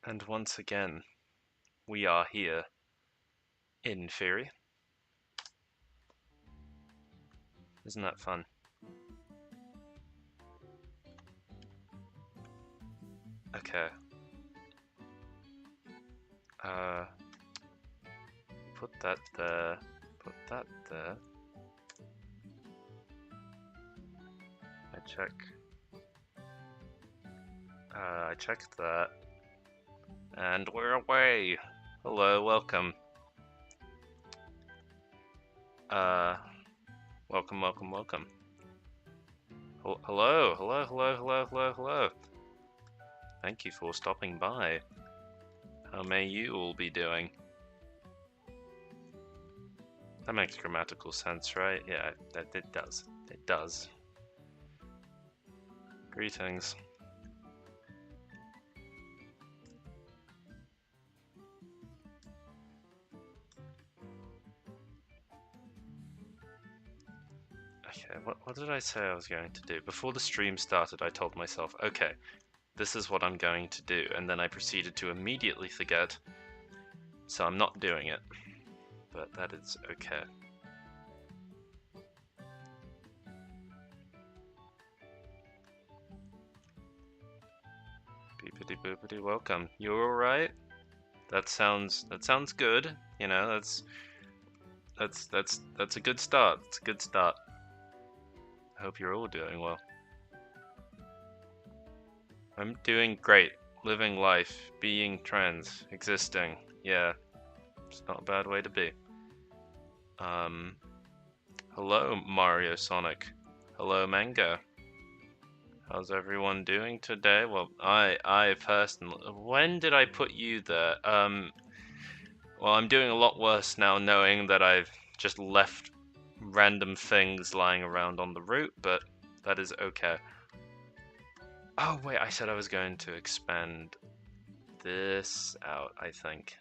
And once again, we are here in theory. Isn't that fun? Okay. Put that there. Put that there. I checked that. And we're away! Hello, welcome. Welcome, welcome, welcome. Hello, hello, hello, hello, hello, hello. Thank you for stopping by. How may you all be doing? That makes grammatical sense, right? Yeah, it does. It does. Greetings. Okay, what did I say I was going to do? Before the stream started, I told myself, okay, this is what I'm going to do, and then I proceeded to immediately forget, so I'm not doing it. But that is okay. Beepity boopity, welcome. You alright? That sounds good. You know, that's a good start. It's a good start. I hope you're all doing well. I'm doing great. Living life, being trans, existing. Yeah, it's not a bad way to be. Hello, Mario Sonic. Hello, Manga. How's everyone doing today? Well, I personally, when did I put you there? Well, I'm doing a lot worse now knowing that I've just left random things lying around on the route, but that is okay. Oh, wait, I said I was going to expand this out, I think.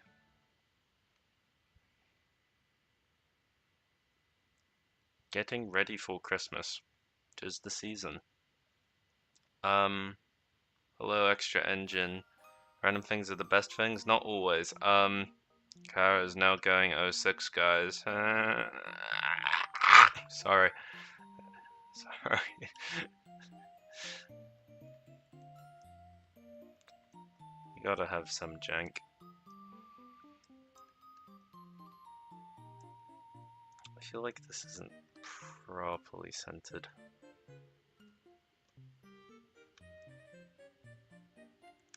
Getting ready for Christmas. 'Tis the season. Hello, Extra Engine. Random things are the best things? Not always. Kara is now going 06, guys. Sorry. Sorry. You gotta have some jank. I feel like this isn't properly centered.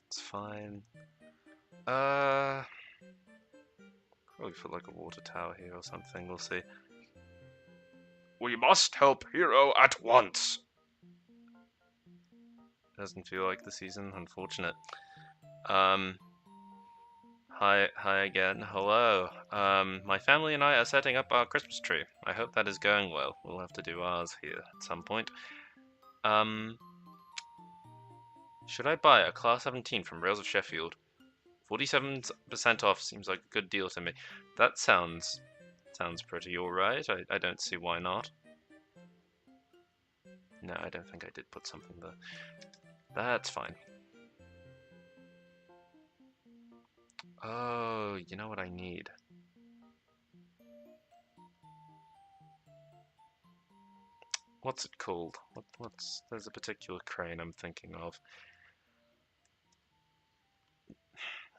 It's fine. Probably put like a water tower here or something, we'll see. We must help Hero at once! Doesn't feel like the season, unfortunate. Hi again, hello. My family and I are setting up our Christmas tree. I hope that is going well. We'll have to do ours here at some point. Should I buy a Class 17 from Rails of Sheffield? 47% off seems like a good deal to me. That sounds pretty alright. I don't see why not. No, I don't think I did put something there. That's fine. Oh, you know what I need? What's it called? There's a particular crane I'm thinking of.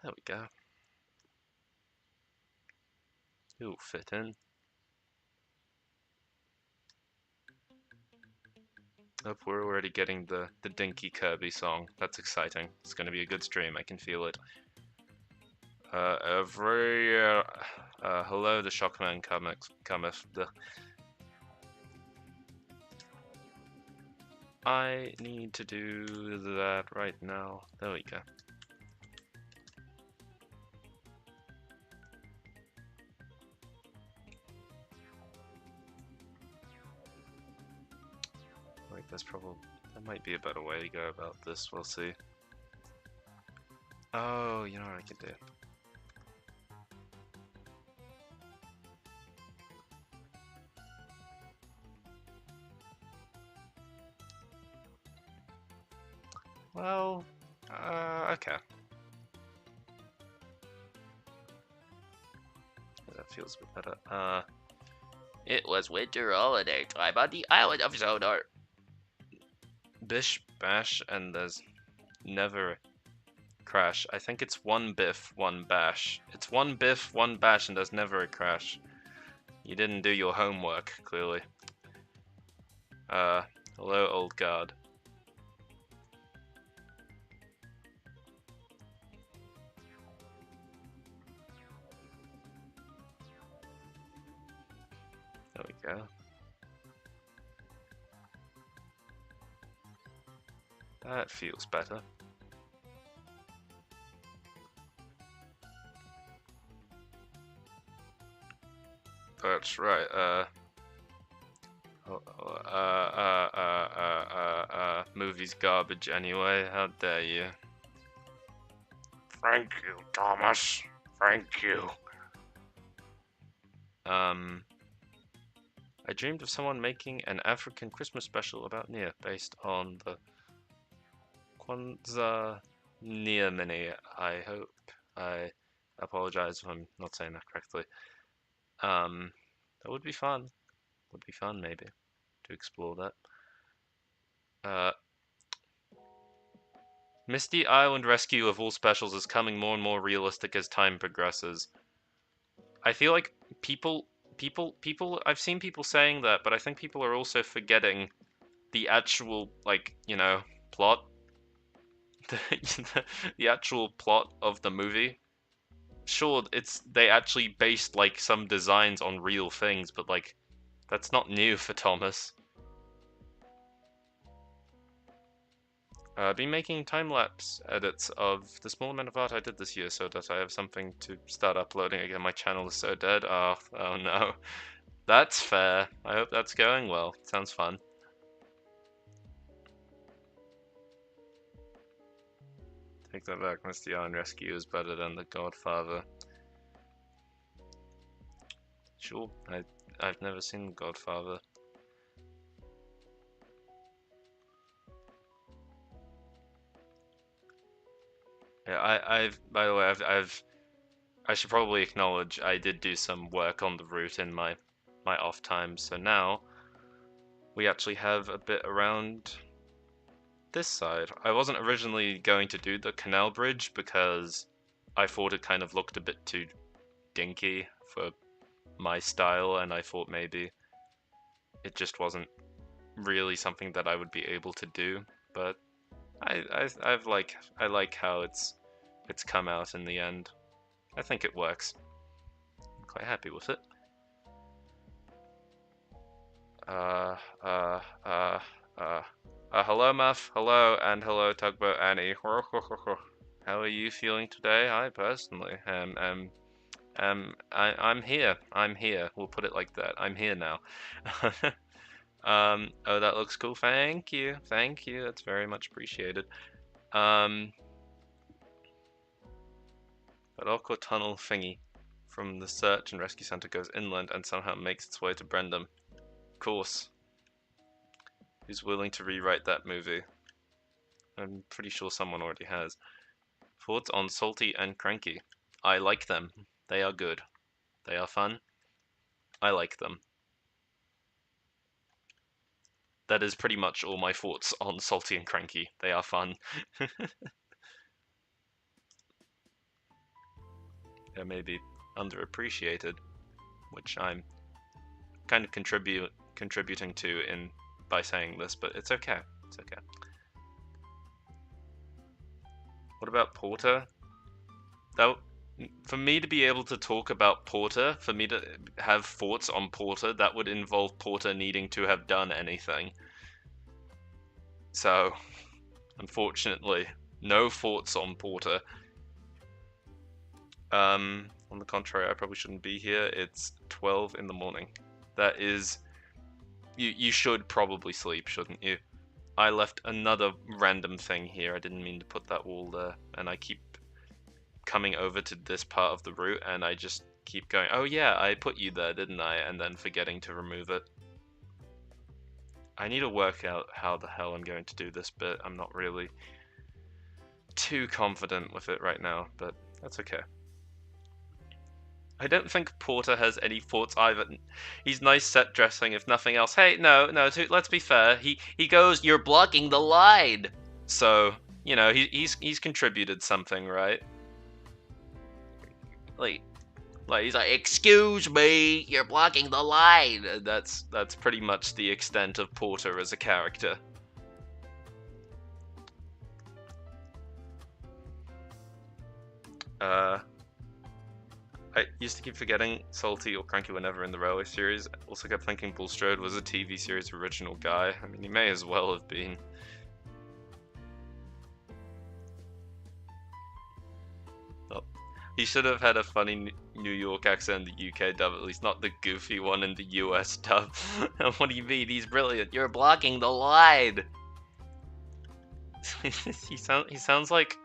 There we go. It'll fit in. Oh, we're already getting the Dinky Kirby song. That's exciting. It's going to be a good stream. I can feel it. Hello, the Shockman cometh. I need to do that right now. There we go. Like, there might be a better way to go about this. We'll see. Oh, you know what I could do. Well, okay. feels a bit better. It was winter holiday time on the island of Sodor. Bish bash, and there's never a crash. I think it's one biff, one bash. It's one biff, one bash, and there's never a crash. You didn't do your homework, clearly. Hello, old guard. There we go. That feels better. That's right, movie's garbage anyway, how dare you. Thank you, Thomas. Thank you. I dreamed of someone making an African Christmas special about Nia, based on the Kwanzaa Nia Mini. I hope. I apologize if I'm not saying that correctly. That would be fun. Would be fun, maybe, to explore that. Misty Island Rescue of all specials is coming more and more realistic as time progresses. I feel like people, I've seen people saying that, but I think people are also forgetting the actual, like, you know, plot. The actual plot of the movie. Sure, they actually based, like, some designs on real things, but, like, that's not new for Thomas. I've been making time-lapse edits of the small amount of art I did this year so that I have something to start uploading again. My channel is so dead. Oh no. That's fair. I hope that's going well. Sounds fun. Take that back. Misty Island Rescue is better than The Godfather. Sure. I've never seen The Godfather. Yeah, by the way, I should probably acknowledge I did do some work on the route in my off time, so now we actually have a bit around this side. I wasn't originally going to do the canal bridge because I thought it kind of looked a bit too dinky for my style, and I thought maybe it just wasn't really something that I would be able to do, but I like how it's come out in the end. I think it works. I'm quite happy with it. Hello, Muff. Hello, and hello, Tugboat Annie. How are you feeling today? I personally I'm here. I'm here. We'll put it like that. I'm here now. Oh, that looks cool. Thank you. Thank you. That's very much appreciated. That awkward tunnel thingy from the search and rescue center goes inland and somehow makes its way to Brendam. Of course. Who's willing to rewrite that movie? I'm pretty sure someone already has. Thoughts on Salty and Cranky? I like them. They are good. They are fun. I like them. That is pretty much all my thoughts on Salty and Cranky. They are fun. They're maybe underappreciated, which I'm kind of contributing to by saying this, but it's okay. It's okay. What about Porter? For me to be able to talk about Porter, for me to have thoughts on Porter, that would involve Porter needing to have done anything. So, unfortunately, no thoughts on Porter. On the contrary, I probably shouldn't be here. It's 12 in the morning. That is... You should probably sleep, shouldn't you? I left another random thing here. I didn't mean to put that wall there. And I keep coming over to this part of the route, and I just keep going, oh yeah, I put you there, didn't I? And then forgetting to remove it. I need to work out how the hell I'm going to do this bit. I'm not really too confident with it right now, but that's okay. I don't think Porter has any faults either. He's nice set dressing, if nothing else. Hey, no, let's be fair. He goes, "You're blocking the line." So, you know, he's contributed something, right? Like he's like, "Excuse me, you're blocking the line." That's pretty much the extent of Porter as a character. I used to keep forgetting Salty or Cranky were never in the Railway series. Also kept thinking Bulstrode was a TV series original guy. I mean, he may as well have been. Oh, he should have had a funny New York accent in the UK dub, at least not the goofy one in the US dub. What do you mean? He's brilliant. You're blocking the line. he sounds like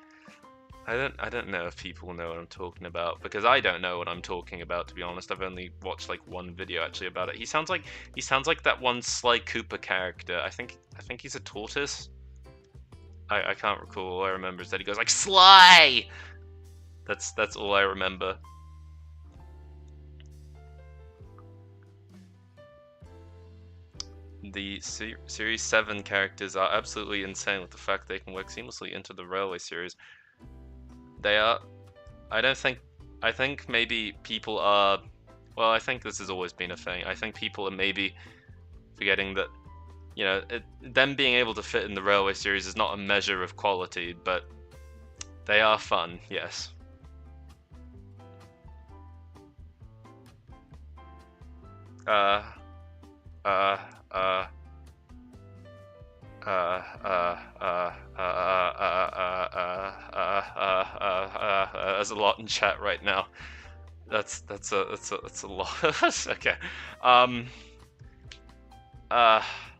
I don't know if people know what I'm talking about, because I don't know what I'm talking about, to be honest. I've only watched like one video actually about it. He sounds like that one Sly Cooper character. I think he's a tortoise. I can't recall. All I remember is that he goes like Sly. That's all I remember. The Series 7 characters are absolutely insane with the fact they can work seamlessly into the Railway series. They are. I think maybe people are. Well, I think this has always been a thing. I think people are maybe forgetting that, you know, them being able to fit in the Railway series is not a measure of quality, but they are fun, yes. There's a lot in chat right now. That's a lot. Okay.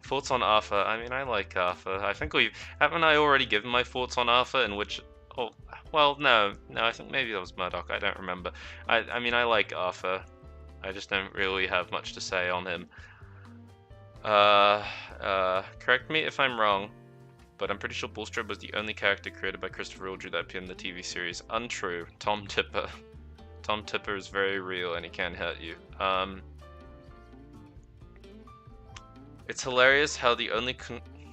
Thoughts on Arthur. I mean, I like Arthur. I think haven't I already given my thoughts on Arthur, in which, oh, well, no, I think maybe that was Murdoch. I don't remember. I mean, I like Arthur. I just don't really have much to say on him. Correct me if I'm wrong, but I'm pretty sure Bulstrode was the only character created by Christopher Aldry that appeared in the TV series. Untrue. Tom Tipper. Tom Tipper is very real and he can hurt you. It's hilarious how the only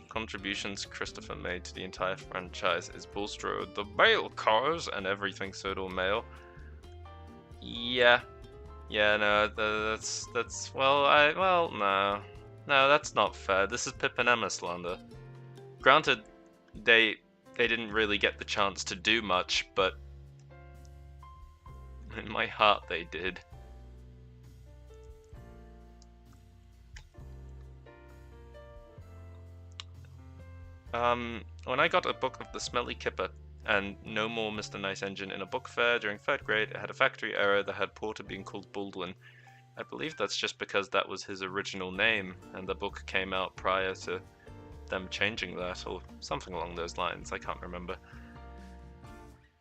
contributions Christopher made to the entire franchise is Bulstrode, the mail cars, and everything Sodor mail. Yeah, no, no, that's not fair. This is Pip and Emma slander. Granted, they didn't really get the chance to do much, but in my heart they did. When I got a book of The Smelly Kipper and No More Mr. Nice Engine in a book fair during 3rd grade, it had a factory error that had Porter being called Baldwin. I believe that's just because that was his original name, and the book came out prior to them changing that, or something along those lines. I can't remember.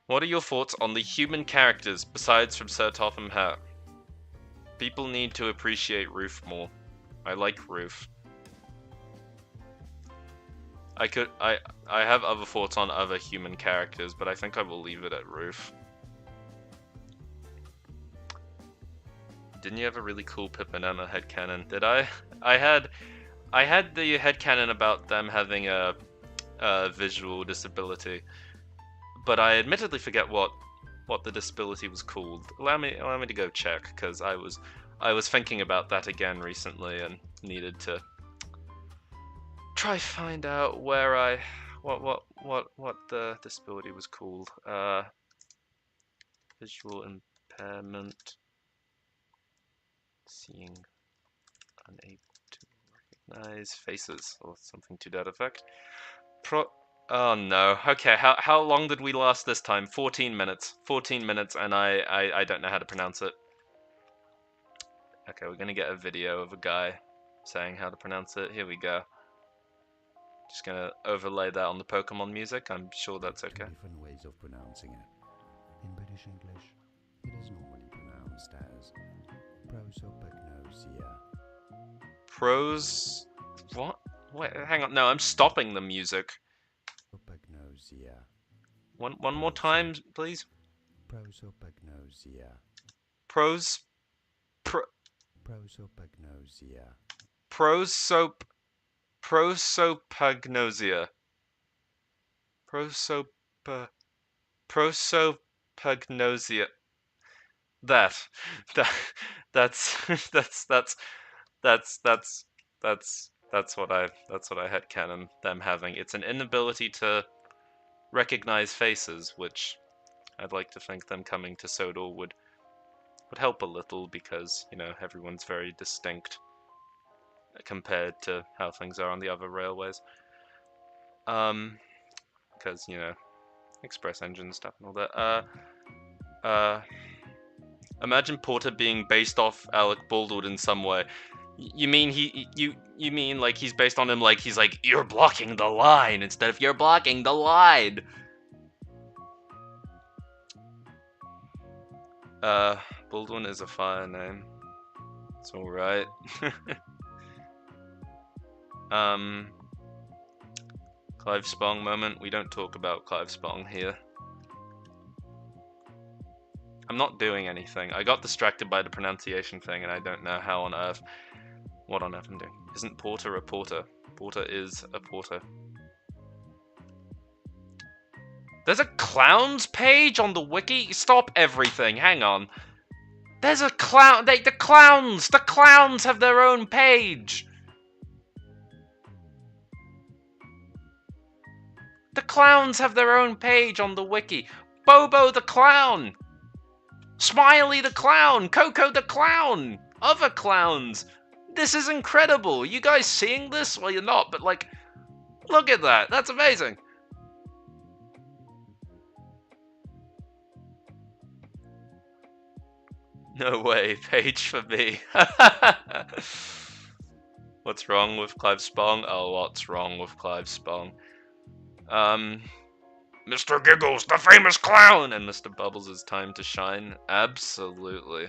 What are your thoughts on the human characters, besides from Sir Topham Hatt? People need to appreciate Ruth more. I like Ruth. I have other thoughts on other human characters, but I think I will leave it at Ruth. Didn't you have a really cool Pip and Emma headcanon? Did I? I had the headcanon about them having a visual disability, but I admittedly forget what the disability was called. Allow me to go check, because I was thinking about that again recently and needed to try find out where what the disability was called. Visual impairment, seeing unable to recognize faces, or something to that effect. Oh no. Okay, how long did we last this time? 14 minutes. 14 minutes, and I don't know how to pronounce it. Okay, we're gonna get a video of a guy saying how to pronounce it. Here we go. Just gonna overlay that on the Pokemon music. I'm sure that's okay. Different ways of pronouncing it. In British English, it is normally pronounced as prosopagnosia. What? Wait, hang on. No, I'm stopping the music. Prosopagnosia. One more time, please. Prosopagnosia. Pros... Prosopagnosia. Prosopagnosia. Prosopagnosia. That's what I headcanon them having. It's an inability to recognize faces, which I'd like to think them coming to Sodor would help a little, because, you know, everyone's very distinct compared to how things are on the other railways. Because, you know, express engine stuff and all that. Imagine Porter being based off Alec Baldwin in some way. You mean you mean like he's based on him, like he's like, you're blocking the line instead of you're blocking the line. Baldwin is a fire name. It's alright. Clive Spong moment. We don't talk about Clive Spong here. I'm not doing anything. I got distracted by the pronunciation thing, and I don't know how on earth... What on earth I'm doing. Isn't Porter a porter? Porter is a porter. There's a clowns page on the wiki? Stop everything. Hang on. There's a clown... The clowns have their own page! The clowns have their own page on the wiki. Bobo the clown! Smiley the clown! Coco the clown! Other clowns! This is incredible! You guys seeing this? Well, you're not, but like, look at that! That's amazing! No way, page for me. What's wrong with Clive Spong? Oh, what's wrong with Clive Spong? Mr. Giggles, the famous clown! And Mr. Bubbles' time to shine? Absolutely.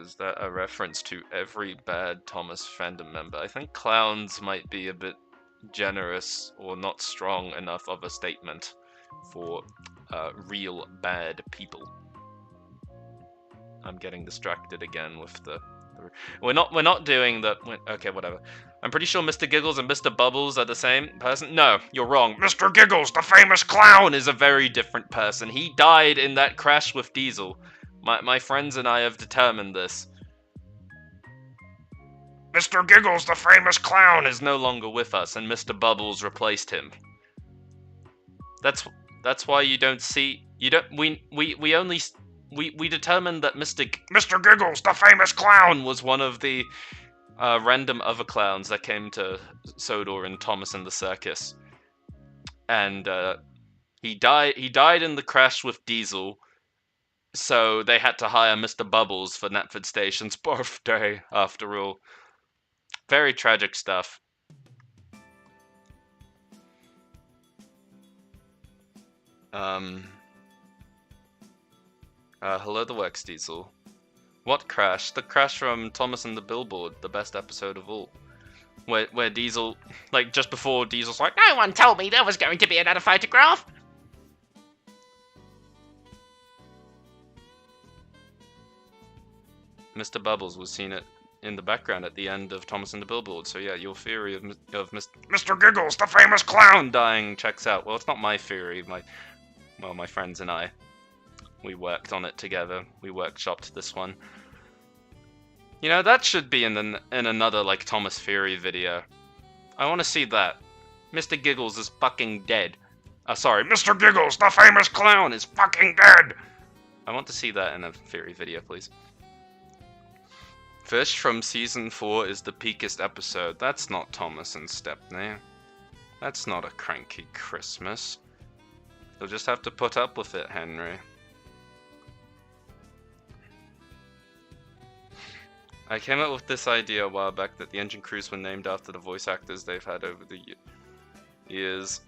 Is that a reference to every bad Thomas fandom member? I think clowns might be a bit generous or not strong enough of a statement for real bad people. I'm getting distracted again with the we're not doing the... Okay, whatever. I'm pretty sure Mr. Giggles and Mr. Bubbles are the same person. No, you're wrong. Mr. Giggles, the famous clown, is a very different person. He died in that crash with Diesel. My friends and I have determined this. Mr. Giggles, the famous clown, is no longer with us, and Mr. Bubbles replaced him. That's why you don't see... We determined that Mr. Giggles, the famous clown, was one of the random other clowns that came to Sodor and Thomas and the Circus. And he died in the crash with Diesel, so they had to hire Mr. Bubbles for Knapford Station's birthday, after all. Very tragic stuff. Hello the Works, Diesel. What crash? The crash from Thomas and the Billboard, the best episode of all. Where Diesel, like, just before Diesel's like, no one told me there was going to be another photograph! Mr. Bubbles was seen in the background at the end of Thomas and the Billboard, so yeah, your theory of Mr. Giggles, the famous clown, dying checks out. Well, it's not my theory, my friends and I. We worked on it together. We workshopped this one. You know, that should be in another, like, Thomas Theory video. I want to see that. Mr. Giggles is fucking dead. Sorry, Mr. Giggles, the famous clown, is fucking dead! I want to see that in a Theory video, please. Fish from Season 4 is the peakest episode. That's not Thomas and Stepney. That's not a cranky Christmas. You'll just have to put up with it, Henry. I came up with this idea a while back that the engine crews were named after the voice actors they've had over the years.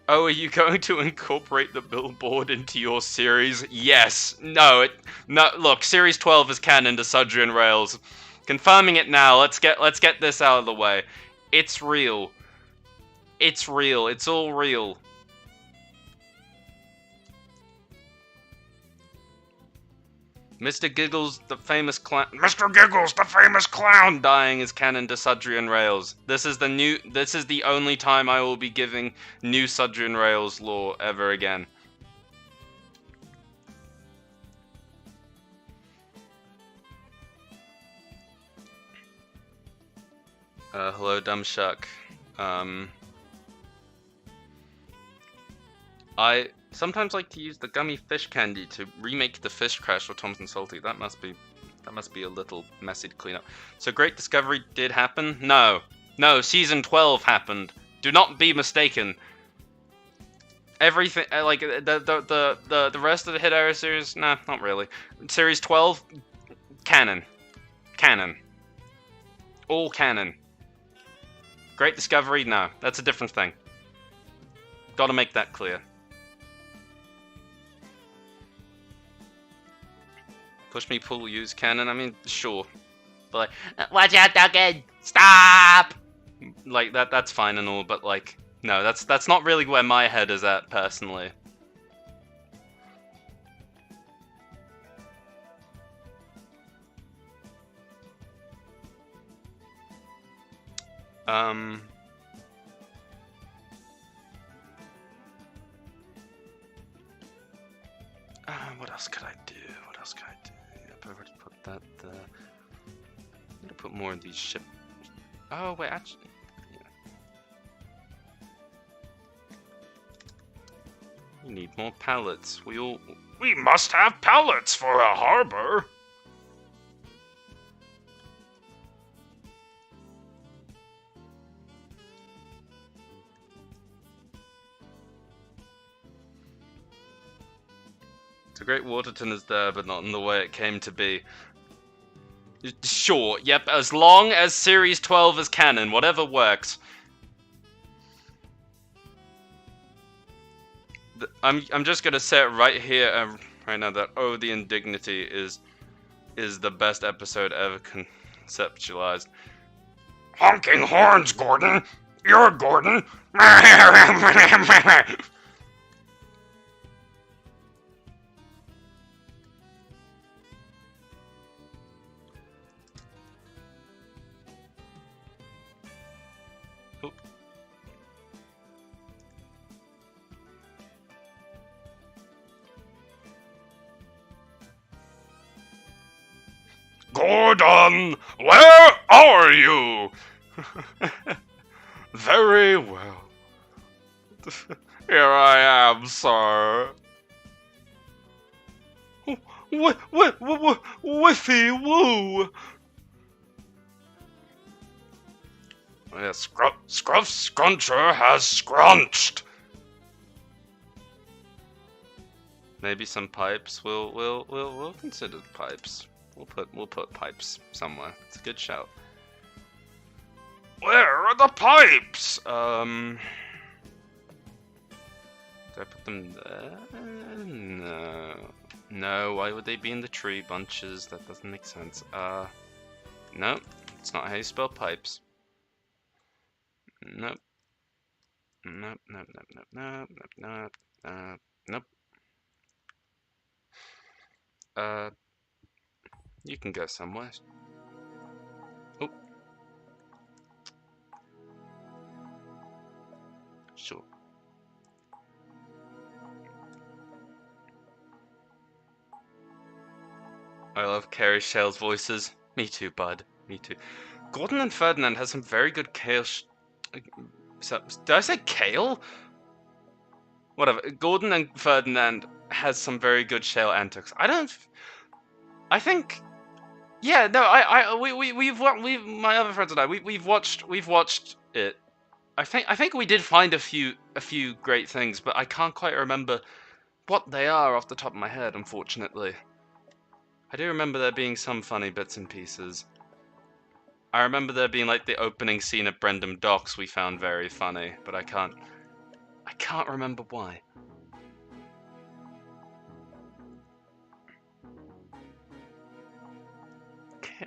Oh, are you going to incorporate the Billboard into your series? Yes. No. Look, Series 12 is canon to Sudry and Rails. Confirming it now. Let's get this out of the way. It's real. It's real. It's all real. Mr. Giggles, the famous clown. Mr. Giggles, the famous clown, dying is canon to Sudrian Rails. This is the only time I will be giving new Sudrian Rails lore ever again. Hello, Dumb Shuck. I sometimes like to use the gummy fish candy to remake the Fish Crash or Thompson Salty. That must be a little messy to clean up. So Great Discovery did happen? No. No, season 12 happened. Do not be mistaken. Everything like the rest of the Hit Arrow series, nah, not really. Series 12, canon. Canon. All canon. Great Discovery, no. That's a different thing. Gotta make that clear. Push me, pull, use canon. I mean, sure. But like, watch out, Duncan! Stop! Like that's fine and all, but like, no, that's not really where my head is at personally. What else could I do? What else could I do? I've already put that there. I'm gonna put more of these ship. Oh wait, actually, yeah. We need more pallets. We must have pallets for a harbor. The Great Waterton is there, but not in the way it came to be. Sure, yep, as long as Series 12 is canon, whatever works. I'm just gonna say it right here, right now, that Oh, the Indignity is the best episode ever conceptualized. Honking horns, Gordon! You're Gordon! Gordon, where are you? Very well. Here I am, sir. Whiffy woo. Scruff Scruncher has scrunched. Maybe some pipes. We'll consider pipes. We'll put pipes somewhere. It's a good shout. Where are the pipes? Did I put them there? No. No, why would they be in the tree bunches? That doesn't make sense. Nope. It's not how you spell pipes. Nope. Nope, nope, nope, nope, nope, nope, nope, nope. You can go somewhere. Oh. Sure. I love Carrie Shell's voices. Me too, bud. Me too. Gordon and Ferdinand has some very good kale. Did I say kale? Whatever. Gordon and Ferdinand has some very good shale antics. I think. Yeah, no, my other friends and I, we've watched it. I think we did find a few great things, but I can't quite remember what they are off the top of my head, unfortunately. I do remember there being some funny bits and pieces. I remember there being like the opening scene at Brendam Docks we found very funny, but I can't remember why.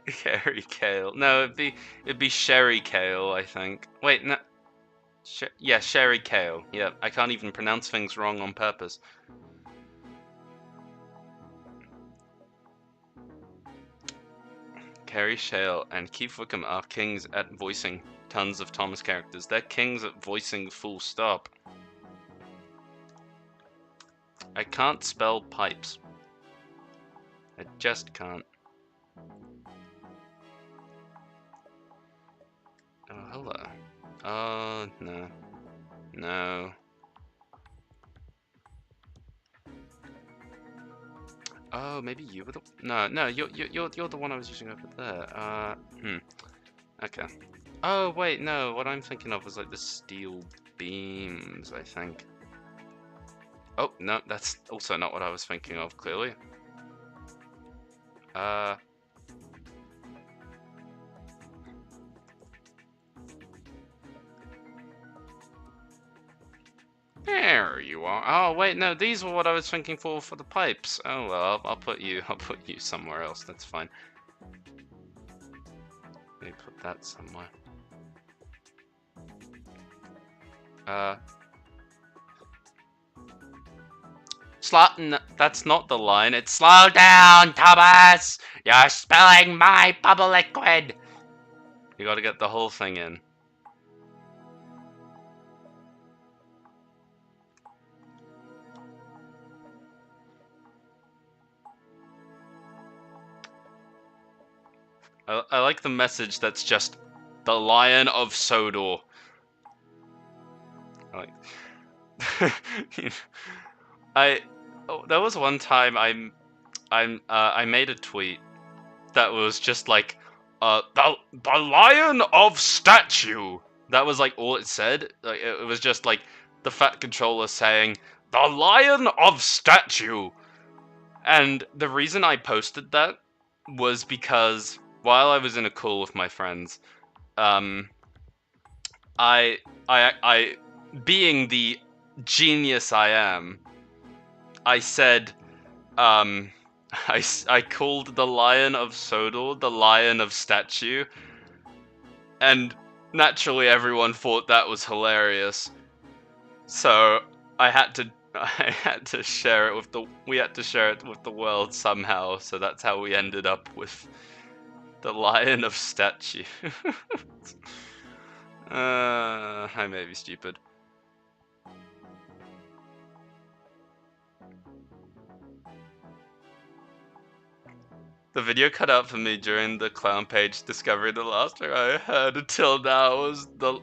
Carrie Kale. No, it'd be Sherry Kale, I think. Wait, no. Yeah, Sherry Kale. Yeah, I can't even pronounce things wrong on purpose. Carrie Shale and Keith Wickham are kings at voicing tons of Thomas characters. They're kings at voicing full stop. I can't spell pipes. I just can't. Oh, hello. Oh, no. No. Oh, maybe you were the... No, you're the one I was using over there. Okay. Oh, wait, no, what I'm thinking of was like the steel beams, I think. Oh, no, that's also not what I was thinking of, clearly. There you are. Oh, wait, no, these were what I was thinking for the pipes. Oh, well, I'll put you somewhere else, that's fine. Let me put that somewhere. That's not the line. It's slow down, Thomas! You're spilling my bubble liquid! You gotta get the whole thing in. I like the message that's just the Lion of Sodor. There was one time I made a tweet that was just like the Lion of Statue. That was like all it said. Like it was just like the fat controller saying the Lion of Statue. And the reason I posted that was because while I was in a call with my friends, I being the genius I am, I said, I called the Lion of Sodor the Lion of Statue, and naturally everyone thought that was hilarious. So I had to share it with we had to share it with the world somehow. So that's how we ended up with the Lion of Statue. I may be stupid. The video cut out for me during the clown page discovery. The last thing I heard until now was the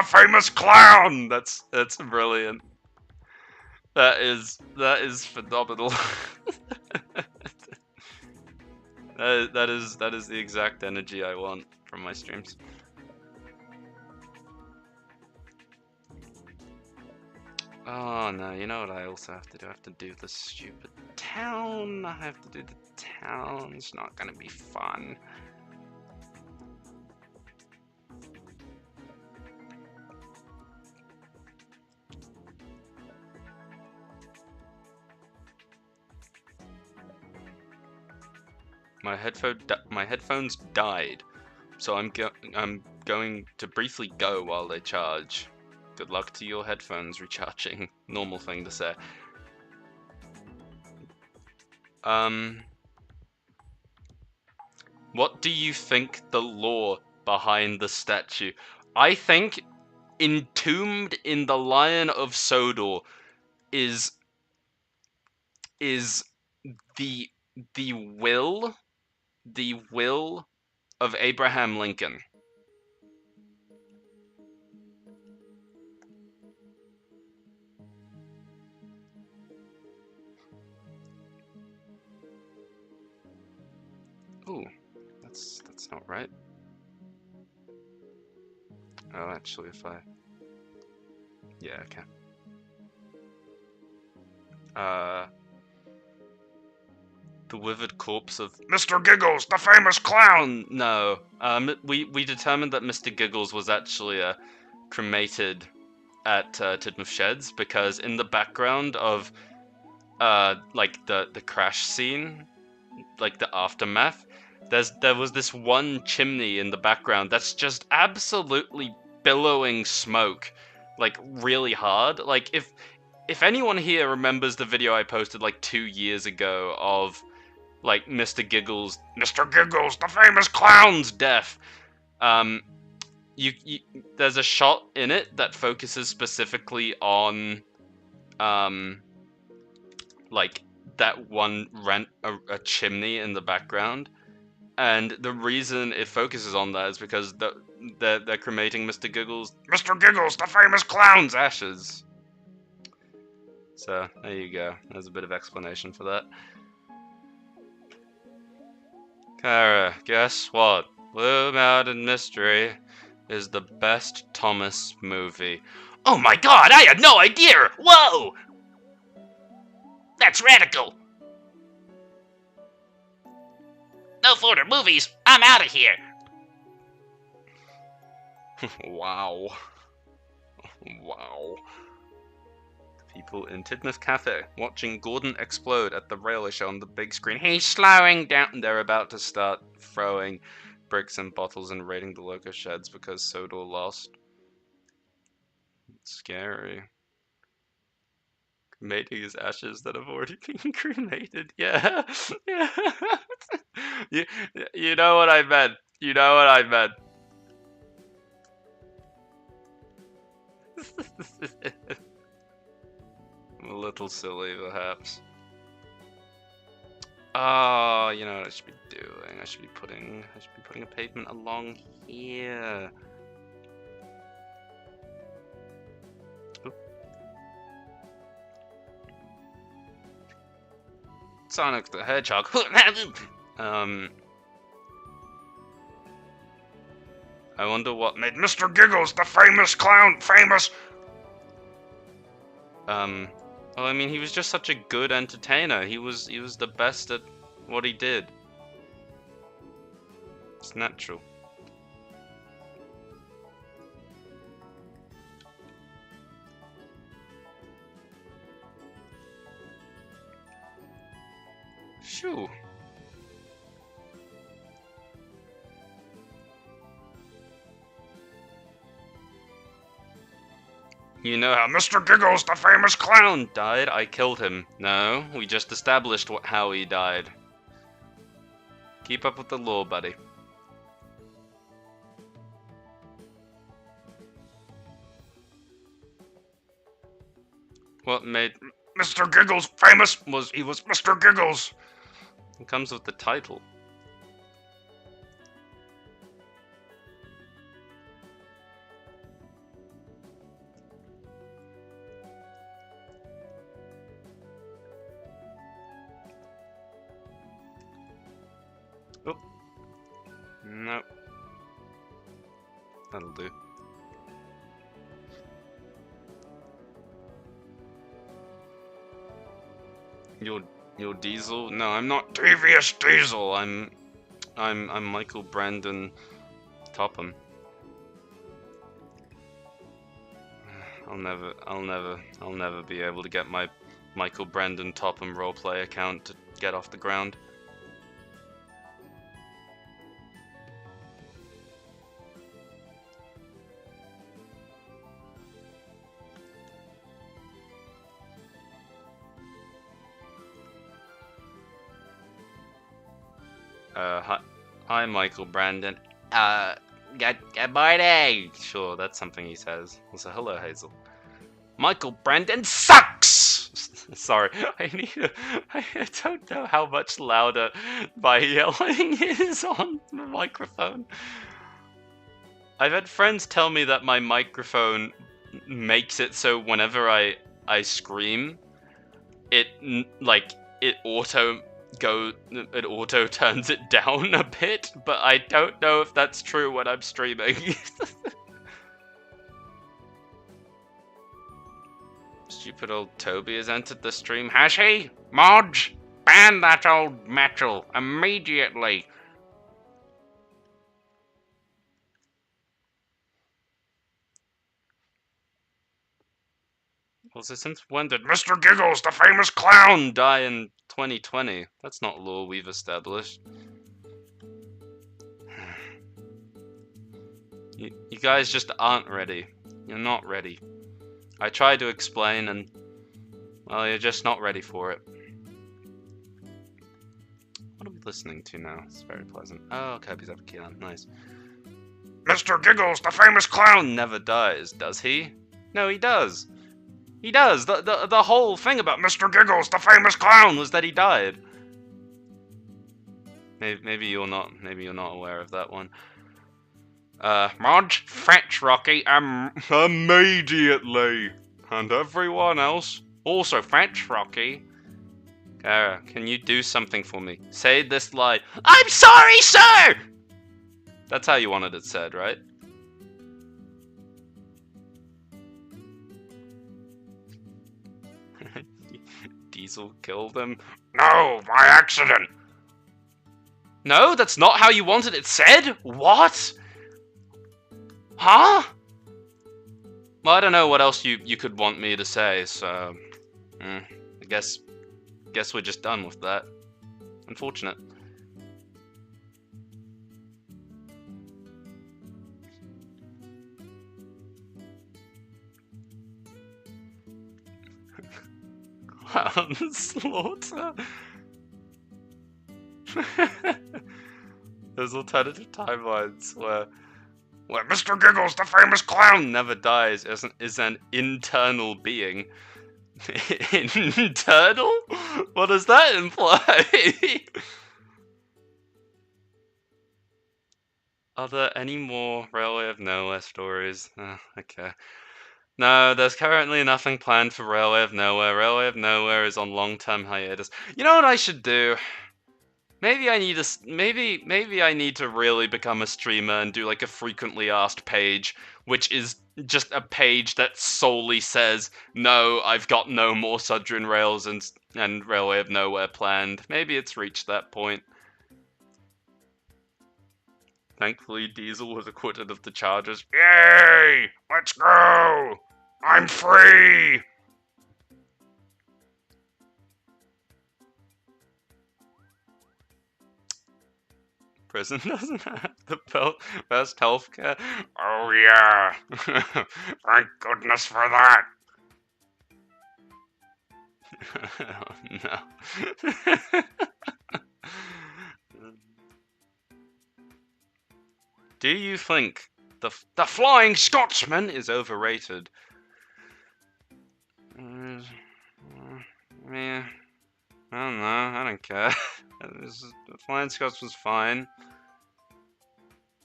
famous clown. That's brilliant. That is phenomenal. that is the exact energy I want from my streams. Oh no, you know what I also have to do? I have to do the stupid town. I have to do the town. It's not gonna be fun. My headphones died, so I'm going to briefly go while they charge. Good luck to your headphones recharging. Normal thing to say. What do you think the lore behind the statue? I think entombed in the Lion of Sodor is the will of Abraham Lincoln. Ooh, that's not right. Oh, actually, yeah, okay. The withered corpse of Mr. Giggles, the famous clown! No, we determined that Mr. Giggles was actually cremated at Tidmouth Sheds, because in the background of like the crash scene, like the aftermath, there was this one chimney in the background that's just absolutely billowing smoke, like really hard. Like if anyone here remembers the video I posted like 2 years ago of like Mr. Giggles, the famous clown's death. You there's a shot in it that focuses specifically on like that one a chimney in the background, and the reason it focuses on that is because they're cremating Mr. Giggles, the famous clown's ashes. So there you go. There's a bit of explanation for that. Kara, guess what? Blue Mountain Mystery is the best Thomas movie. Oh my god, I had no idea! Whoa! That's radical! No further movies, I'm out of here! Wow. Wow. People in Tidmouth Cafe watching Gordon explode at the railway show on the big screen. He's slowing down. They're about to start throwing bricks and bottles and raiding the local sheds because Sodor lost. It's scary. Cremating his ashes that have already been cremated. Yeah. Yeah. You know what I meant. You know what I meant. A little silly, perhaps. Oh, you know what I should be doing? I should be putting a pavement along here. Oop. Sonic the Hedgehog. I wonder what made Mr. Giggles, the famous clown, famous. Well, I mean, he was just such a good entertainer. He was the best at what he did. It's natural. Shoo. You know how Mr. Giggles, the famous clown, died? I killed him. No, we just established how he died. Keep up with the lore, buddy. What made Mr. Giggles famous was he was Mr. Giggles. It comes with the title. Oh. Nope. That'll do. You're Diesel? No, I'm not Devious Diesel. I'm Michael Brendam Topham. I'll never be able to get my Michael Brendam Topham roleplay account to get off the ground. Hi, Michael Brendam. Good morning! Sure, that's something he says. Also, hello, Hazel. Michael Brendam sucks! Sorry, I don't know how much louder my yelling is on the microphone. I've had friends tell me that my microphone makes it so whenever I scream, it auto turns it down a bit, but I don't know if that's true when I'm streaming. Stupid old Toby has entered the stream. Has he? Mods, ban that old metal immediately. Well, so since when did Mr. Giggles, the famous clown, die in 2020? That's not lore we've established. You guys just aren't ready. You're not ready. I tried to explain and, well, you're just not ready for it. What are we listening to now? It's very pleasant. Oh, Kirby's Epic Keyland. Nice. Mr. Giggles, the famous clown, never dies, does he? No, he does. He does. The whole thing about Mr. Giggles, the famous clown, was that he died. Maybe you're not aware of that one. Mod, fetch Rocky immediately, and everyone else also fetch Rocky. Kara, can you do something for me? Say this line. I'm sorry, sir! That's how you wanted it said, right? Diesel killed him. No, by accident. No, that's not how you wanted it said? What? Huh? Well, I don't know what else you could want me to say, so... I guess we're just done with that. Unfortunate. Clown slaughter. There's alternative timelines where Mr. Giggles, the famous clown, never dies is an internal being. Internal? What does that imply? Are there any more Railway of Nowhere stories? Okay. No, there's currently nothing planned for Railway of Nowhere. Railway of Nowhere is on long-term hiatus. You know what I should do? Maybe I need maybe I need to really become a streamer and do like a frequently asked page, which is just a page that solely says, no, I've got no more Sudrin Rails and Railway of Nowhere planned. Maybe it's reached that point. Thankfully, Diesel was acquitted of the charges. Yay! Let's go! I'm free! Prison doesn't have the best healthcare. Oh yeah! Thank goodness for that! Oh, no. Do you think the Flying Scotsman is overrated? Yeah, I don't know. I don't care. The Flying Scots was fine.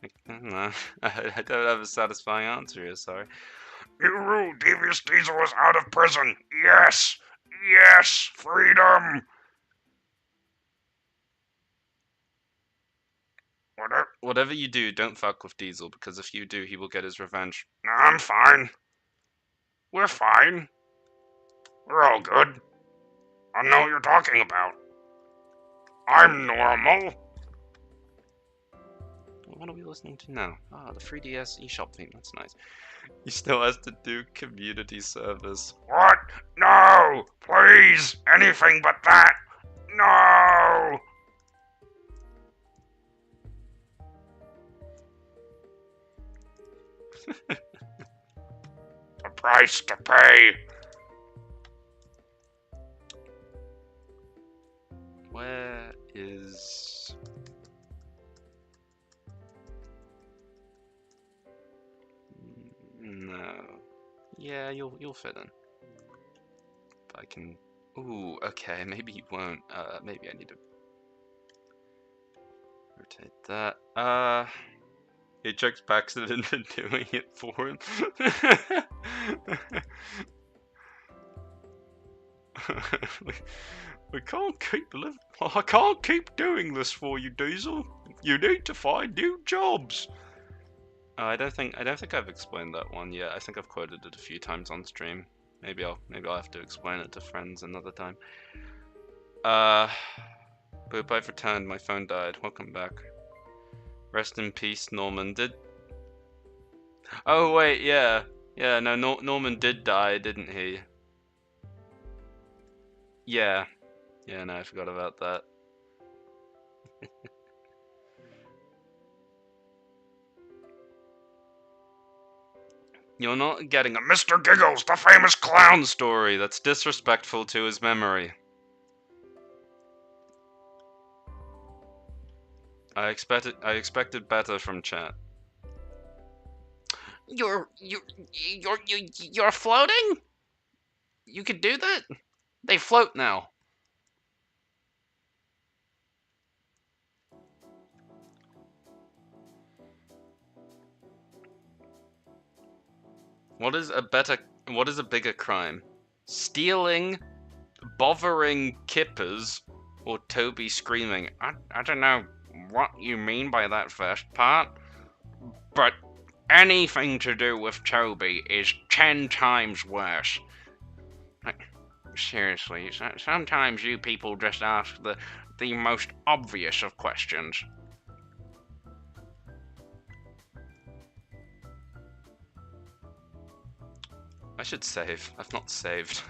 I don't know. I don't have a satisfying answer here. Sorry. New rule: Devious Diesel is out of prison. Yes, yes, freedom. Whatever you do, don't fuck with Diesel, because if you do, he will get his revenge. No, I'm fine. We're fine. We're all good. I know what you're talking about. I'm normal. What are we listening to now? Ah, the 3DS eShop theme. That's nice. He still has to do community service. What? No! Please! Anything but that! No! The price to pay. Where is... No. Yeah, you'll fit in. If I can... Ooh, okay, maybe you won't. Maybe I need to... rotate that. He checks Paxton into doing it for him. we can't keep living. I can't keep doing this for you, Diesel. You need to find new jobs. I don't think I've explained that one yet. I think I've quoted it a few times on stream. Maybe I'll have to explain it to friends another time. Boop, I've returned. My phone died. Welcome back. Rest in peace, Norman. Oh wait, yeah. Yeah, no, Norman did die, didn't he? Yeah. Yeah, no, I forgot about that. You're not getting a Mr. Giggles, the famous clown story. That's disrespectful to his memory. I expected better from chat. You're floating? You could do that? They float now. What is a bigger crime? Stealing, bothering kippers, or Toby screaming? I don't know what you mean by that first part, but anything to do with Toby is 10 times worse. Seriously, sometimes you people just ask the most obvious of questions. I should save. I've not saved.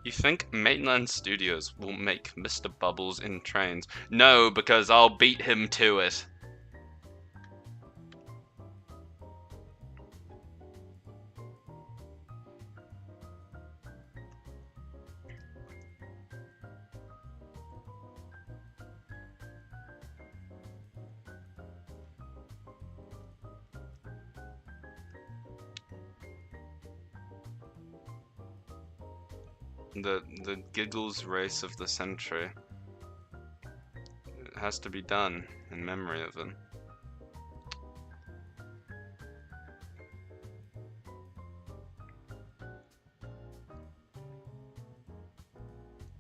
You think Mainland Studios will make Mr. Bubbles in Trains? No, because I'll beat him to it. The Giggles race of the century. It has to be done in memory of him.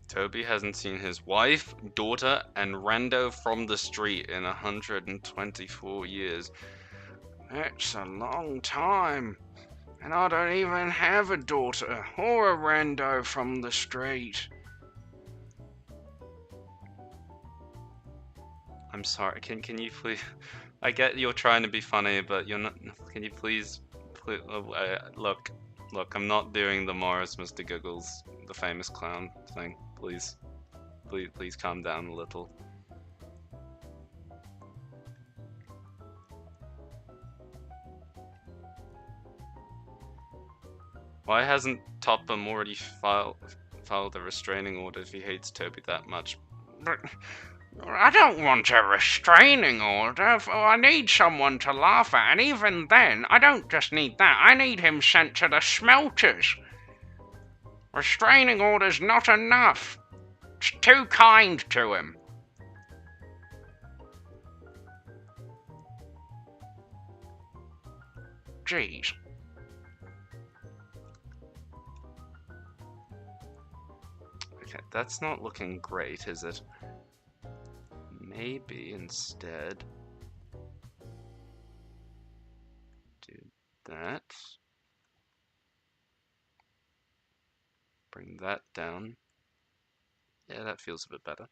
Toby hasn't seen his wife, daughter, and rando from the street in 124 years. That's a long time. And I don't even have a daughter or a rando from the street. I'm sorry, can you please... I get you're trying to be funny, but you're not... Can you please look, I'm not doing the Morris Mr. Giggles, the famous clown thing. Please calm down a little. Why hasn't Topham already filed a restraining order if he hates Toby that much? But I don't want a restraining order. I need someone to laugh at, and even then, I don't just need that. I need him sent to the smelters. Restraining order's not enough. It's too kind to him. Jeez. Okay, that's not looking great, is it? Maybe instead do that. Bring that down. Yeah, that feels a bit better.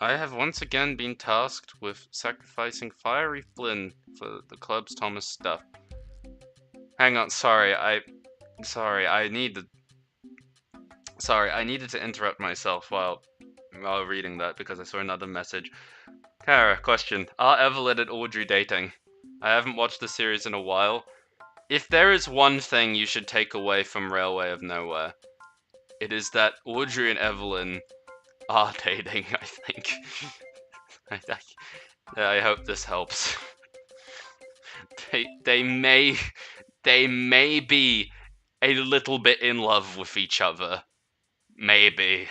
I have once again been tasked with sacrificing Fiery Flynn for the club's Thomas stuff. Hang on, sorry, I needed to interrupt myself while reading that because I saw another message. Kara, question. Are Evelyn and Audrey dating? I haven't watched the series in a while. If there is one thing you should take away from Railway of Nowhere, it is that Audrey and Evelyn are dating, I think. I hope this helps. They may be a little bit in love with each other. Maybe.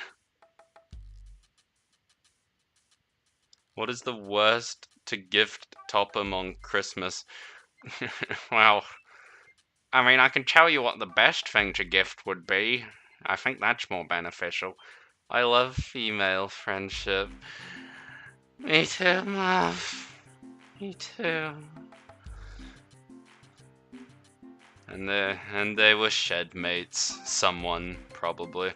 What is the worst to gift Topham on Christmas? Well, I mean, I can tell you what the best thing to gift would be. I think that's more beneficial. I love female friendship. Me too, love. Me too. And they were shed mates. Someone, probably.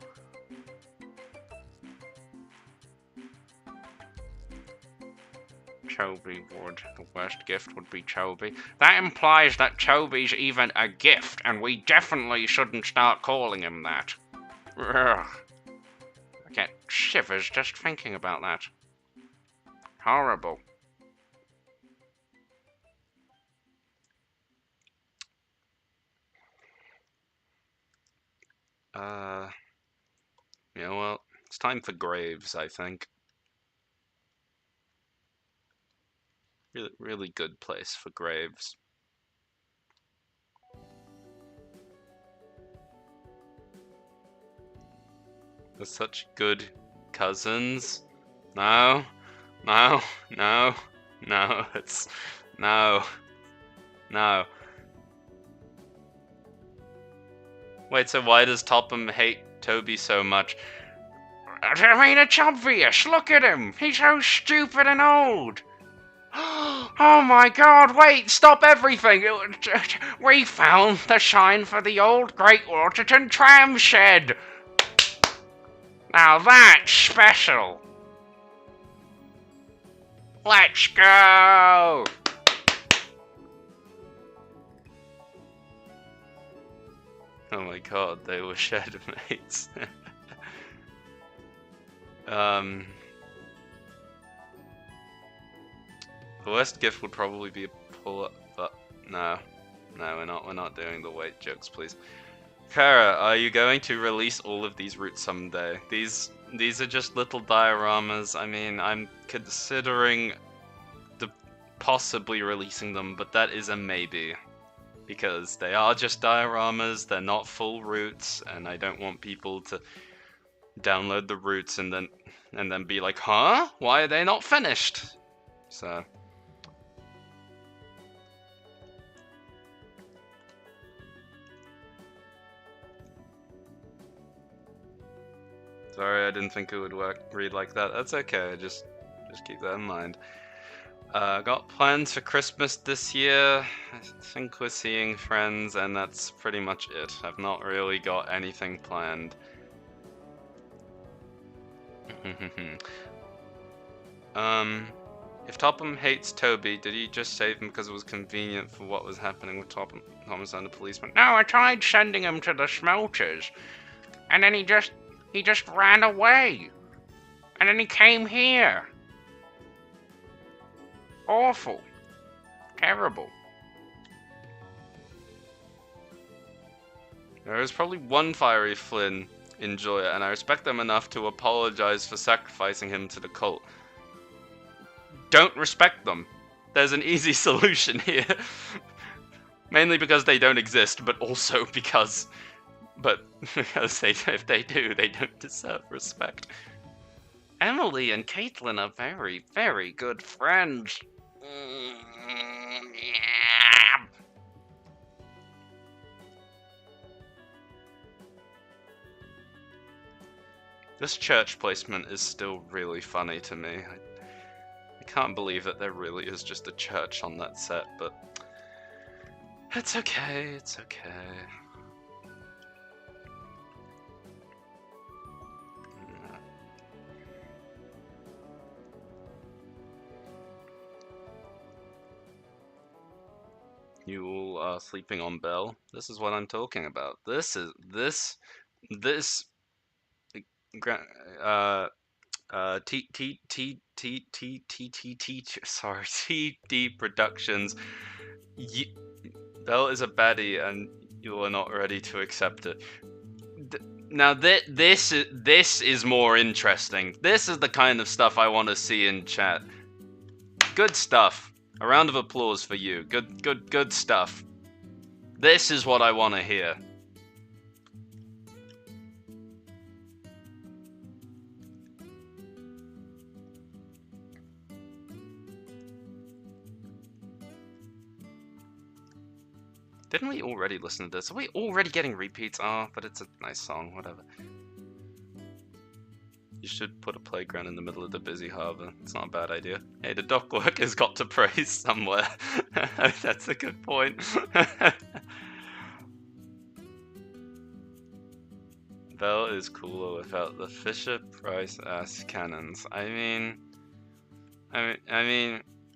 Choby would. The worst gift would be Choby. That implies that Choby's even a gift, and we definitely shouldn't start calling him that. Ugh. I get shivers just thinking about that. Horrible. Yeah, well, it's time for graves, I think. Really, really good place for graves. They're such good cousins. No, no, no, no, no, no. Wait, so why does Topham hate Toby so much? I mean, it's obvious. Look at him. He's so stupid and old. Oh my god, wait, stop everything. We found the sign for the old Great Waterton tram shed. Now that's special. Let's go. Oh my god, they were shed mates. The worst gift would probably be a pull-up, but no, we're not doing the weight jokes, please. Kara, are you going to release all of these routes someday? These are just little dioramas. I mean, I'm considering possibly releasing them, but that is a maybe. Because they are just dioramas, they're not full routes, and I don't want people to download the routes and then be like, huh? Why are they not finished? So sorry, I didn't think it would read like that. That's okay, just keep that in mind. Got plans for Christmas this year. I think we're seeing friends, and that's pretty much it. I've not really got anything planned. If Topham hates Toby, did he just save him because it was convenient for what was happening with Thomas and the policeman? No, I tried sending him to the smelters, and then he just ran away, and then he came here. Awful. Terrible. There is probably one fiery Flynn enjoyer, and I respect them enough to apologize for sacrificing him to the cult. Don't respect them. There's an easy solution here. Mainly because they don't exist, but also because if they do, they don't deserve respect. Emily and Caitlin are very, very good friends. Yeah. This church placement is still really funny to me. I can't believe that there really is just a church on that set, but it's okay, it's okay. You all are sleeping on Belle. This is what I'm talking about. TD Productions. Belle is a baddie, and you are not ready to accept it. Now this is more interesting. This is the kind of stuff I want to see in chat. Good stuff. A round of applause for you. Good stuff. This is what I want to hear. Didn't we already listen to this? Are we already getting repeats? Oh, but it's a nice song, whatever. You should put a playground in the middle of the busy harbour. It's not a bad idea. Hey, the dock workers got to praise somewhere. That's a good point. Belle is cooler without the Fisher-Price-ass cannons. I mean,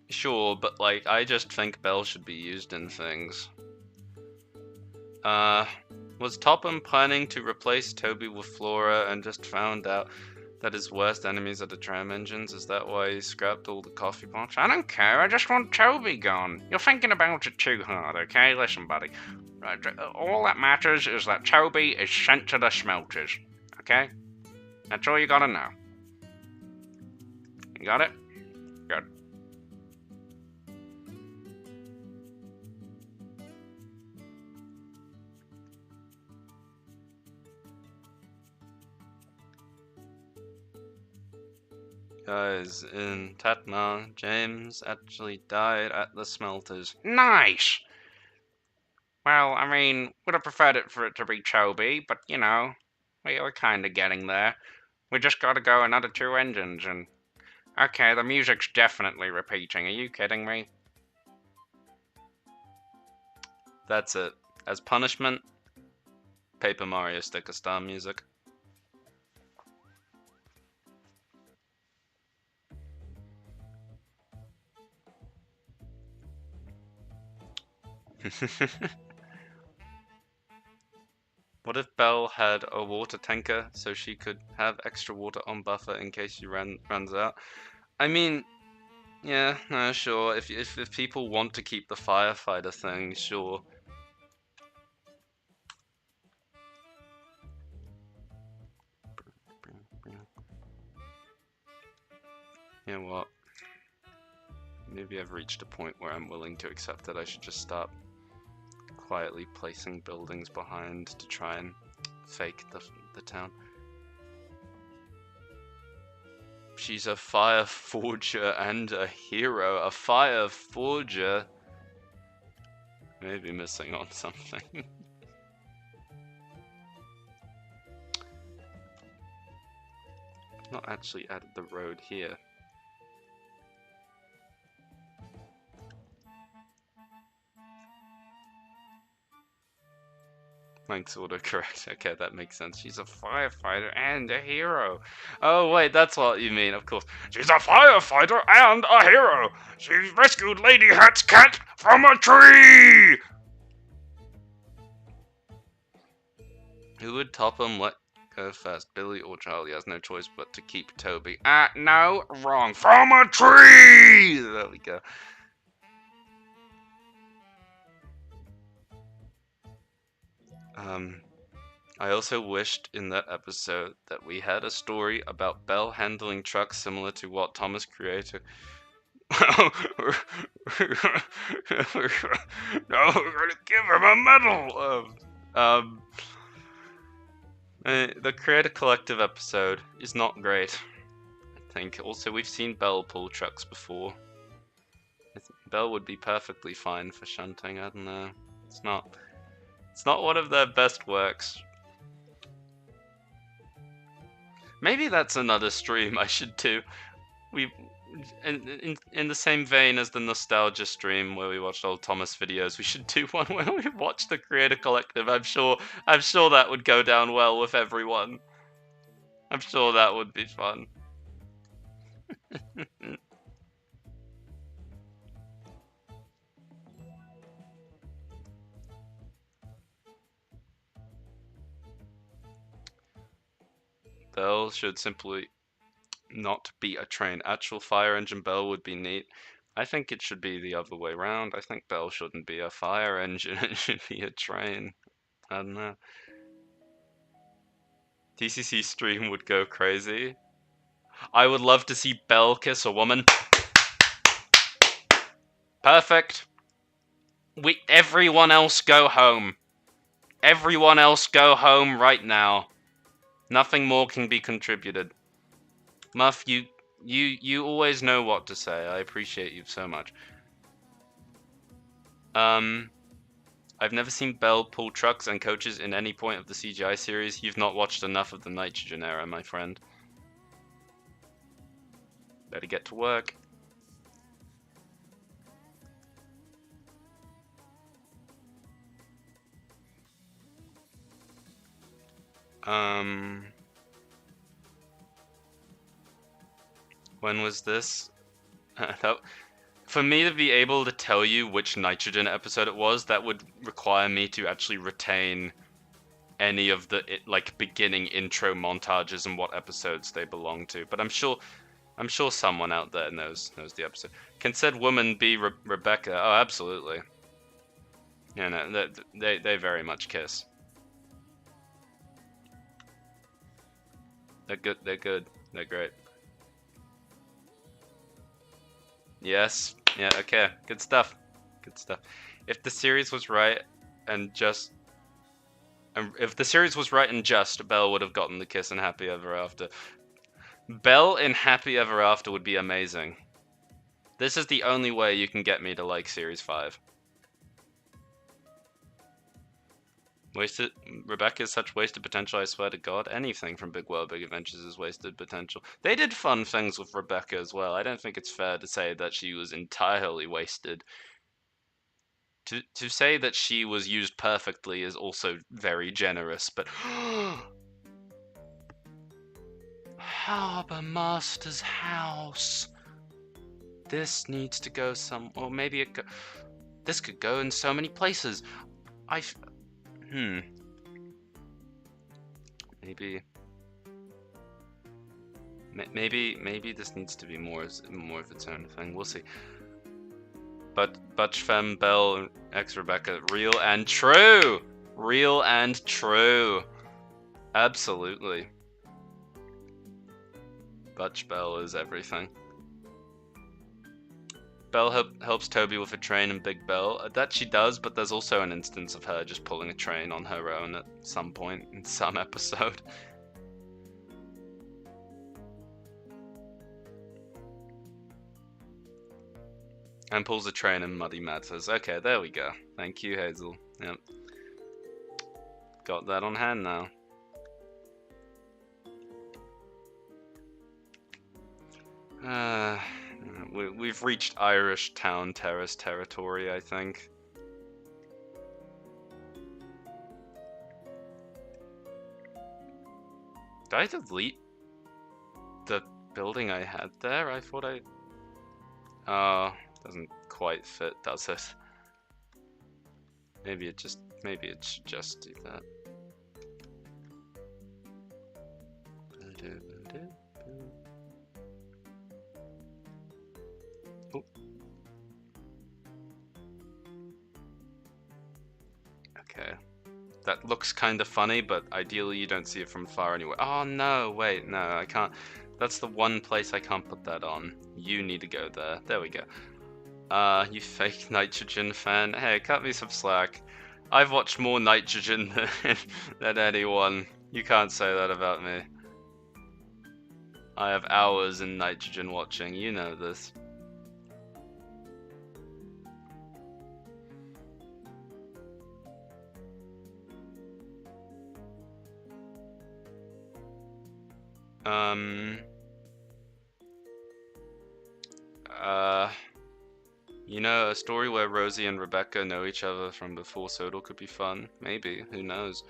sure, but like, I just think Belle should be used in things. Was Topham planning to replace Toby with Flora and just found out That his worst enemies are the tram engines? Is that why he scrapped all the coffee pots? I don't care, I just want Toby gone. You're thinking about it too hard, okay? Listen, buddy. All that matters is that Toby is sent to the smelters, okay? That's all you gotta know. You got it? Good. Guys, in Tatma, James actually died at the smelters. Nice! Well, I mean, would have preferred it for it to be Toby, but you know, we were kinda getting there. We just gotta go another 2 engines and... Okay, the music's definitely repeating, are you kidding me? That's it. As punishment, Paper Mario Sticker Star music. What if Belle had a water tanker so she could have extra water on buffer in case she runs out? I mean, yeah, no, sure. If people want to keep the firefighter thing, sure. You know what? Maybe I've reached a point where I'm willing to accept that I should just start quietly placing buildings behind to try and fake the town. She's a fire forger and a hero. A fire forger? Maybe missing on something. I've not actually added the road here. Mike's autocorrect. Okay, that makes sense. She's a firefighter and a hero. Oh, wait, that's what you mean, of course. She's a firefighter and a hero. She rescued Lady Hat's cat from a tree! Who would Topham let go first? Billy or Charlie? Has no choice but to keep Toby. No, wrong. From a tree! There we go. I also wished in that episode that we had a story about Belle handling trucks similar to what Thomas created. No, we're gonna give him a medal! The Creator Collective episode is not great, I think. Also, we've seen Belle pull trucks before. I think Belle would be perfectly fine for shunting, I don't know. It's not one of their best works. Maybe that's another stream I should do. In the same vein as the nostalgia stream where we watched old Thomas videos, we should do one where we watch the Creator Collective. I'm sure that would go down well with everyone. I'm sure that would be fun. Belle should simply not be a train. Actual fire engine Belle would be neat. I think it should be the other way around. I think Belle shouldn't be a fire engine, it should be a train. I don't know. TCC stream would go crazy. I would love to see Belle kiss a woman. Perfect. Everyone else go home. Everyone else go home right now. Nothing more can be contributed. Muff, you always know what to say. I appreciate you so much. I've never seen Belle pull trucks and coaches in any point of the CGI series. You've not watched enough of the Nitrogen era, my friend. Better get to work. When was this? For me to be able to tell you which Nitrogen episode it was, that would require me to actually retain any of the like beginning intro montages and what episodes they belong to, but I'm sure someone out there knows the episode. Can said woman be Rebecca? Oh, absolutely. Yeah, no, they very much kiss. They're good. They're good. They're great. Yes. Yeah. Okay. Good stuff. Good stuff. If the series was right and just, if the series was right and just, Belle would have gotten the kiss in Happy Ever After. Belle in Happy Ever After would be amazing. This is the only way you can get me to like Series 5. Wasted. Rebecca is such wasted potential, I swear to God. Anything from Big World, Big Adventures is wasted potential. They did fun things with Rebecca as well. I don't think it's fair to say that she was entirely wasted. To say that she was used perfectly is also very generous, but... Harbour Master's house. This needs to go some... Or maybe it go... This could go in so many places. Maybe this needs to be more of its own thing. We'll see. But Butch Femme Belle ex Rebecca, real and true. Real and true. Absolutely. Butch Belle is everything. Belle helps Toby with a train in Big Belle. That she does, but there's also an instance of her just pulling a train on her own at some point in some episode. And pulls a train in Muddy Matters. Okay, there we go. Thank you, Hazel. Yep. Got that on hand now. We've reached Irish Town Terrace territory, I think. Did I delete the building I had there? I thought I... Oh, doesn't quite fit, does it? Maybe it should just do that. Oh. Okay. That looks kind of funny, but ideally you don't see it from far anyway. Oh no, wait, no, I can't. That's the one place I can't put that on. You need to go there. There we go. You fake Nitrogen fan. Hey, cut me some slack. I've watched more Nitrogen than anyone. You can't say that about me. I have hours in Nitrogen watching. You know this. You know, a story where Rosie and Rebecca know each other from before Sodor could be fun. Maybe, who knows?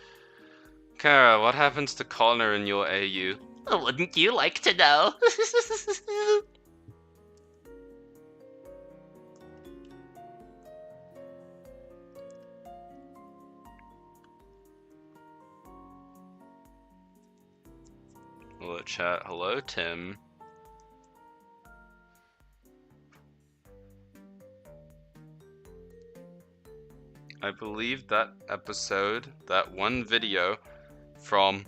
Kara, what happens to Connor in your AU? Wouldn't you like to know? Hello, chat. Hello, Tim. I believe that episode, that one video from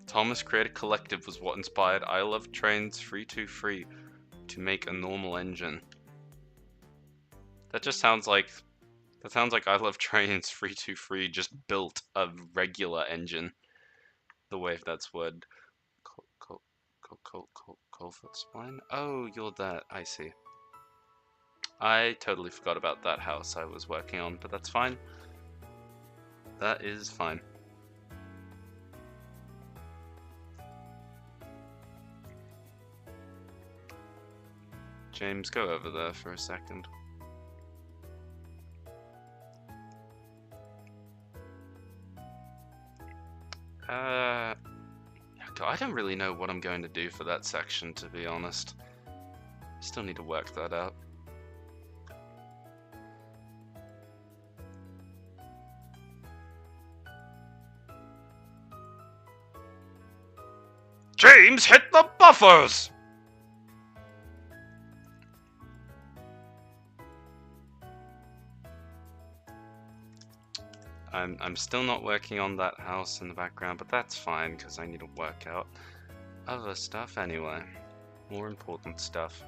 Thomas Creative Collective was what inspired I Love Trains 323 to make a normal engine. That just sounds like I Love Trains 323 just built a regular engine. The way that's word. Colfoot Spine? Oh, you're that. I see. I totally forgot about that house I was working on, but that's fine. That is fine. James, go over there for a second. I don't really know what I'm going to do for that section, to be honest. Still need to work that out. beams hit the buffers! I'm still not working on that house in the background, but that's fine, because I need to work out other stuff anyway. More important stuff.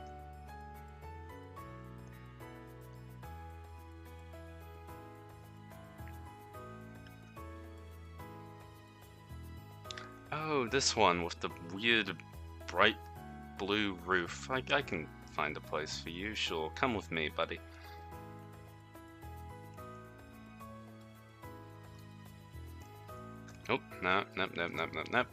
Oh, this one with the weird bright blue roof. I can find a place for you, sure. Come with me, buddy. Oh, no, nope, nope, nope, nope, nope.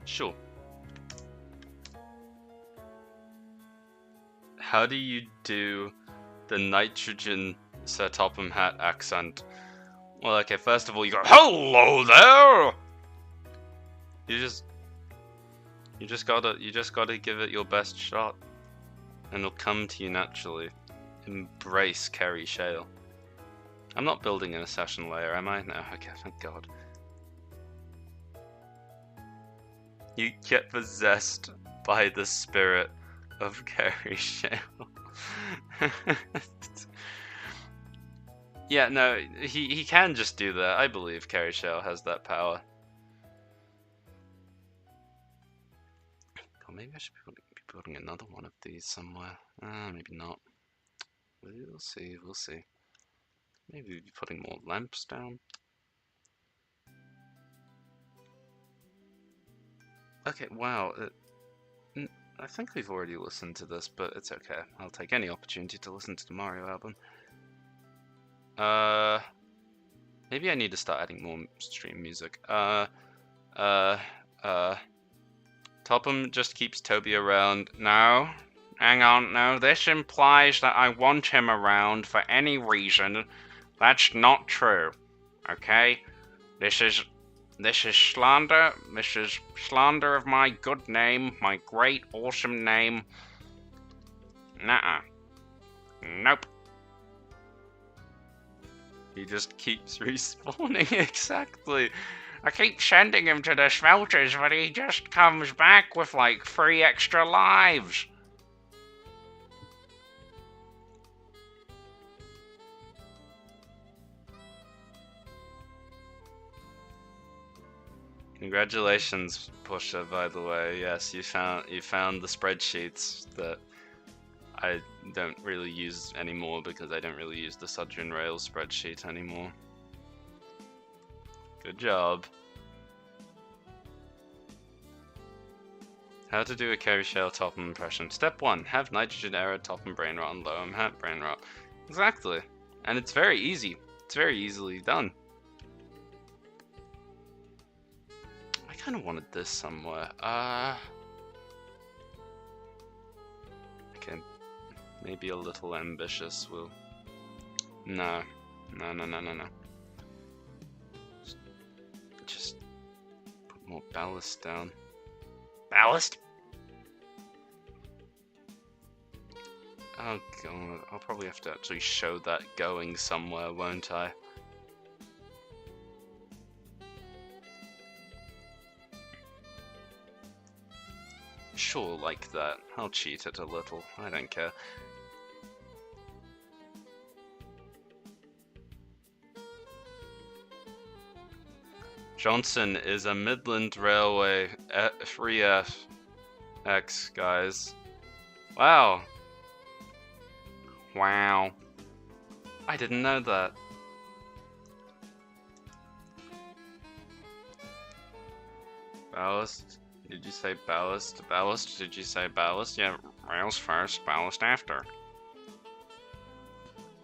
Sure. How do you do the nitrogen Sir Topham Hatt accent? Well, okay, first of all, you go, "Hello there!" You just gotta give it your best shot. And it'll come to you naturally. Embrace Kerry Shale. I'm not building an accession layer, am I? No, okay, thank God. You get possessed by the spirit of Kerry Shale. Yeah, no, he can just do that. I believe Kerry Shale has that power. Oh, maybe I should be building another one of these somewhere. Maybe not. We'll see, we'll see. Maybe we'll be putting more lamps down. Okay, wow. I think we've already listened to this, but it's okay. I'll take any opportunity to listen to the Mario album. Maybe I need to start adding more stream music. Topham just keeps Toby around. No, hang on, no, this implies that I want him around for any reason. That's not true, okay? This is slander. This is slander of my good name, my great, awesome name. Nuh-uh. Nope. He just keeps respawning, exactly. I keep sending him to the smelters, but he just comes back with like 3 extra lives. Congratulations, Pusha, by the way. Yes, you found the spreadsheets that I don't really use anymore because I don't really use the Sodor and Rails spreadsheet anymore. Good job. How to do a Kerry Shale Topham impression. Step 1. Have nitrogen error Topham brain rot and Loam Hat brain rot. Exactly. And it's very easy. It's very easily done. I kind of wanted this somewhere. Okay. Maybe a little ambitious will... No. No. Just put more ballast down. Ballast? Oh god, I'll probably have to actually show that going somewhere, won't I? Sure, like that. I'll cheat it a little. I don't care. Johnson is a Midland Railway 3FX, guys. Wow. Wow. I didn't know that. Ballast? Did you say ballast? Ballast? Did you say ballast? Yeah, rails first, ballast after.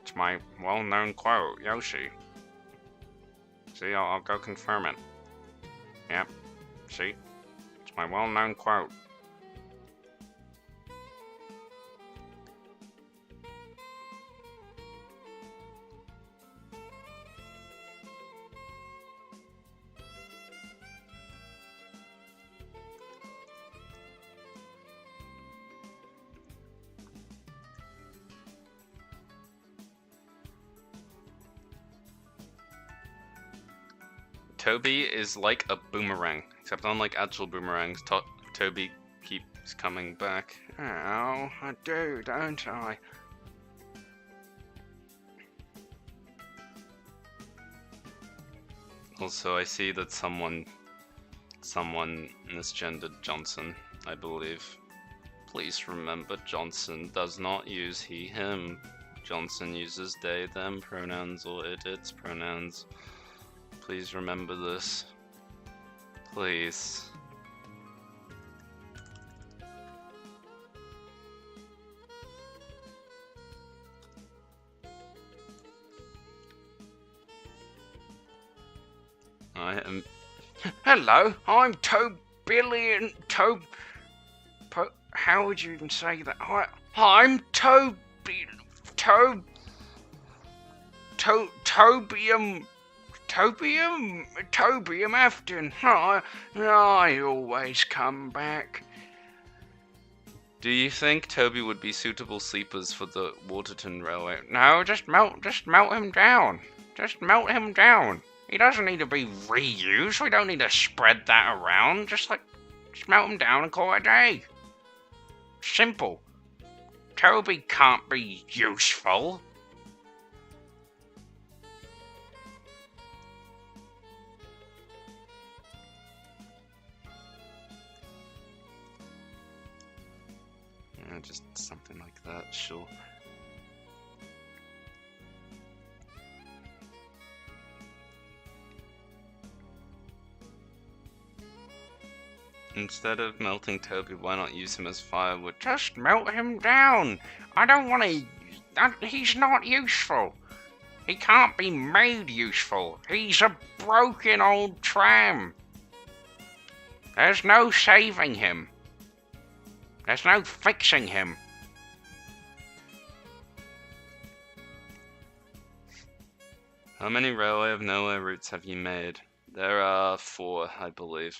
It's my well-known quote, Yoshi. See, I'll go confirm it. Yep. See? It's my well-known quote. Toby is like a boomerang, except unlike actual boomerangs, Toby keeps coming back. Oh, I do, don't I? Also, I see that someone misgendered Johnson, I believe. Please remember, Johnson does not use he, him. Johnson uses they, them pronouns or it, its pronouns. Please remember this. Please. I am... Hello, I'm Tobillion... How would you even say that? I'm Tobium Afton. I always come back. Do you think Toby would be suitable sleepers for the Waterton Railway? No, just melt him down. Just melt him down. He doesn't need to be reused. We don't need to spread that around. Just melt him down and call it a day. Simple. Toby can't be useful. Just something like that, sure. Instead of melting Toby, why not use him as firewood? Just melt him down! I don't want to... He's not useful. He can't be made useful. He's a broken old tram. There's no saving him. There's no fixing him. How many Railway of Nowhere routes have you made? There are 4, I believe.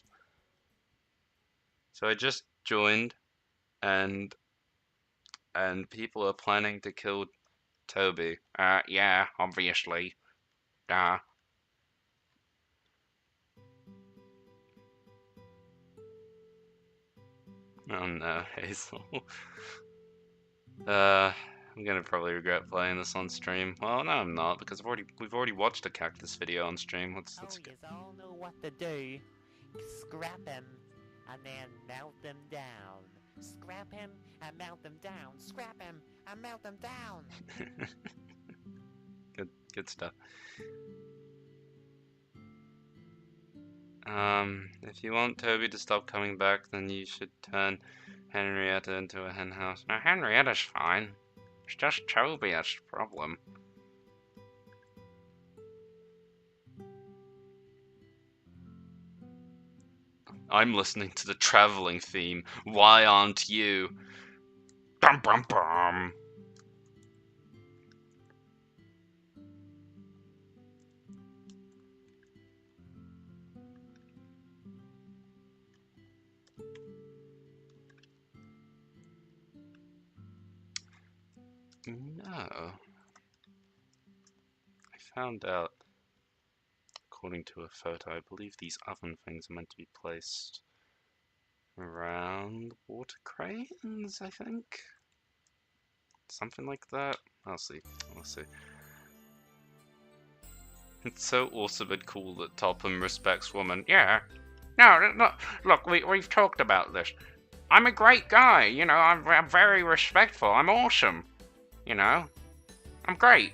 So I just joined, and people are planning to kill Toby. Yeah, obviously. Duh. Oh no, Hazel. I'm gonna probably regret playing this on stream. Well, no, I'm not, because we've already watched a cactus video on stream. Let's go. You all know what to do. Scrap him, and then melt them down. Scrap him and melt them down. Scrap him and melt them down. Good stuff. If you want Toby to stop coming back, then you should turn Henrietta into a hen house. Now, Henrietta's fine. It's just Toby that's the problem. I'm listening to the traveling theme. Why aren't you? Bum bum bum. No. I found out, according to a photo, I believe these oven things are meant to be placed around water cranes, I think? Something like that? I'll see. I'll see. It's so awesome and cool that Topham respects women. Yeah. No, look, we've talked about this. I'm a great guy, you know, I'm very respectful, I'm awesome. You know, I'm great.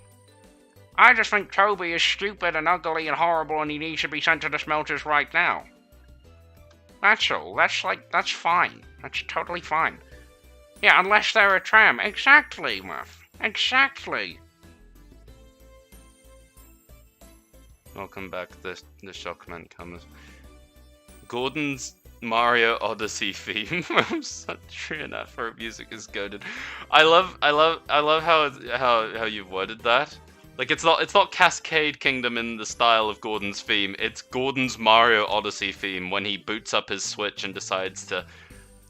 I just think Toby is stupid and ugly and horrible and he needs to be sent to the smelters right now. That's all. That's fine. That's totally fine. Yeah, unless they're a tram. Exactly, Muff. Exactly. Welcome back, the Shockman comes. Gordon's Mario Odyssey theme from Century and Afro music is goated. I love how you've worded that. Like it's not Cascade Kingdom in the style of Gordon's theme. It's Gordon's Mario Odyssey theme when he boots up his Switch and decides to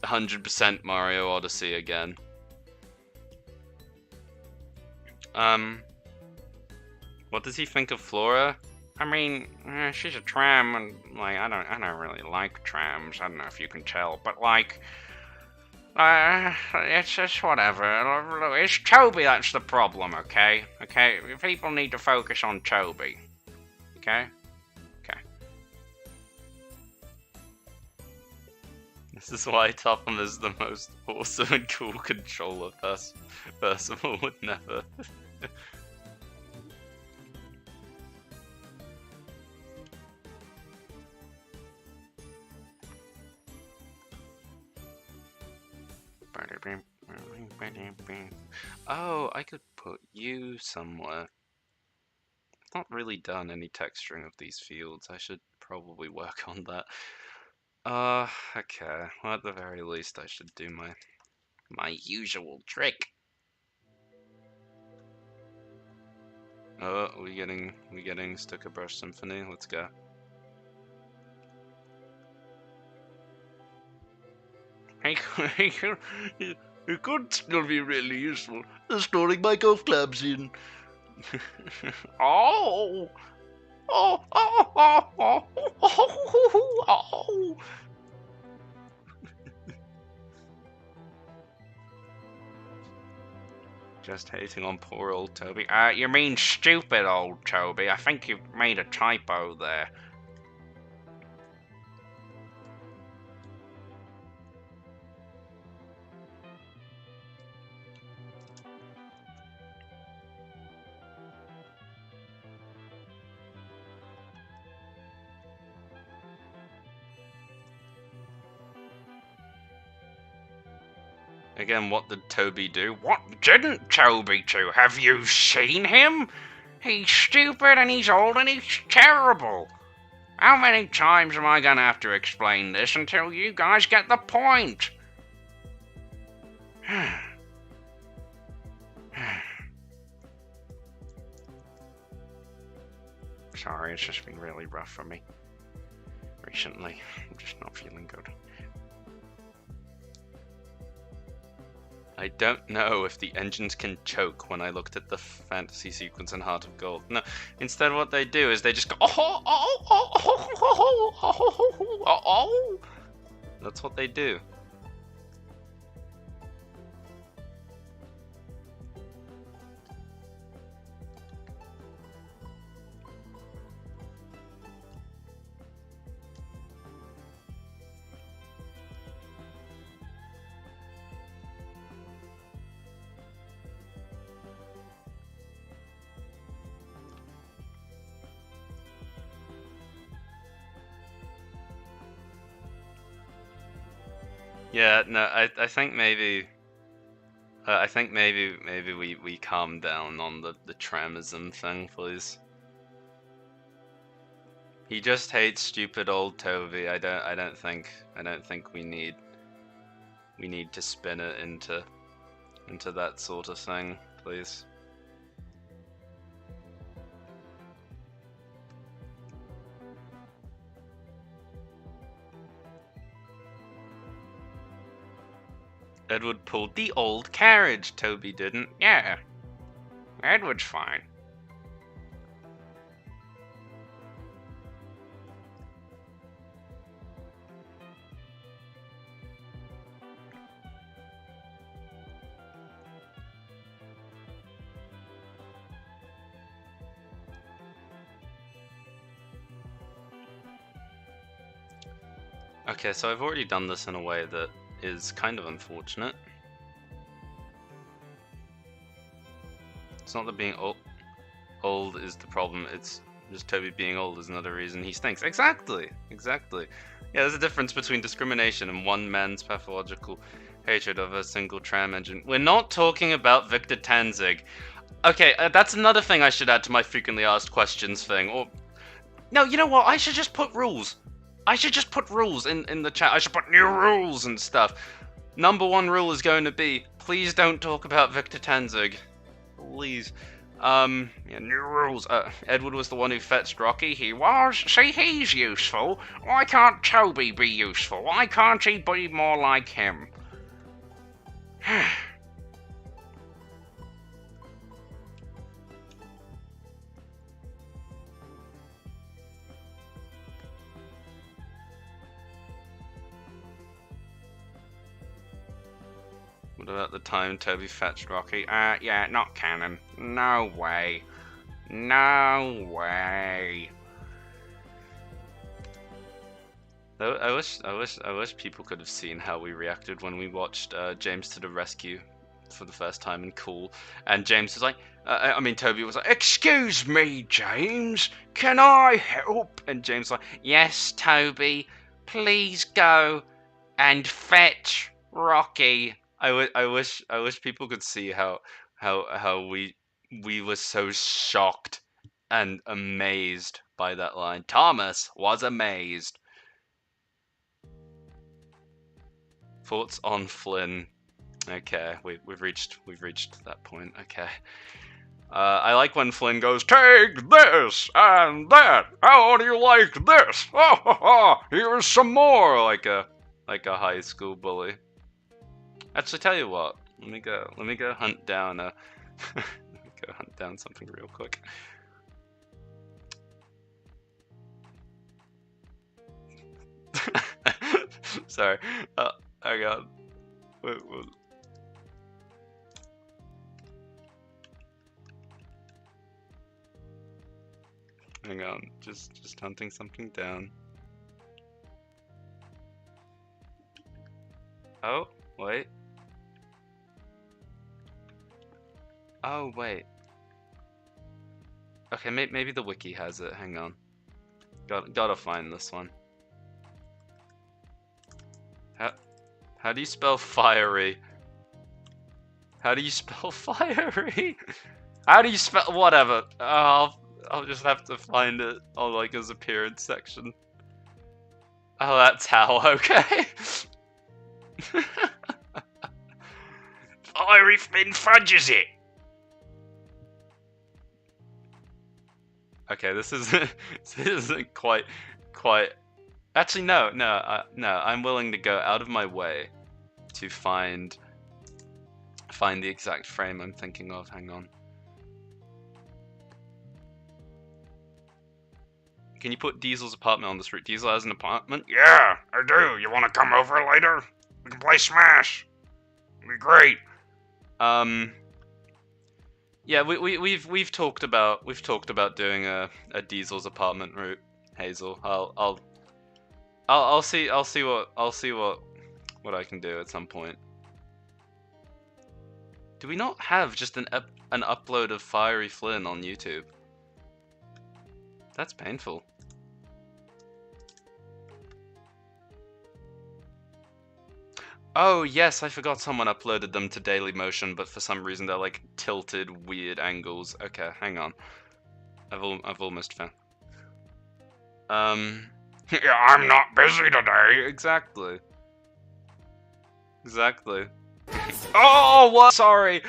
100% Mario Odyssey again. What does he think of Flora? I mean, she's a tram, and like I don't really like trams. I don't know if you can tell, but like, it's just whatever. It's Toby that's the problem, okay? Okay, people need to focus on Toby. Okay? Okay. This is why Topham is the most awesome and cool controller. Percival would never. Oh, I could put you somewhere. I've not really done any texturing of these fields. I should probably work on that. Okay. Well, at the very least, I should do my usual trick. Oh, we getting Sticker Brush Symphony. Let's go. It could still be really useful. Storing my golf clubs in. Oh! Oh! Oh! Oh! Oh! Oh! Oh! Just hating on poor old Toby. You mean stupid old Toby. I think you've made a typo there. Again, what did Toby do? What didn't Toby do? Have you seen him? He's stupid and he's old and he's terrible. How many times am I gonna have to explain this until you guys get the point? Sorry, it's just been really rough for me recently. I'm just not feeling good. I don't know if the engines can choke when I looked at the fantasy sequence in Heart of Gold. No, instead what they do is they just go, oh, oh, oh, oh, oh, oh, oh, oh. That's what they do. Yeah, no, I think maybe maybe we calm down on the tramism thing, please. He just hates stupid old Toby. I don't think we need to spin it into that sort of thing, please. Edward pulled the old carriage. Toby didn't. Yeah, Edward's fine. Okay, so I've already done this in a way that is kind of unfortunate. It's not that being old is the problem, it's just Toby being old is another reason he stinks. Exactly! Exactly. Yeah, there's a difference between discrimination and one man's pathological hatred of a single tram engine. We're not talking about Victor Tanzig. Okay, that's another thing I should add to my frequently asked questions thing. Or no, you know what? I should just put rules. I should just put rules in the chat. I should put new rules and stuff. Number one rule is going to be, please don't talk about Victor Tanzig. Please. Yeah, new rules. Edward was the one who fetched Rocky. He was. See, he's useful. Why can't Toby be useful? Why can't he be more like him? What about the time Toby fetched Rocky? Yeah, not canon. No way. No way. I wish people could have seen how we reacted when we watched James to the Rescue for the first time in Cool, and James was like, Toby was like, "Excuse me, James, can I help?" And James was like, "Yes, Toby, please go and fetch Rocky." I wish people could see how we were so shocked and amazed by that line. Thomas was amazed. Thoughts on Flynn? Okay, we've reached that point. Okay. I like when Flynn goes, "Take this and that. How do you like this? Ha ha ha! Here's some more." Like a high school bully. Actually, tell you what. Let me go hunt down a. Let me go hunt down something real quick. Sorry. Hang on. Wait. Hang on. Just hunting something down. Oh, wait. Oh, wait. Okay, maybe the wiki has it. Hang on. Gotta find this one. How do you spell fiery? How do you spell fiery? How do you spell whatever? I'll just have to find it on like his appearance section. Oh, that's how. Okay. Fiery Flynn fudges it. Okay, this isn't quite. Actually, no. I'm willing to go out of my way to find the exact frame I'm thinking of. Hang on. Can you put Diesel's apartment on this route? Diesel has an apartment? Yeah, I do. You want to come over later? We can play Smash. It'd be great. Yeah, we've talked about doing a Diesel's apartment route, Hazel. I'll see what I can do at some point. Do we not have just an upload of Fiery Flynn on YouTube? That's painful. Oh yes, I forgot someone uploaded them to Dailymotion, but for some reason they're like tilted weird angles. Okay, hang on. I've almost found. Yeah, I'm not busy today. Exactly. Oh, what? Sorry.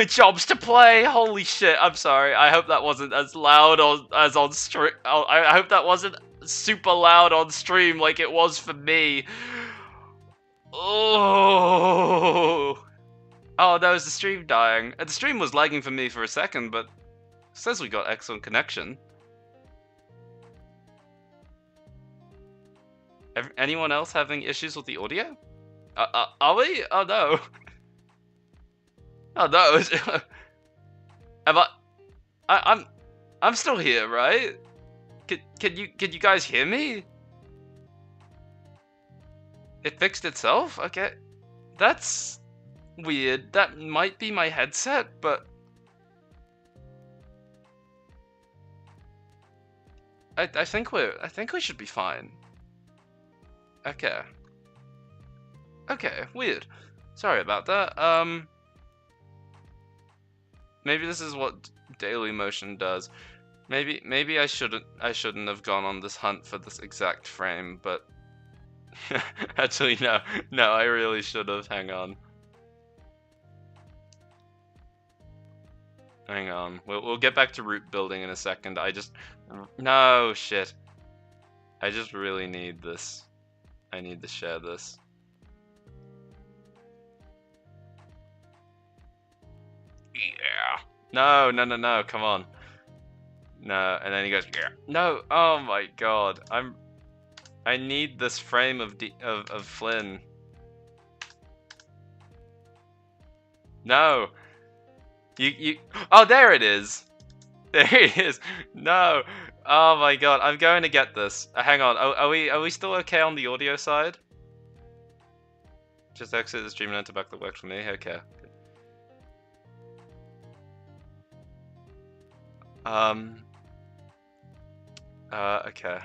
Jobs to play. Holy shit. I'm sorry. I hope that wasn't as loud as on stream. I hope that wasn't super loud on stream like it was for me. Oh. Oh, that was the stream dying. The stream was lagging for me for a second, but it says we got excellent connection. Anyone else having issues with the audio? Are we? Oh no. Oh no. Am I'm still here, right? Can you guys hear me? It fixed itself? Okay. That's weird. That might be my headset, but I think we should be fine. Okay. Okay, weird. Sorry about that. Maybe this is what Dailymotion does. Maybe I shouldn't have gone on this hunt for this exact frame, but actually no, I really should have. Hang on. We'll get back to route building in a second. No shit. I just really need this. I need to share this. Yeah. No, come on. No, and then he goes, yeah. No, oh my god. I need this frame of Flynn. No. You. Oh, there it is. There it is. No. Oh my god. I'm going to get this. Hang on. Are we still okay on the audio side? Just exit the stream and enter back that worked for me. Okay. Okay.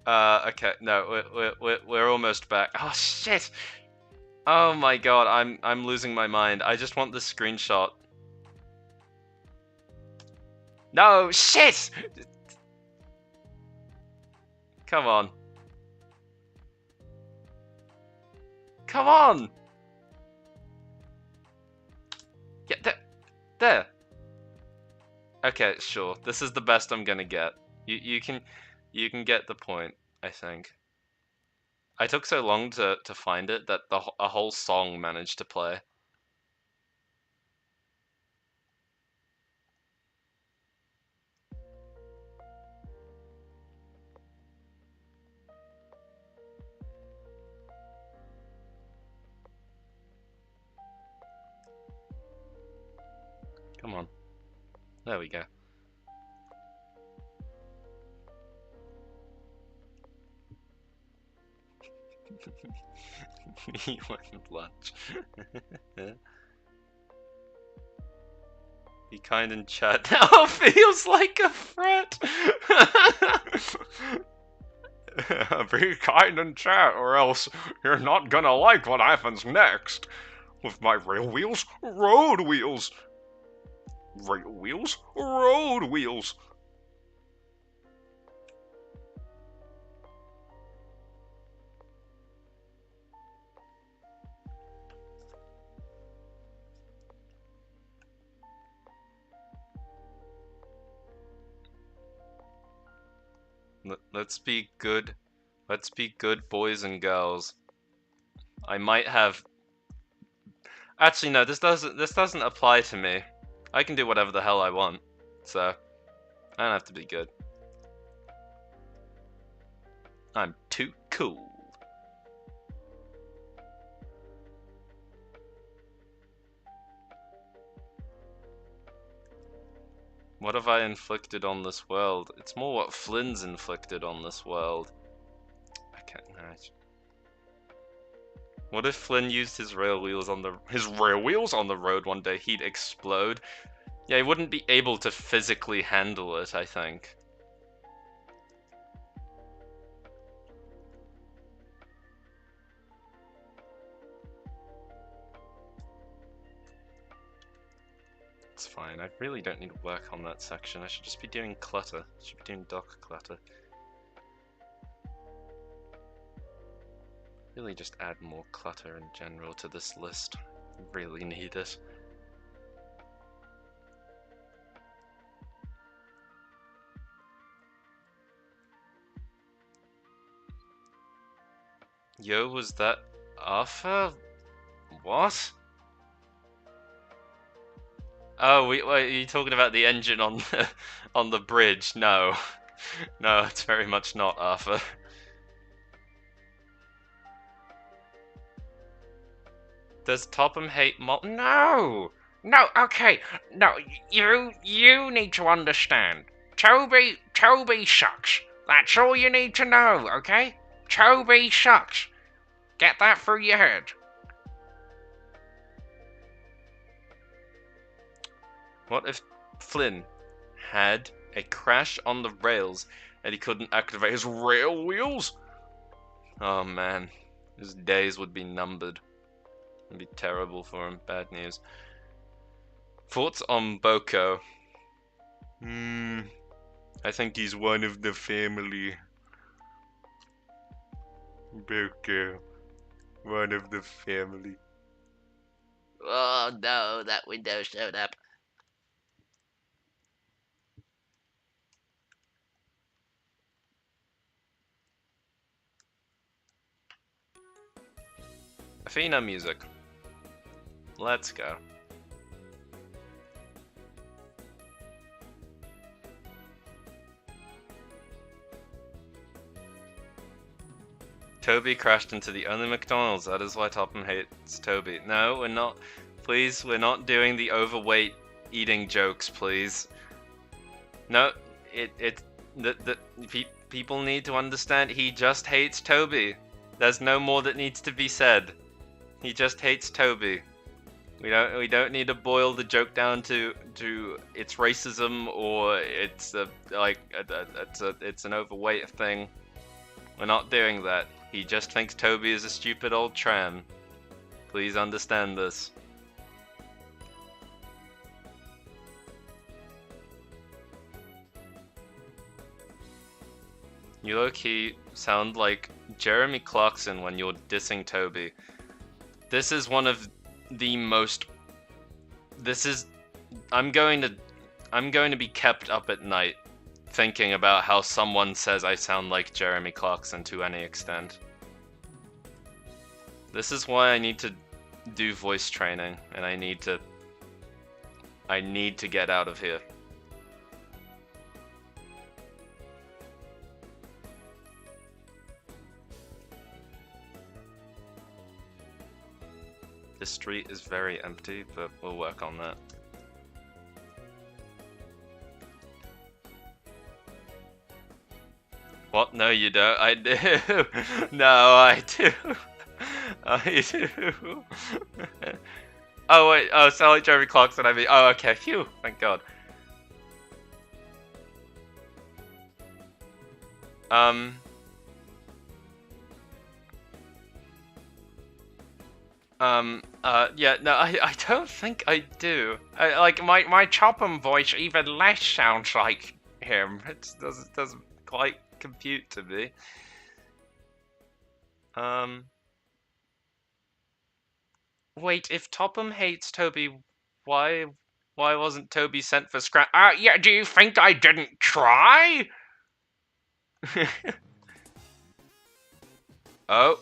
Okay. No, we're almost back. Oh shit. Oh my god, I'm losing my mind. I just want this screenshot. No, shit! Come on. Come on! Yeah, there. Okay, sure. This is the best I'm gonna get. You can get the point, I think. I took so long to find it that a whole song managed to play. Come on. There we go. He went lunch. Be kind in chat. Oh, feels like a threat. Be kind in chat, or else you're not gonna like what happens next. With my rail wheels, road wheels. Rail wheels, road wheels. Let's be good. Let's be good boys and girls. I might have. Actually, no. This doesn't apply to me. I can do whatever the hell I want, so I don't have to be good. I'm too cool. What have I inflicted on this world? It's more what Flynn's inflicted on this world. I can't. What if Flynn used his rail wheels on the road one day? He'd explode. Yeah, he wouldn't be able to physically handle it, I think. It's fine. I really don't need to work on that section. I should just be doing clutter. I should be doing dock clutter. Really just add more clutter in general to this list. I really need it. Yo, was that Arthur? What? Oh, wait, are you talking about the engine on the bridge? No. No, it's very much not Arthur. Does Topham hate No! No, okay. No, you need to understand. Toby sucks. That's all you need to know, okay? Toby sucks. Get that through your head. What if Flynn had a crash on the rails and he couldn't activate his rail wheels? Oh man, his days would be numbered. It'd be terrible for him. Bad news. Thoughts on Boko? I think he's one of the family. Boko. One of the family. Oh no, that window showed up. Athena music. Let's go. Toby crashed into the only McDonald's. That is why Topham hates Toby. No, we're not. Please, we're not doing the overweight eating jokes, please. No, people need to understand. He just hates Toby. There's no more that needs to be said. He just hates Toby. We don't need to boil the joke down to it's racism or it's it's an overweight thing. We're not doing that. He just thinks Toby is a stupid old tram. Please understand this. You low-key sound like Jeremy Clarkson when you're dissing Toby. This is one of the most... I'm going to be kept up at night thinking about how someone says I sound like Jeremy Clarkson to any extent. This is why I need to do voice training, and I need to get out of here. This street is very empty, but we'll work on that. What? No, you don't. I do. No, I do. I do. Oh, wait. Oh, sound like Jeremy Clarkson, I mean. Oh, okay. Phew. Thank God. Yeah, no, I don't think I do. Like, my Chopham voice even less sounds like him. It doesn't quite compute to me. Wait, if Topham hates Toby, why wasn't Toby sent for scrap? Yeah, do you think I didn't try? Oh.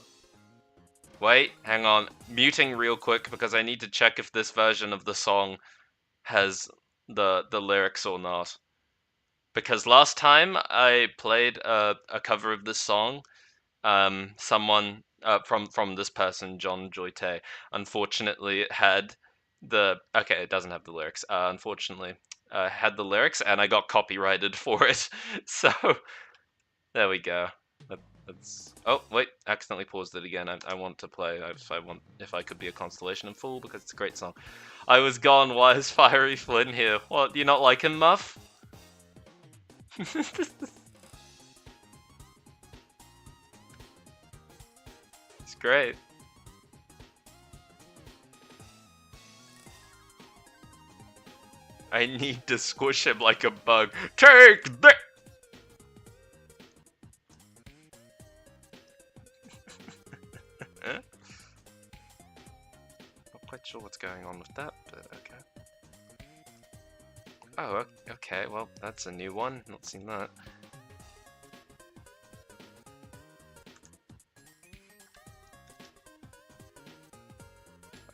Wait, hang on. Muting real quick because I need to check if this version of the song has the lyrics or not. Because last time I played a cover of this song, someone from this person, John Joyte, unfortunately it had it doesn't have the lyrics. Unfortunately, had the lyrics and I got copyrighted for it. So there we go. Oh wait, accidentally paused it again. I want to play. If I could be a constellation and fool because it's a great song. I was gone. Why is Fiery Flynn here? What? Do you not like him, Muff? It's great. I need to squish him like a bug. Take that! Not quite sure what's going on with that, but okay. Oh, okay, well, that's a new one. Not seen that.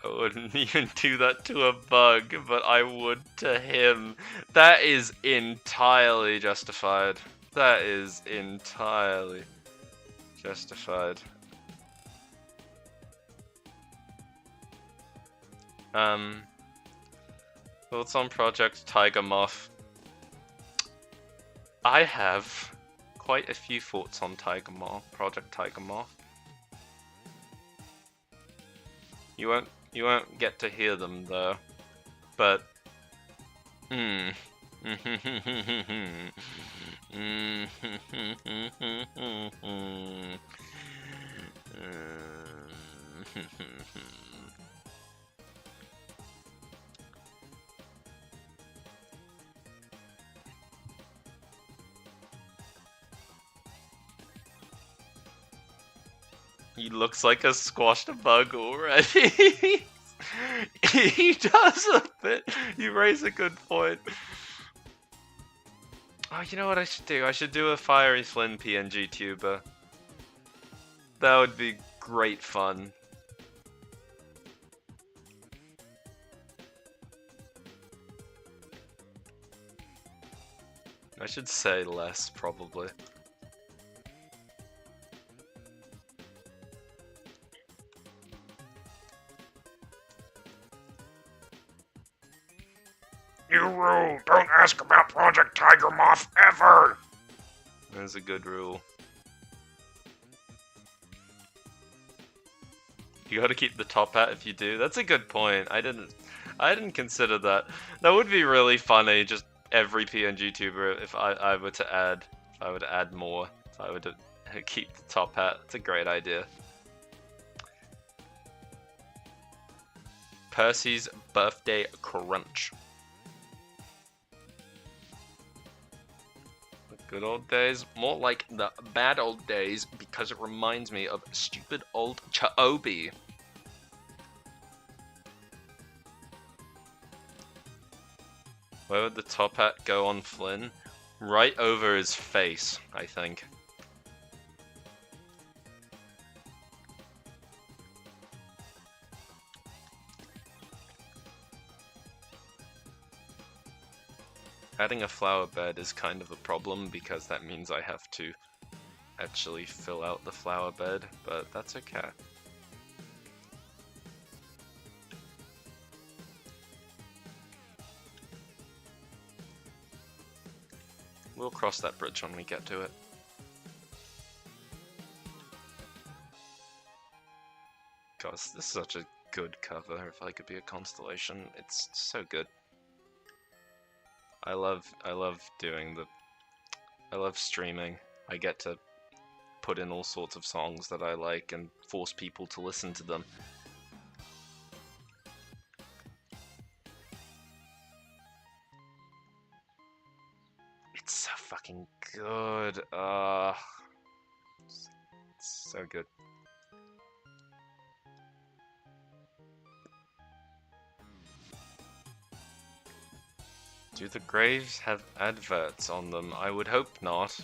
I wouldn't even do that to a bug, but I would to him. That is entirely justified. That is entirely justified. Thoughts on Project Tiger Moth? I have quite a few thoughts on Project Tiger Moth. You won't get to hear them though, but he looks like a squashed bug already. He does a bit. You raise a good point. Oh, you know what I should do? I should do a Fiery Flynn PNG tuber. That would be great fun. I should say less, probably. New rule, don't ask about Project Tiger Moth ever! That's a good rule. You gotta keep the top hat if you do. That's a good point. I didn't consider that. That would be really funny, just every PNG tuber if I were to add more. If I were to keep the top hat. It's a great idea. Percy's birthday crunch. The good old days, more like the bad old days because it reminds me of stupid old Chaobi. Where would the top hat go on Flynn? Right over his face, I think. Adding a flower bed is kind of a problem because that means I have to actually fill out the flower bed, but that's okay. We'll cross that bridge when we get to it. God, this is such a good cover. If I could be a constellation, it's so good. I love streaming. I get to put in all sorts of songs that I like and force people to listen to them. It's so fucking good. It's so good. Do the graves have adverts on them? I would hope not.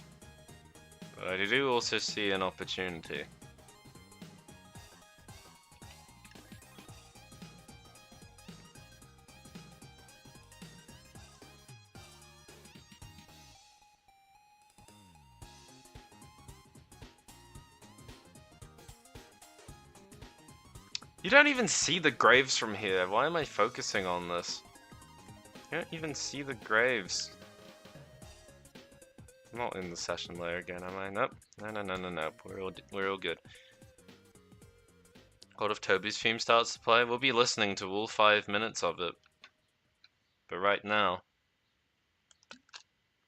But I do also see an opportunity. You don't even see the graves from here. Why am I focusing on this? You don't even see the graves. I'm not in the session layer again, am I? Nope. No. We're all good. What if Toby's theme starts to play? We'll be listening to all 5 minutes of it. But right now,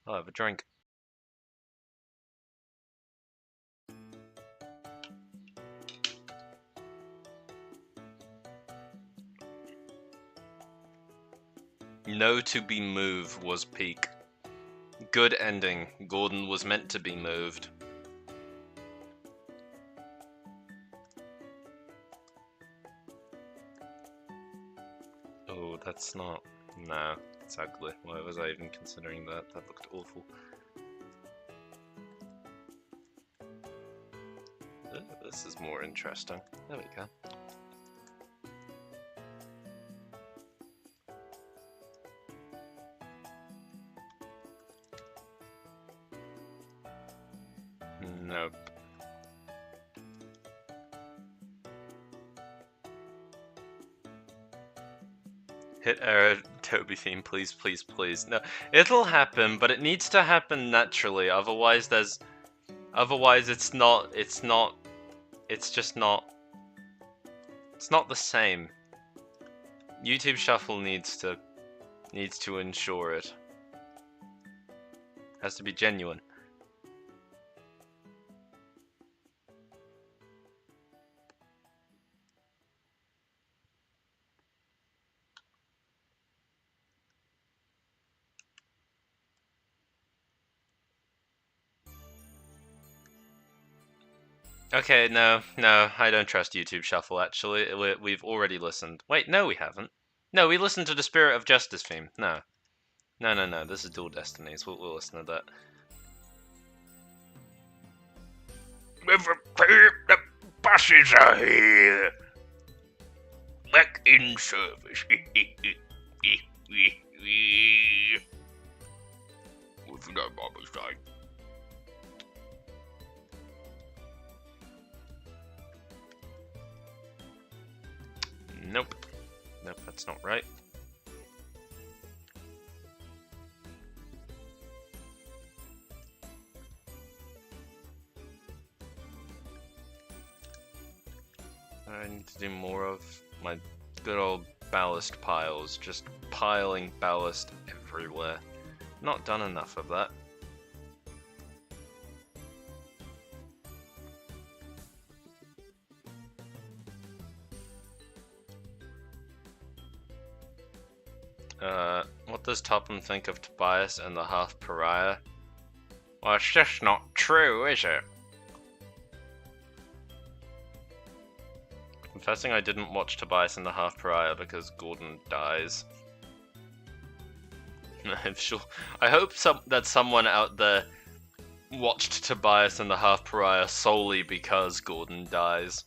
I'll have a drink. No to be moved was peak. Good ending. Gordon was meant to be moved. Oh, that's not... No, it's ugly. Why was I even considering that? That looked awful. This is more interesting. There we go. Nope. Hit error Toby theme, please, please, please. No, it'll happen, but it needs to happen naturally. Otherwise, it's just not the same. YouTube Shuffle needs to ensure it. Has to be genuine. Okay, no, I don't trust YouTube Shuffle, actually. We've already listened. Wait, no, we haven't. No, we listened to the Spirit of Justice theme. No, this is Dual Destinies. We'll listen to that. The buses are here. Back in service. With no mama's time. Nope, that's not right. to do more of. My good old ballast piles, just piling ballast everywhere. Not done enough of that. What does Topham think of Tobias and the half pariah? Well, it's just not true, is it? Confessing I didn't watch Tobias and the half pariah because Gordon dies. I'm sure. I hope that someone out there watched Tobias and the half pariah solely because Gordon dies.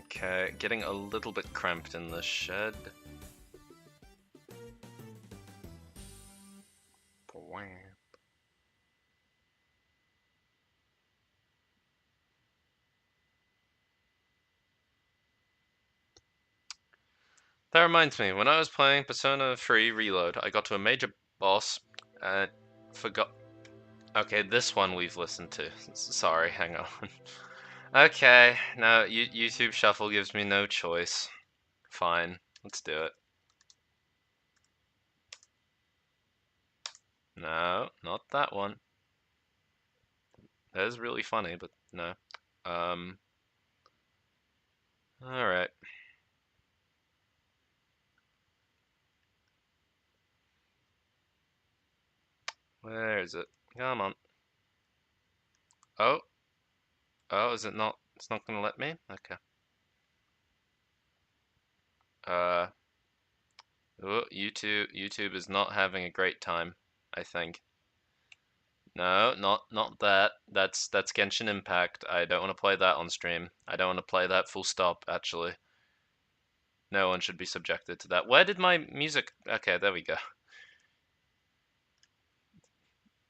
Okay, getting a little bit cramped in the shed. That reminds me, when I was playing Persona 3 Reload, I got to a major boss and forgot. Okay, this one we've listened to. Sorry, hang on. Okay, now YouTube Shuffle gives me no choice. Fine, let's do it. No, not that one. That is really funny, but no. Alright. Where is it? Come on. Oh. Oh, is it not? It's not gonna let me? Okay. Oh, YouTube is not having a great time, I think. No, not that. That's Genshin Impact. I don't want to play that on stream. I don't want to play that full stop, actually. No one should be subjected to that. Where did my music... Okay, there we go.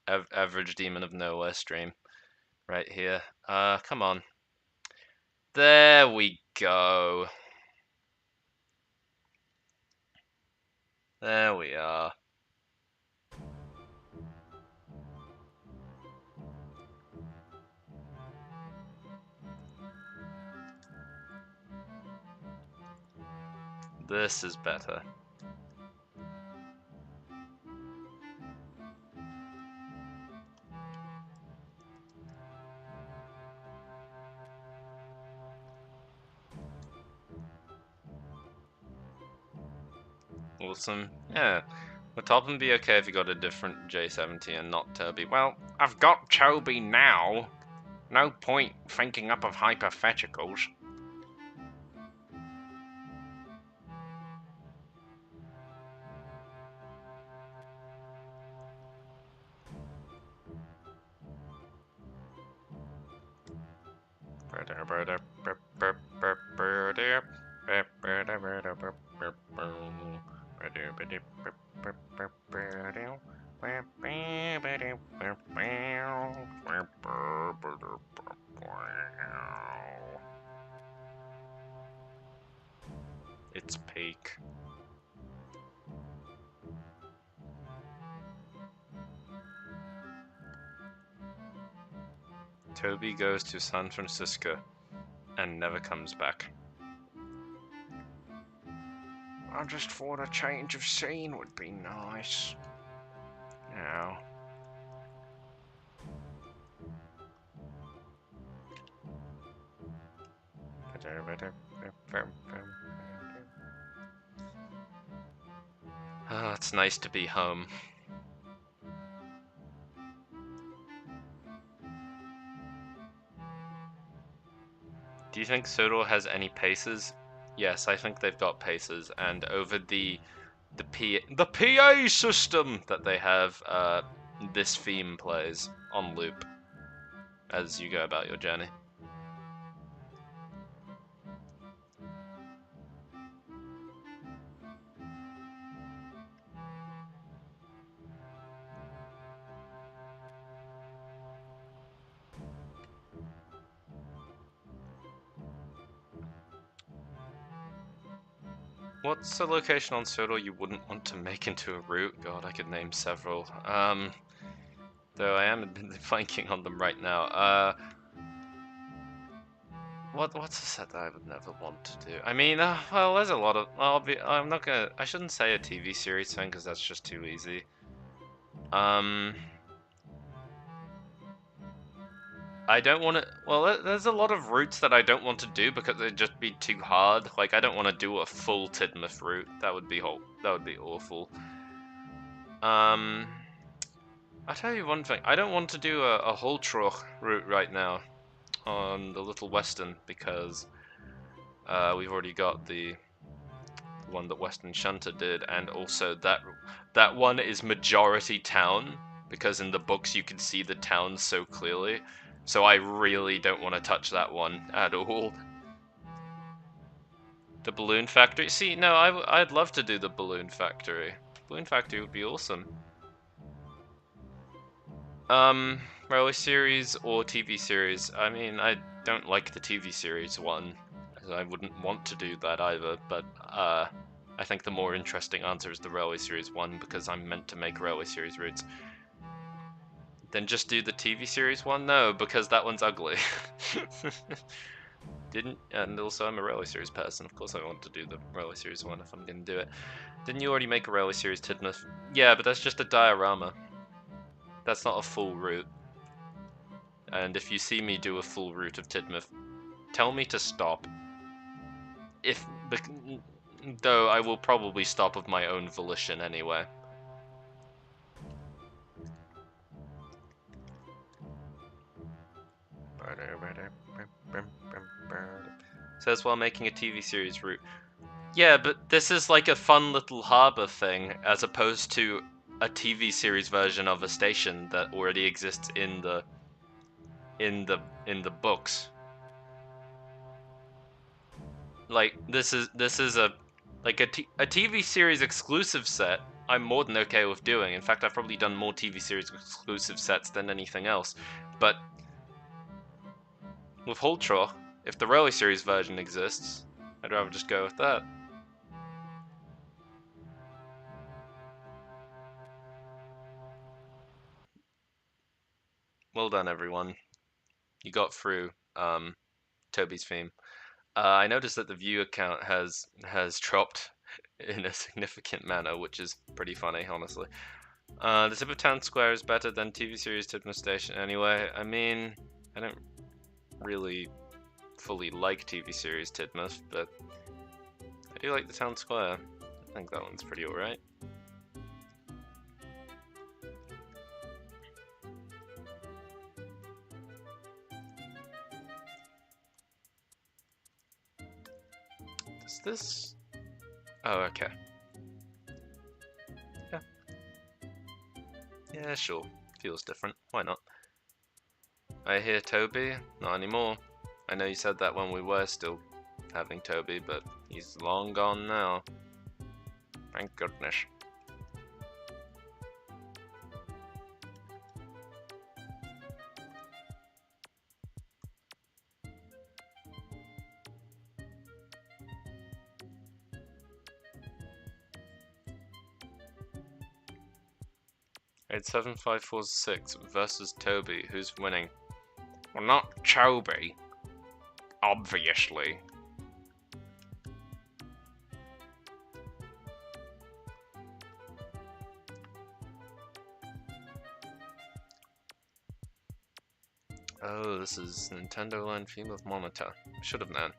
Average Demon of Nowhere stream. Right here. Come on. There we go. There we are. This is better. Awesome. Yeah. Would Topham be okay if he got a different J70 and not Toby? Well, I've got Toby now. No point thinking up of hypotheticals. It's peak. Toby goes to San Francisco and never comes back. I just thought a change of scene would be nice. Now. Oh, it's nice to be home. Do you think Sodor has any paces? Yes, I think they've got paces, and over the PA system that they have, this theme plays on loop as you go about your journey. What's a location on Sodor you wouldn't want to make into a route? God, I could name several. Though I am flanking on them right now. What's a set that I would never want to do? I mean, well, there's a lot of. I'm not gonna. I shouldn't say a TV series thing because that's just too easy. I don't want to. Well, there's a lot of routes that I don't want to do because they'd just be too hard. Like, I don't want to do a full Tidmouth route. That would be awful. I'll tell you one thing. I don't want to do a Holtroch route right now on the Little Western because we've already got the one that GWShunter did, and also that one is majority town because in the books you can see the town so clearly. So I really don't want to touch that one at all. The Balloon Factory? See, no, I'd love to do the Balloon Factory. Balloon Factory would be awesome. Railway series or TV series? I mean, I don't like the TV series one. I wouldn't want to do that either, but I think the more interesting answer is the Railway Series one because I'm meant to make Railway Series routes. Then just do the TV series one? No, because that one's ugly. And also I'm a Railway Series person, of course I want to do the Railway Series one if I'm gonna do it. Didn't you already make a Railway Series Tidmouth? Yeah, but that's just a diorama. That's not a full route. And if you see me do a full route of Tidmouth, tell me to stop. Though I will probably stop of my own volition anyway. Says while making a TV series route. Yeah, but this is like a fun little harbor thing, as opposed to a TV series version of a station that already exists in the books. Like this is a TV series exclusive set. I'm more than okay with doing. In fact, I've probably done more TV series exclusive sets than anything else. But with Holtroch, if the Railway Series version exists, I'd rather just go with that. Well done, everyone. You got through Toby's theme. I noticed that the viewer count has dropped in a significant manner, which is pretty funny, honestly. The tip of Town Square is better than TV series Tidmouth Station anyway. I mean, I don't really fully like TV series Tidmouth, but I do like the Town Square. I think that one's pretty alright. Does this... Oh, okay. Yeah. Yeah, sure. Feels different. Why not? I hear Toby. Not anymore. I know you said that when we were still having Toby, but he's long gone now. Thank goodness. It's 7546 versus Toby. Who's winning? Well, not Toby. Obviously. Oh, this is Nintendo Land theme of Monitor. Should have known.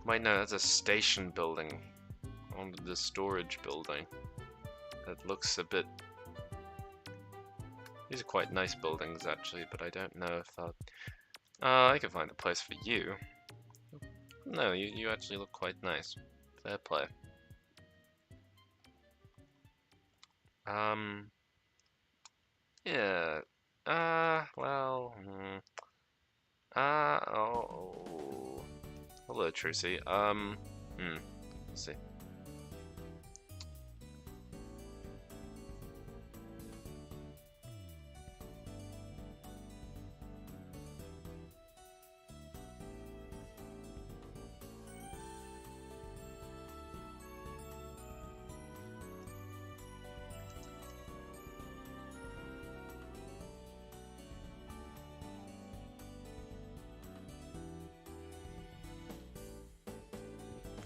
Wait, no, that's a station building on the storage building. That looks a bit... These are quite nice buildings, actually, but I don't know if I can find a place for you. No, you actually look quite nice. Fair play. Yeah. Well... Oh... Hello, Trucy. Let's see.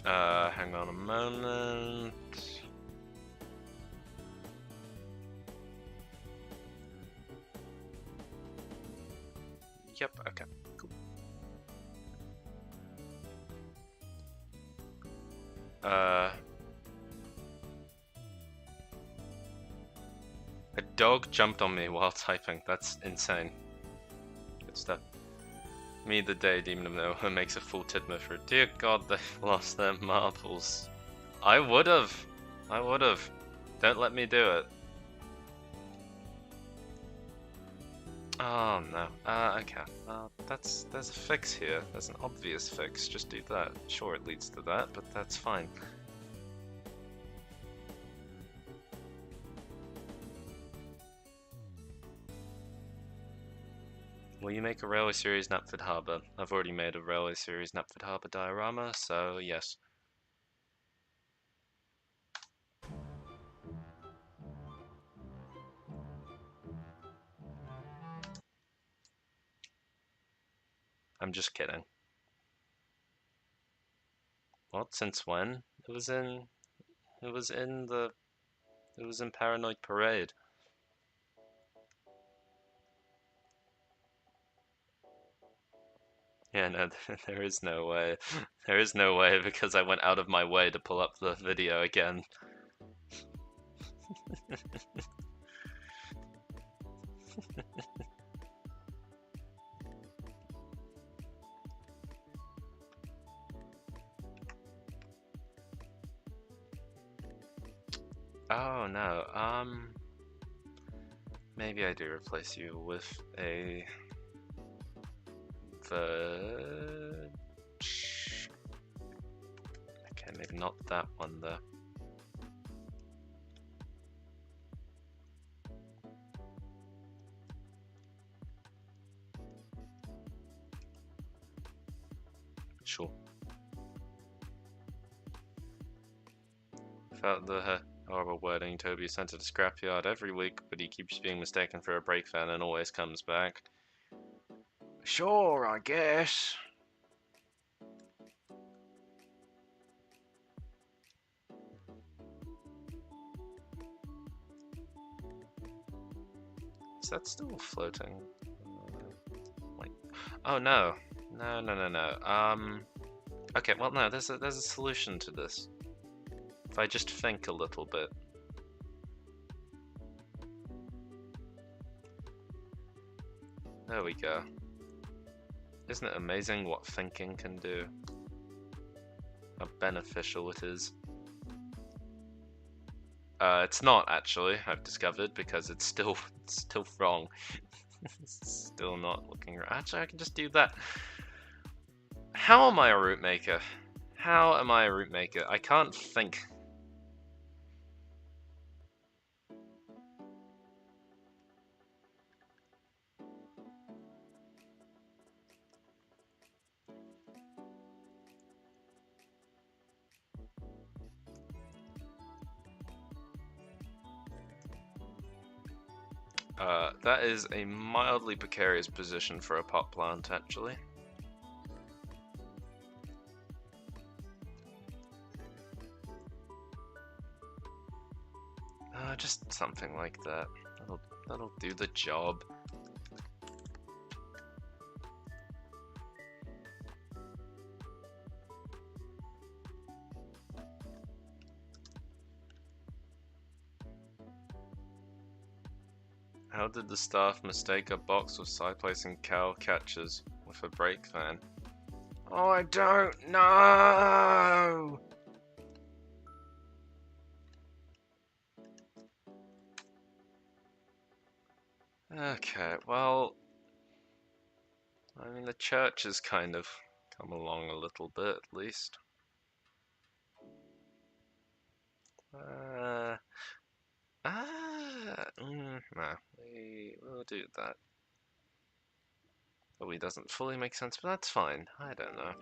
Hang on a moment. Yep, okay, cool. A dog jumped on me while typing. That's insane. Good stuff. Me, the day demon of Noah, makes a full Tidmouth. Dear God, they've lost their marbles. I would've. I would've. Don't let me do it. Oh no. Okay. There's a fix here. There's an obvious fix. Just do that. Sure, it leads to that, but that's fine. Will you make a Railway Series Knapford Harbour? I've already made a Railway Series Knapford Harbour diorama, so yes. I'm just kidding. What? Since when? It was in Paranoid Parade. Yeah, no, there is no way. There is no way because I went out of my way to pull up the video again. Oh no, maybe I do replace you with a verge. Okay, maybe not that one though. Sure. Without the horrible wording, Toby is sent to the scrapyard every week, but he keeps being mistaken for a brake fan and always comes back. Sure, I guess. Is that still floating? Wait. Oh no. No. Okay, well no, there's a solution to this. If I just think a little bit. There we go. Isn't it amazing what thinking can do? How beneficial it is. It's not actually, I've discovered, because it's still wrong. It's still not looking right. Actually, I can just do that. How am I a route maker? How am I a route maker? I can't think. That is a mildly precarious position for a pot plant, actually. Just something like that. That'll do the job. How did the staff mistake a box with side-placing cow catchers with a brake fan? I don't know. Okay, well, I mean the church has kind of come along a little bit, at least. No, we'll do that. Probably doesn't fully make sense, but that's fine. I don't know.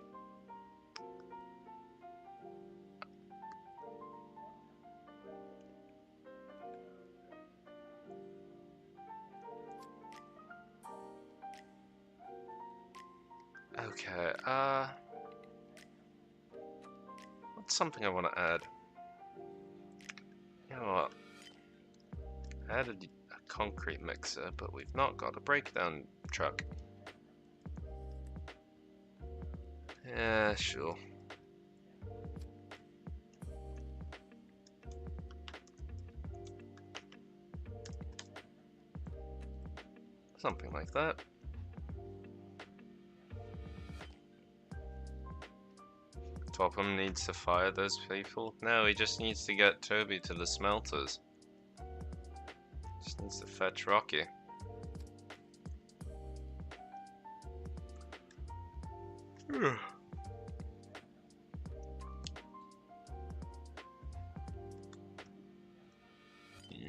Okay, What's something I want to add? You know what? I added a concrete mixer, but we've not got a breakdown truck. Yeah, sure. Something like that. Topham needs to fire those people. No, he just needs to get Toby to the smelters. Just needs to fetch Rocky.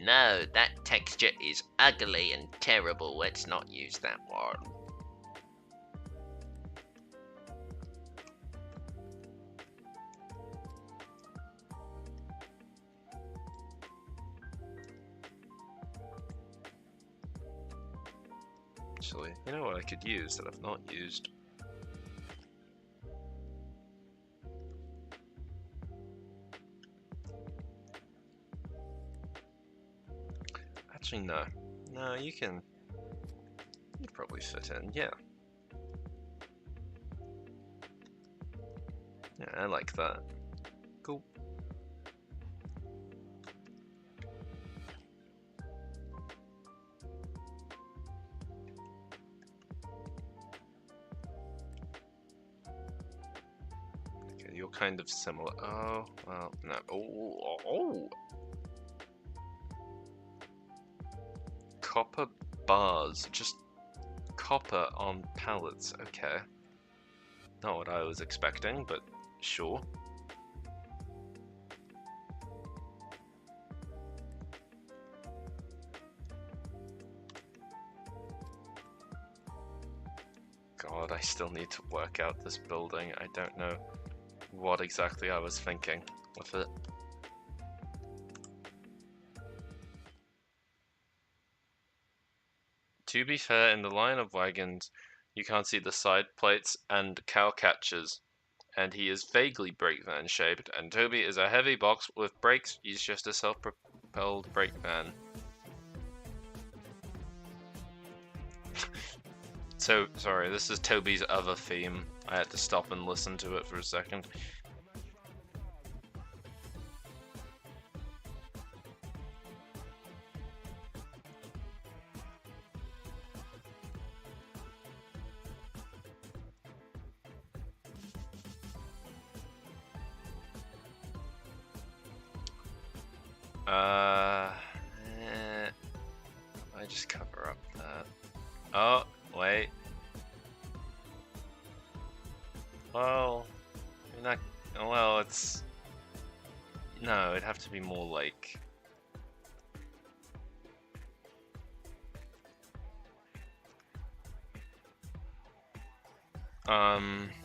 No, that texture is ugly and terrible. Let's not use that word. Actually, you know what I could use that I've not used? Actually, no. No, you can... You'd probably fit in, yeah. Yeah, I like that. Cool. Okay, you're kind of similar. Oh, well, no. Oh. Copper bars. Just copper on pallets. Okay. Not what I was expecting, but sure. God, I still need to work out this building. I don't know what exactly I was thinking with it. To be fair, in the line of wagons, you can't see the side plates and cow catchers, and he is vaguely brake van shaped, and Toby is a heavy box with brakes. He's just a self-propelled brake van. So, sorry, this is Toby's other theme. I had to stop and listen to it for a second. I just cover up that. Oh, wait. Well, you're not. Well, it's. No, it'd have to be more like.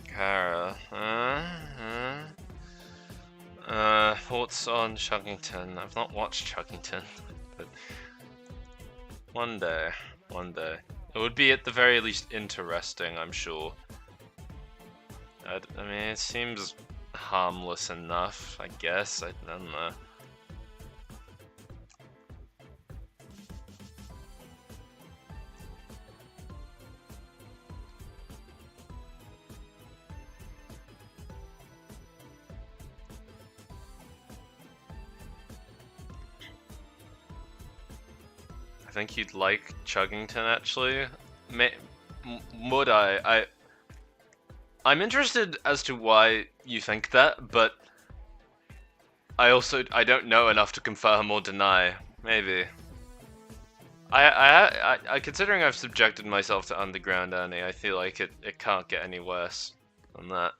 Kara. Thoughts on Chuggington? I've not watched Chuggington, but one day. It would be at the very least interesting, I'm sure. I mean, it seems harmless enough, I guess. I don't know. I think you'd like Chuggington, actually. Would I? I'm interested as to why you think that, but I don't know enough to confirm or deny. Maybe. I considering I've subjected myself to Underground Annie, I feel like it can't get any worse than that.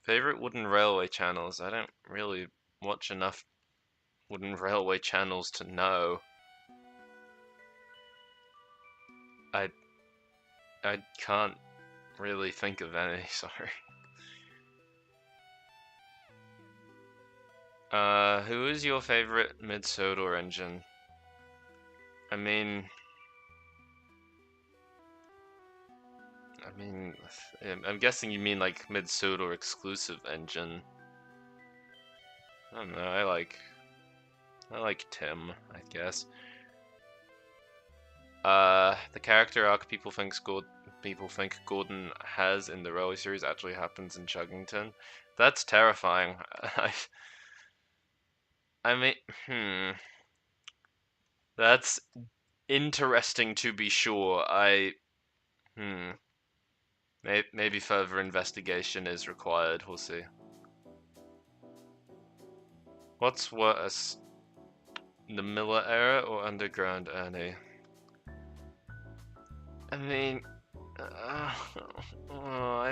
Favorite wooden railway channels? I don't really watch enough wooden railway channels to know. I can't really think of any, sorry. Who is your favorite mid-Sodor engine? I mean, I mean, I'm guessing you mean like mid-Sodor exclusive engine. I don't know. I like Tim, I guess. The character arc people think Gordon has in the Railway series actually happens in Chuggington. That's terrifying. I mean, that's interesting to be sure. Maybe further investigation is required. We'll see. What's worse, the Miller era or Underground Ernie? I mean, I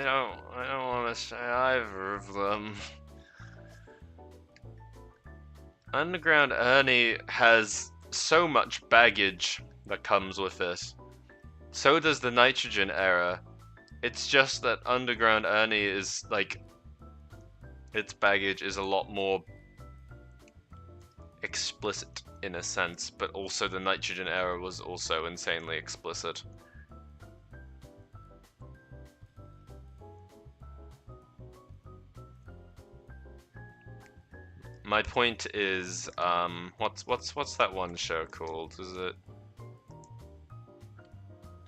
don't want to say either of them. Underground Ernie has so much baggage that comes with this. So does the Nitrogen era. It's just that Underground Ernie is like, its baggage is a lot more explicit in a sense, but also the Nitrogen era was also insanely explicit. My point is, what's that one show called? Is it?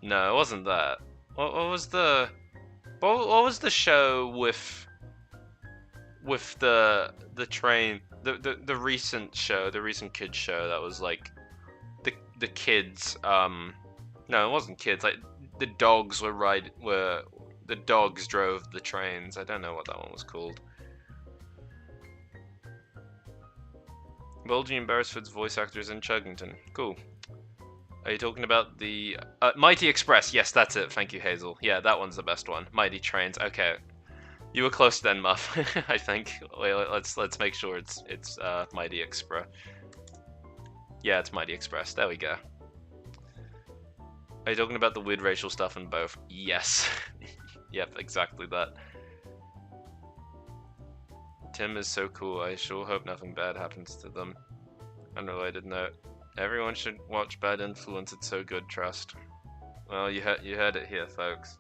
No, it wasn't that. What was the show with the train, the recent show, the recent kids show that was like the kids, no, it wasn't kids, like the dogs the dogs drove the trains. I don't know what that one was called. Bulgy and Beresford's voice actors in Chuggington. Cool. Are you talking about the Mighty Express? Yes, that's it. Thank you, Hazel. Yeah, that one's the best one. Mighty Trains. Okay, you were close then, Muff. I think. Wait, let's make sure it's Mighty Express. Yeah, it's Mighty Express. There we go. Are you talking about the weird racial stuff in both? Yes. Yep, exactly that. Tim is so cool. I sure hope nothing bad happens to them. Unrelated note. Everyone should watch Bad Influence. It's so good, trust. Well, you heard it here, folks.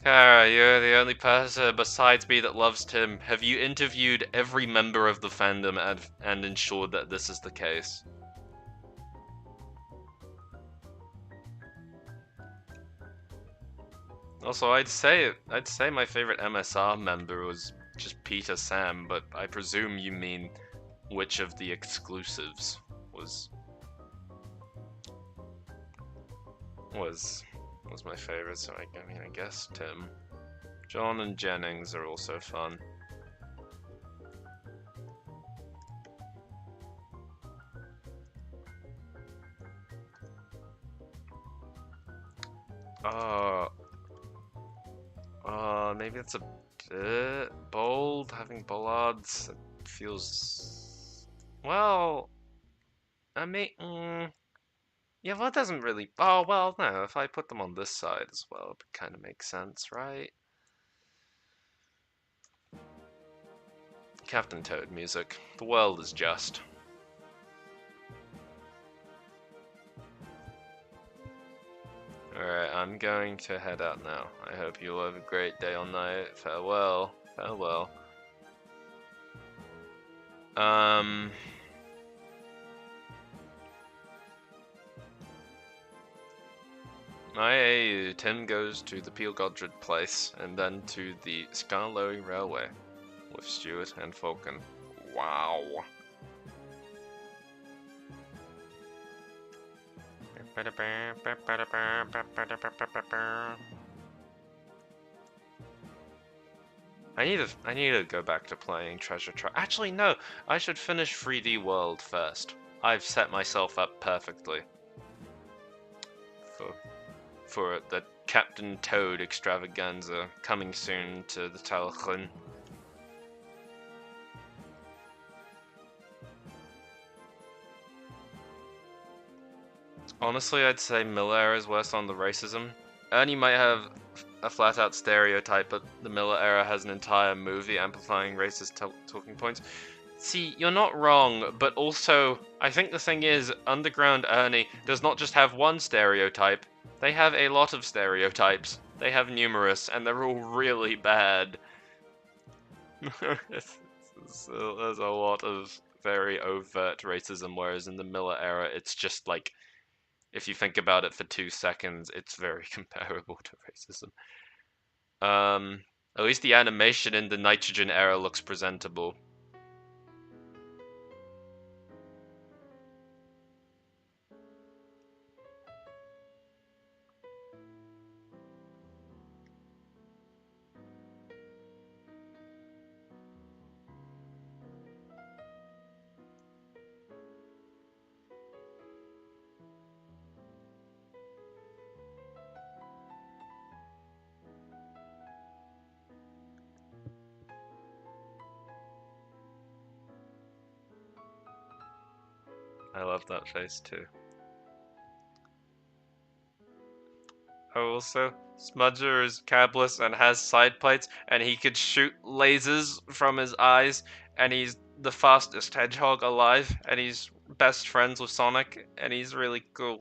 Kara, you're the only person besides me that loves Tim. Have you interviewed every member of the fandom and ensured that this is the case? Also, I'd say my favorite MSR member was just Peter Sam, but I presume you mean which of the exclusives was my favorite, so I mean, I guess Tim. John and Jennings are also fun. Maybe it's a bit bold, having bollards. It feels... Well... I mean... yeah, well, it doesn't really... Oh, well, no, if I put them on this side as well, it kind of makes sense, right? Captain Toad music. The world is just. Alright, I'm going to head out now. I hope you'll have a great day or night. Farewell. Farewell. Tim goes to the Peel Godred place and then to the Scarlowy Railway with Stuart and Falcon. Wow. I need to go back to playing Treasure Trap. Actually, no. I should finish 3D World first. I've set myself up perfectly for the Captain Toad extravaganza coming soon to the Talchin. Honestly, I'd say Miller is worse on the racism. Ernie might have a flat-out stereotype, but the Miller era has an entire movie amplifying racist talking points. See, you're not wrong, but also, I think the thing is, Underground Ernie does not just have one stereotype, they have a lot of stereotypes. They have numerous, and they're all really bad. So there's a lot of very overt racism, whereas in the Miller era, it's just like, if you think about it for 2 seconds, it's very comparable to racism. At least the animation in the Nitrogen era looks presentable. I love that face too. Oh, also, Smudger is cabless and has side plates, and he could shoot lasers from his eyes, and he's the fastest hedgehog alive, and he's best friends with Sonic, and he's really cool.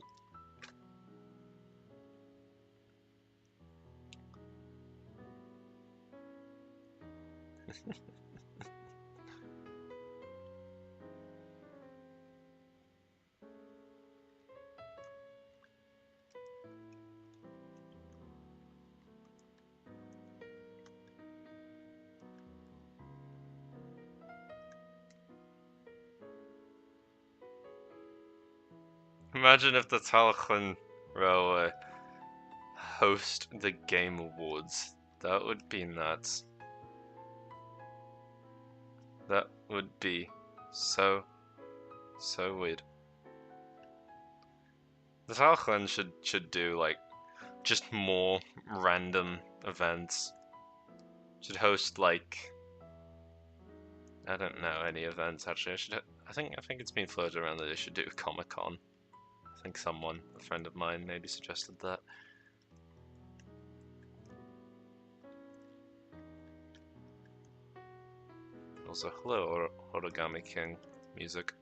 Imagine if the Talchan Railway host the Game Awards. That would be nuts. That would be so weird. The Talchan should do like just more random events. Should host like, I don't know any events actually. I think it's been floated around that they should do a Comic-Con. I think a friend of mine maybe suggested that. Also, hello Origami King music.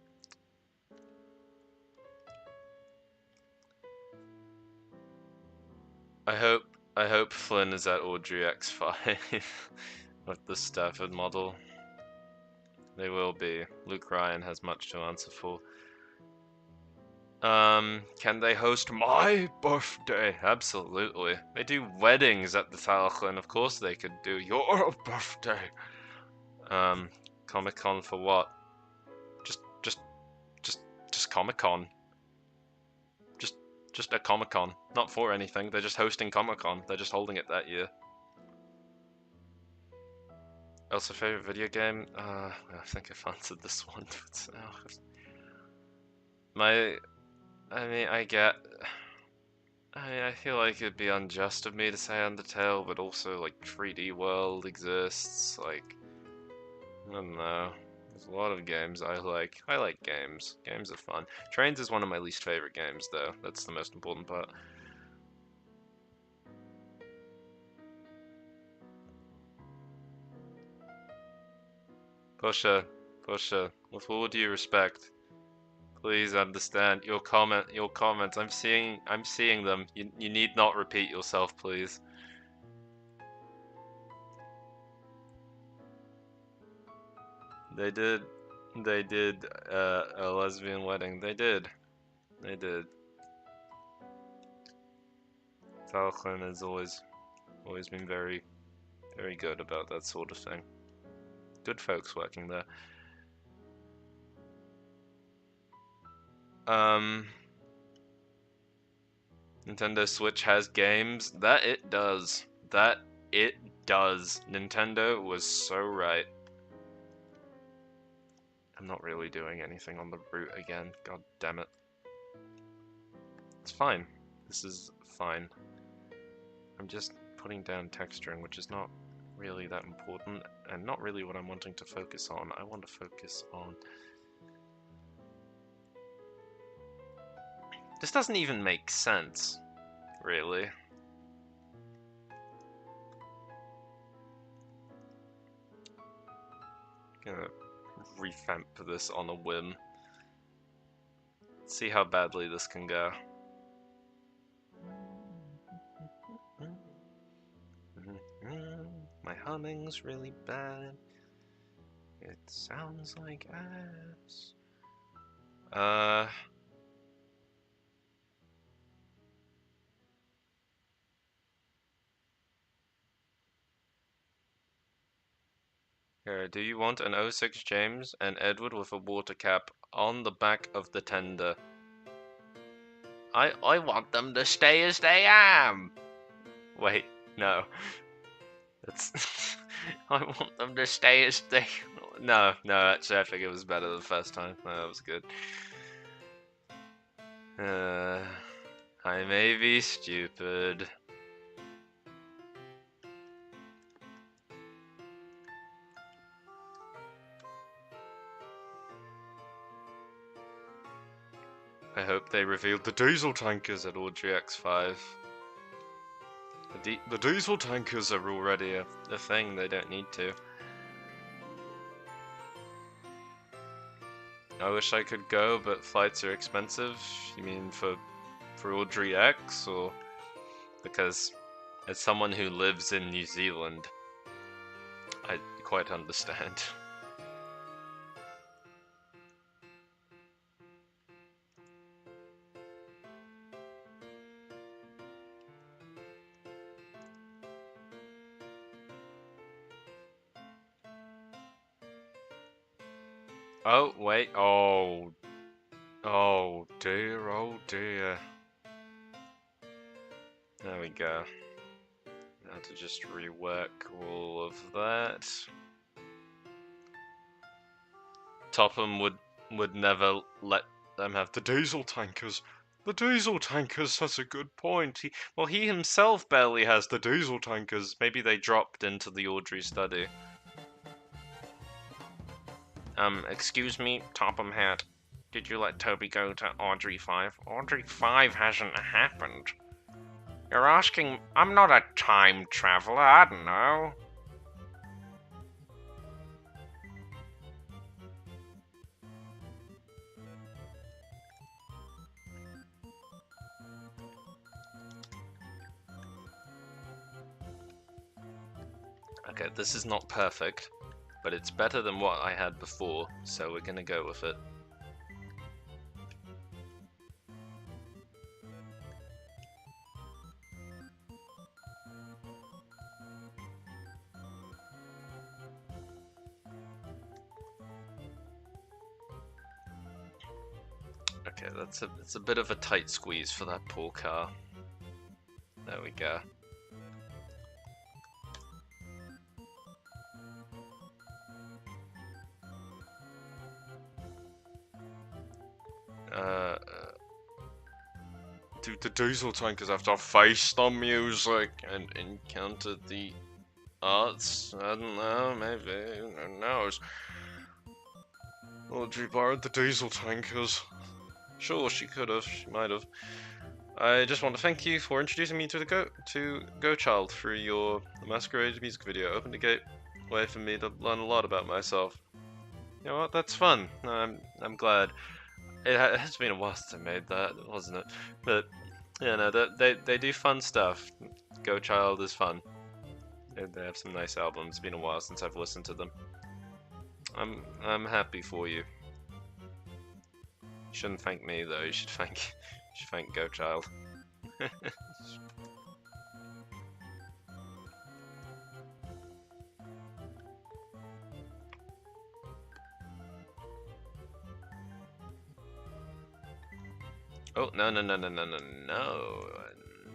I hope Flynn is at Audrey X5 with the Stafford model. They will be. Luke Ryan has much to answer for. Can they host my birthday? Absolutely. They do weddings at the Falcon. Of course they could do your birthday. Comic-Con for what? Just Comic-Con. Just a Comic-Con. Not for anything. They're just hosting Comic-Con. They're just holding it that year. Also, favorite video game? I think I've answered this one. I feel like it'd be unjust of me to say Undertale, but also, like, 3D World exists, like, I don't know. There's a lot of games I like. I like games. Games are fun. Trains is one of my least favorite games, though. That's the most important part. Pusha, with all due respect, please understand your comments. I'm seeing them. You need not repeat yourself, please. They did a lesbian wedding. They did. Falcon has always been very good about that sort of thing. Good folks working there. Nintendo Switch has games. That it does. Nintendo was so right. I'm not really doing anything on the route again. God damn it. It's fine. This is fine. I'm just putting down texturing, which is not really that important, and not really what I'm wanting to focus on. I want to focus on... This doesn't even make sense, really. Gonna revamp this on a whim. See how badly this can go. My humming's really bad. It sounds like ass. Here, do you want an 06 James and Edward with a water cap on the back of the tender? I want them to stay as they am. Wait, no. That's. I want them to stay as they. No, actually, I think it was better the first time. No, that was good. I may be stupid. I hope they revealed the diesel tankers at Audrey X5. The diesel tankers are already a thing, they don't need to. I wish I could go, but flights are expensive. You mean for Audrey X, or because as someone who lives in New Zealand, I quite understand. Oh, wait. Oh. Oh, dear. Oh, dear. There we go. Now to just rework all of that. Topham would never let them have the diesel tankers. The diesel tankers, that's a good point. He himself barely has the diesel tankers. Maybe they dropped into the Audrey study. Excuse me, Topham Hat. Did you let Toby go to Audrey 5? Audrey 5 hasn't happened. You're asking... I'm not a time traveler, I don't know. Okay, this is not perfect, but it's better than what I had before, so we're gonna go with it. Okay, it's a bit of a tight squeeze for that poor car. There we go. Do the diesel tankers have to face the music and encounter the arts? I don't know, maybe, who knows? Audrey borrowed the diesel tankers. Sure, she could have, she might have. I just want to thank you for introducing me to Go Child through your Masquerade music video. Opened a gateway for me to learn a lot about myself. You know what? That's fun. I'm glad. It has been a while since I made that, wasn't it? But you know, they do fun stuff. Go Child is fun. They have some nice albums. It's been a while since I've listened to them. I'm happy for you. You shouldn't thank me though. You should thank Go Child. Oh, no.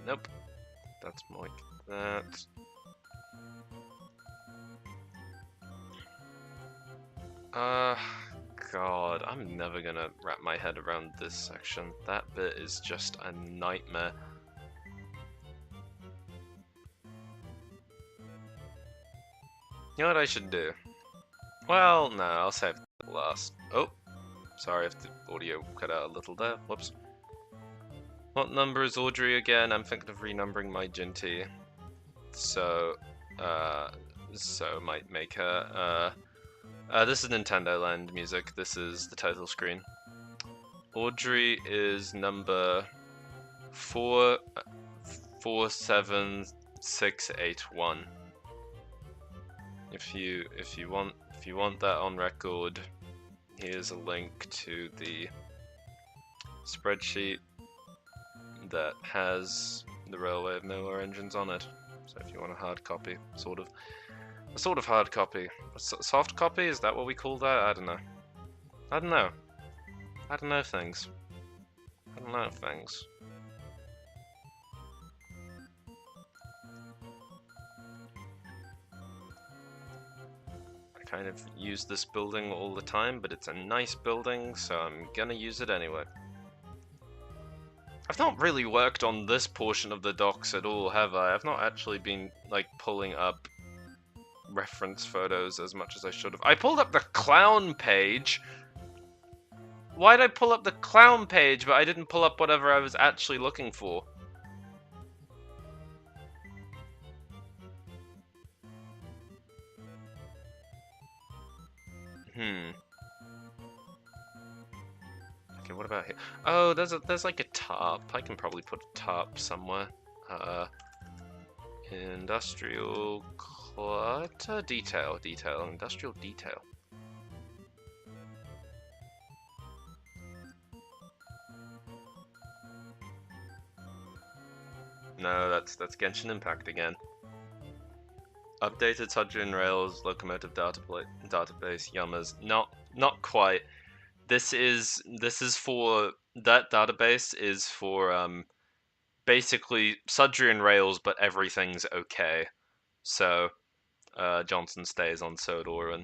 Nope. That's like that. God, I'm never gonna wrap my head around this section. That bit is just a nightmare. You know what I should do? Well, no, I'll save the last. Oh, sorry if the audio cut out a little there. Whoops. What number is Audrey again? I'm thinking of renumbering my Ginty. So might make her, this is Nintendo Land music. This is the title screen. Audrey is number 44681. if you want that on record, here's a link to the spreadsheet that has the Railway of Nowhere engines on it. So if you want a hard copy, a sort of hard copy, soft copy, is that what we call that? I don't know. I don't know. I don't know things. I don't know things. I kind of use this building all the time, but it's a nice building, so I'm gonna use it anyway. I've not really worked on this portion of the docks at all, have I? I've not actually been, like, pulling up reference photos as much as I should have. I pulled up the clown page! Why'd I pull up the clown page, but I didn't pull up whatever I was actually looking for? Okay, what about here? Oh, there's like a tarp. I can probably put a tarp somewhere. Industrial clutter detail, industrial detail. No, that's Genshin Impact again. Updated Sodor Rails locomotive database. Yummers. Not quite. This is for that database is for basically Sodor Rails, but everything's okay. So Johnson stays on Sodor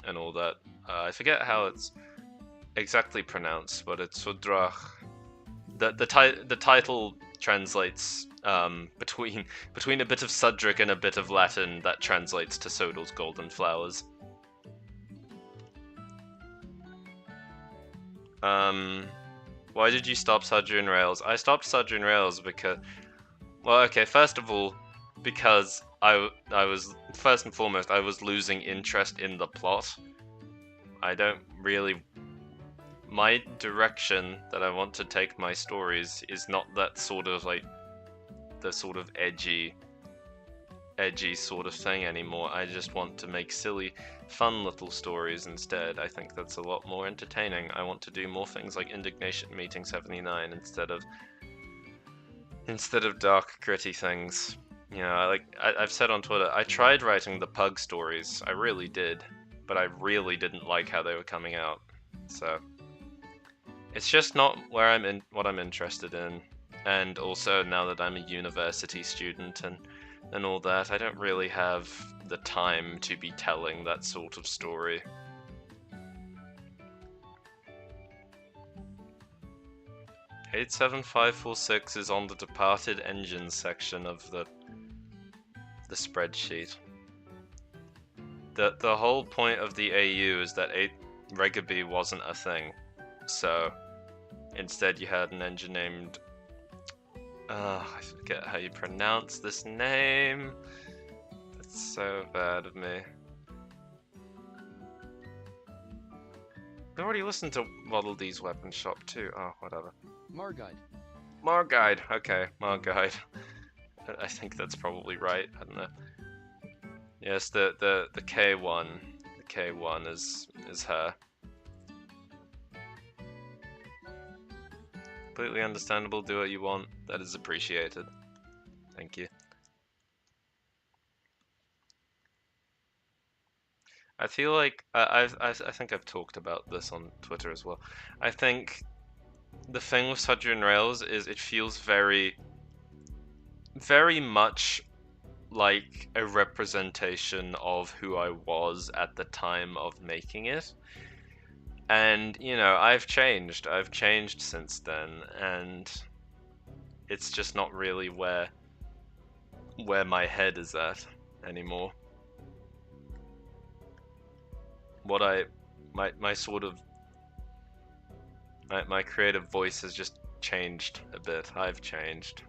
and all that. I forget how it's exactly pronounced, but it's Sodrach. The title translates between a bit of Sudric and a bit of Latin that translates to Sodor's golden flowers. Why did you stop Sodor Rails? I stopped Sodor Rails because, well, okay, first of all, because I was, first and foremost, I was losing interest in the plot. I don't really, my direction that I want to take my stories is not that sort of like, the sort of edgy sort of thing anymore. I just want to make silly, fun little stories instead. I think that's a lot more entertaining. I want to do more things like Indignation Meeting 79 instead of dark, gritty things. You know, I've said on Twitter, I tried writing the Pug stories. I really did, but I really didn't like how they were coming out. So it's just not where what I'm interested in. And also, now that I'm a university student and all that, I don't really have the time to be telling that sort of story. $87546 is on the departed engines section of the spreadsheet. The whole point of the AU is that Regaby wasn't a thing, so instead you had an engine named I forget how you pronounce this name. That's so bad of me. I already listened to Waddle Dee's Weapon Shop too. Oh, whatever. Marguide. Okay, Marguide. I think that's probably right. I don't know. Yes, the K1. The K1 is her. Completely understandable, do what you want. That is appreciated. Thank you. I feel like I think I've talked about this on Twitter as well. I think the thing with Sodor Rails is it feels very much like a representation of who I was at the time of making it. And, you know, I've changed since then, and it's just not really where my head is at anymore. My sort of, my creative voice has just changed a bit. I've changed.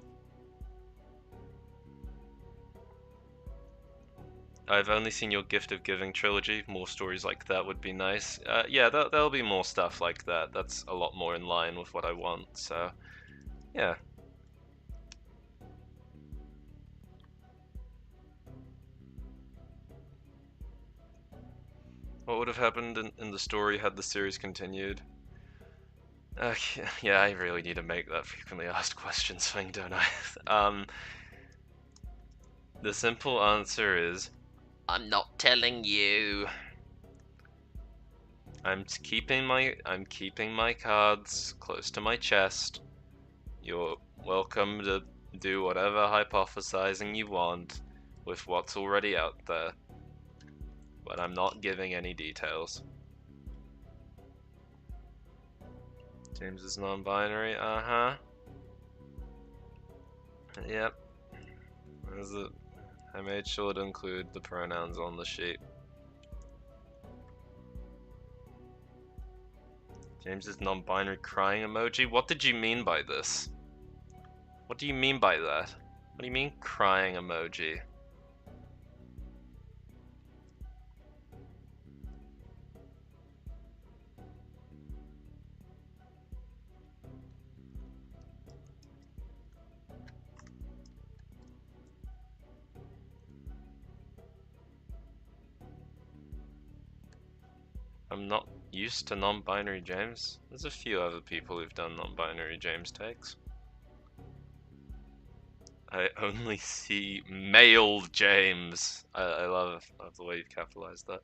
I've only seen your Gift of Giving trilogy. More stories like that would be nice. Yeah, there'll be more stuff like that. That's a lot more in line with what I want, so yeah. What would have happened in the story had the series continued? Yeah, I really need to make that frequently asked questions thing, don't I? The simple answer is I'm not telling you. I'm keeping my cards close to my chest. You're welcome to do whatever hypothesizing you want with what's already out there, but I'm not giving any details. James is non-binary, Yep. There's it. I made sure to include the pronouns on the sheet. James is non-binary crying emoji? What did you mean by this? What do you mean by that? What do you mean crying emoji? I'm not used to non-binary James. There's a few other people who've done non-binary James takes. I only see male James. I love the way you've capitalized that.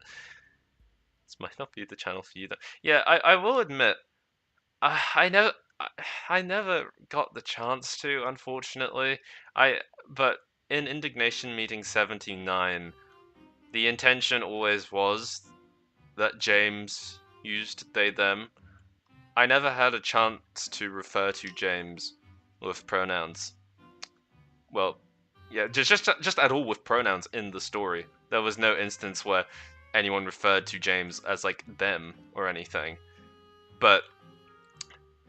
This might not be the channel for you though. Yeah, I will admit, I never got the chance to, unfortunately. But in Indignation Meeting 79, the intention always was that James used they them. I never had a chance to refer to James with pronouns. Well, yeah, just at all with pronouns in the story. There was no instance where anyone referred to James as like them or anything. But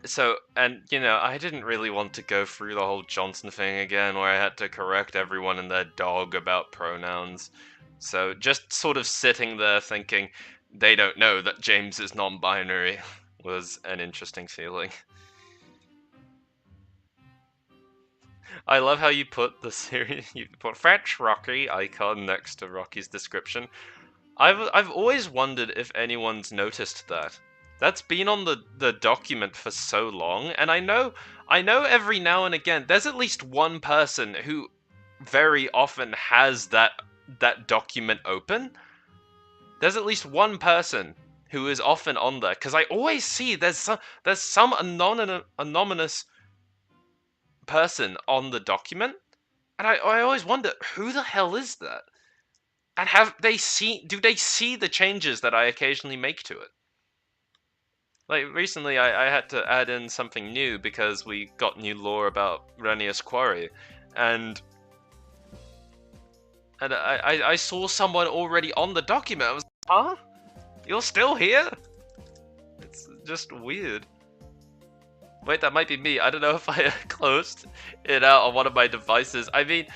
so, and you know, I didn't really want to go through the whole Johnson thing again where I had to correct everyone and their dog about pronouns. So just sort of sitting there thinking they don't know that James is non-binary was an interesting feeling. I love how you put the series, you put fetch Rocky icon next to Rocky's description. I've always wondered if anyone's noticed that. That's been on the document for so long, and I know every now and again there's at least one person who very often has that document open. There's at least one person who is often on there, because I always see there's some anonymous person on the document, and I always wonder who the hell is that, and do they see the changes that I occasionally make to it? Like recently I had to add in something new because we got new lore about Renius Quarry, and I saw someone already on the document. I was like, huh? You're still here? It's just weird. Wait, that might be me. I don't know if I closed it out on one of my devices. I mean,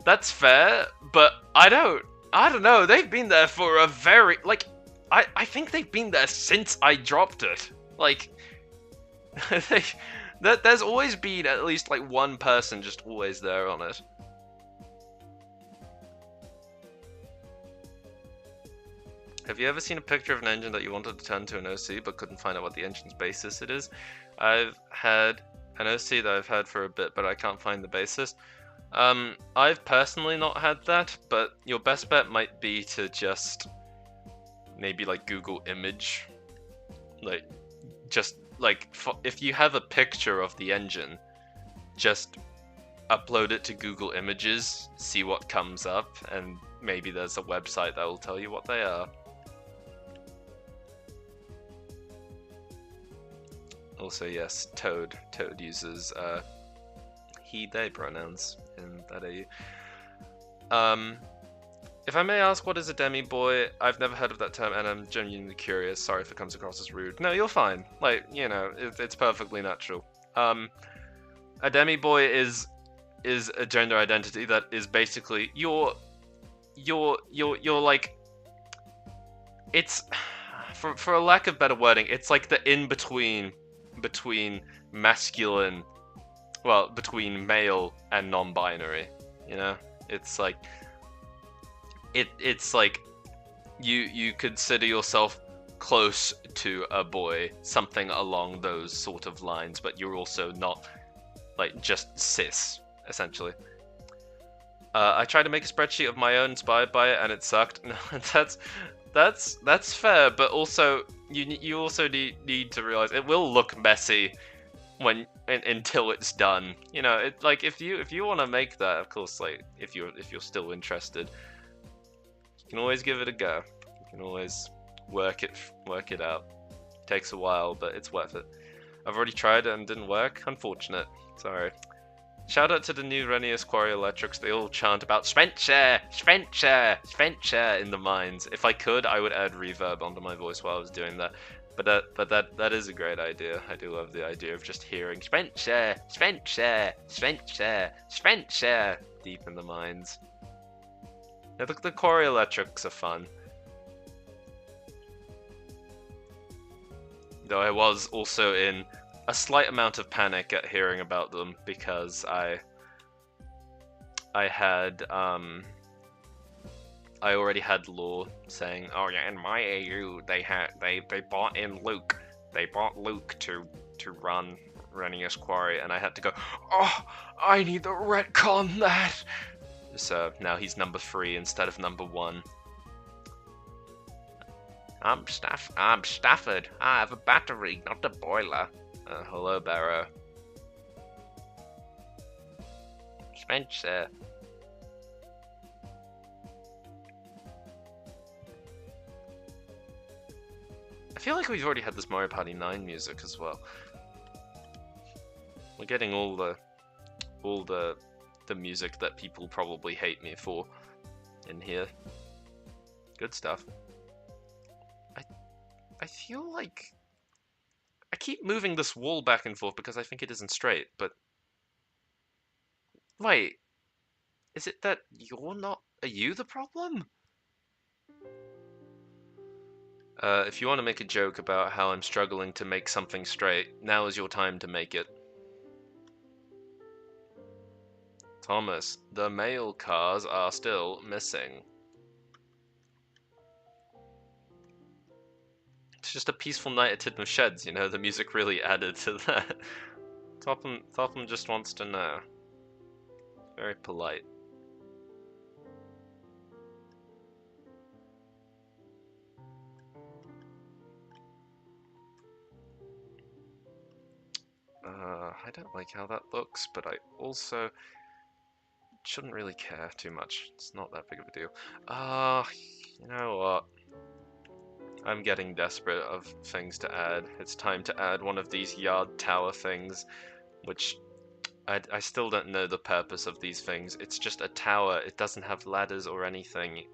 that's fair, but I don't know. They've been there for a very, like, I think they've been there since I dropped it. Like, there's always been at least, like, one person just always there on it. Have you ever seen a picture of an engine that you wanted to turn to an OC but couldn't find out what the engine's basis it is? I've had an OC that I've had for a bit, but I can't find the basis. I've personally not had that, but your best bet might be to just maybe like Google image. Like, just like, if you have a picture of the engine, just upload it to Google Images, see what comes up, and maybe there's a website that will tell you what they are. Also, yes, Toad uses he, they pronouns in that AU. If I may ask, what is a demi-boy? I've never heard of that term, and I'm genuinely curious. Sorry if it comes across as rude. No, you're fine. Like, you know, it's perfectly natural. A demi-boy is a gender identity that is basically you're like, it's for a lack of better wording, it's like the in-between between masculine, well, between male and non-binary, you know? It's like it's like you consider yourself close to a boy, something along those sort of lines, but you're also not like just cis, essentially. I tried to make a spreadsheet of my own inspired by it, and it sucked. That's fair, but also you also need to realize it will look messy until it's done. You know, it like if you want to make that, of course, like if you're still interested, you can always give it a go. You can always work it out. It takes a while, but it's worth it. I've already tried it and didn't work. Unfortunate. Sorry. Shout out to the new Renius Quarry Electrics. They all chant about Spencer, Spencer, Spencer in the mines. If I could, I would add reverb onto my voice while I was doing that. But that is a great idea. I do love the idea of just hearing Spencer, Spencer, Spencer, Spencer deep in the mines. Yeah, the Quarry Electrics are fun. Though I was also in a slight amount of panic at hearing about them because I had I already had law saying, oh yeah, in my AU they bought in Luke. They bought Luke to run Renius Quarry, and I had to go, oh, I need to retcon that. So now he's number 3 instead of number 1. I'm Stafford. I have a battery, not a boiler. Hello, Barrow. Spencer. I feel like we've already had this Mario Party 9 music as well. We're getting all the music that people probably hate me for in here. Good stuff. I feel like I keep moving this wall back and forth because I think it isn't straight, but wait, is it that you're not? Are you the problem? If you want to make a joke about how I'm struggling to make something straight, now is your time to make it. Thomas, the mail cars are still missing. It's just a peaceful night at Tidmouth Sheds, you know, the music really added to that. Topham just wants to know. Very polite. I don't like how that looks, but I also shouldn't really care too much. It's not that big of a deal. You know what? I'm getting desperate of things to add. It's time to add one of these yard tower things, which I still don't know the purpose of these things. It's just a tower. It doesn't have ladders or anything.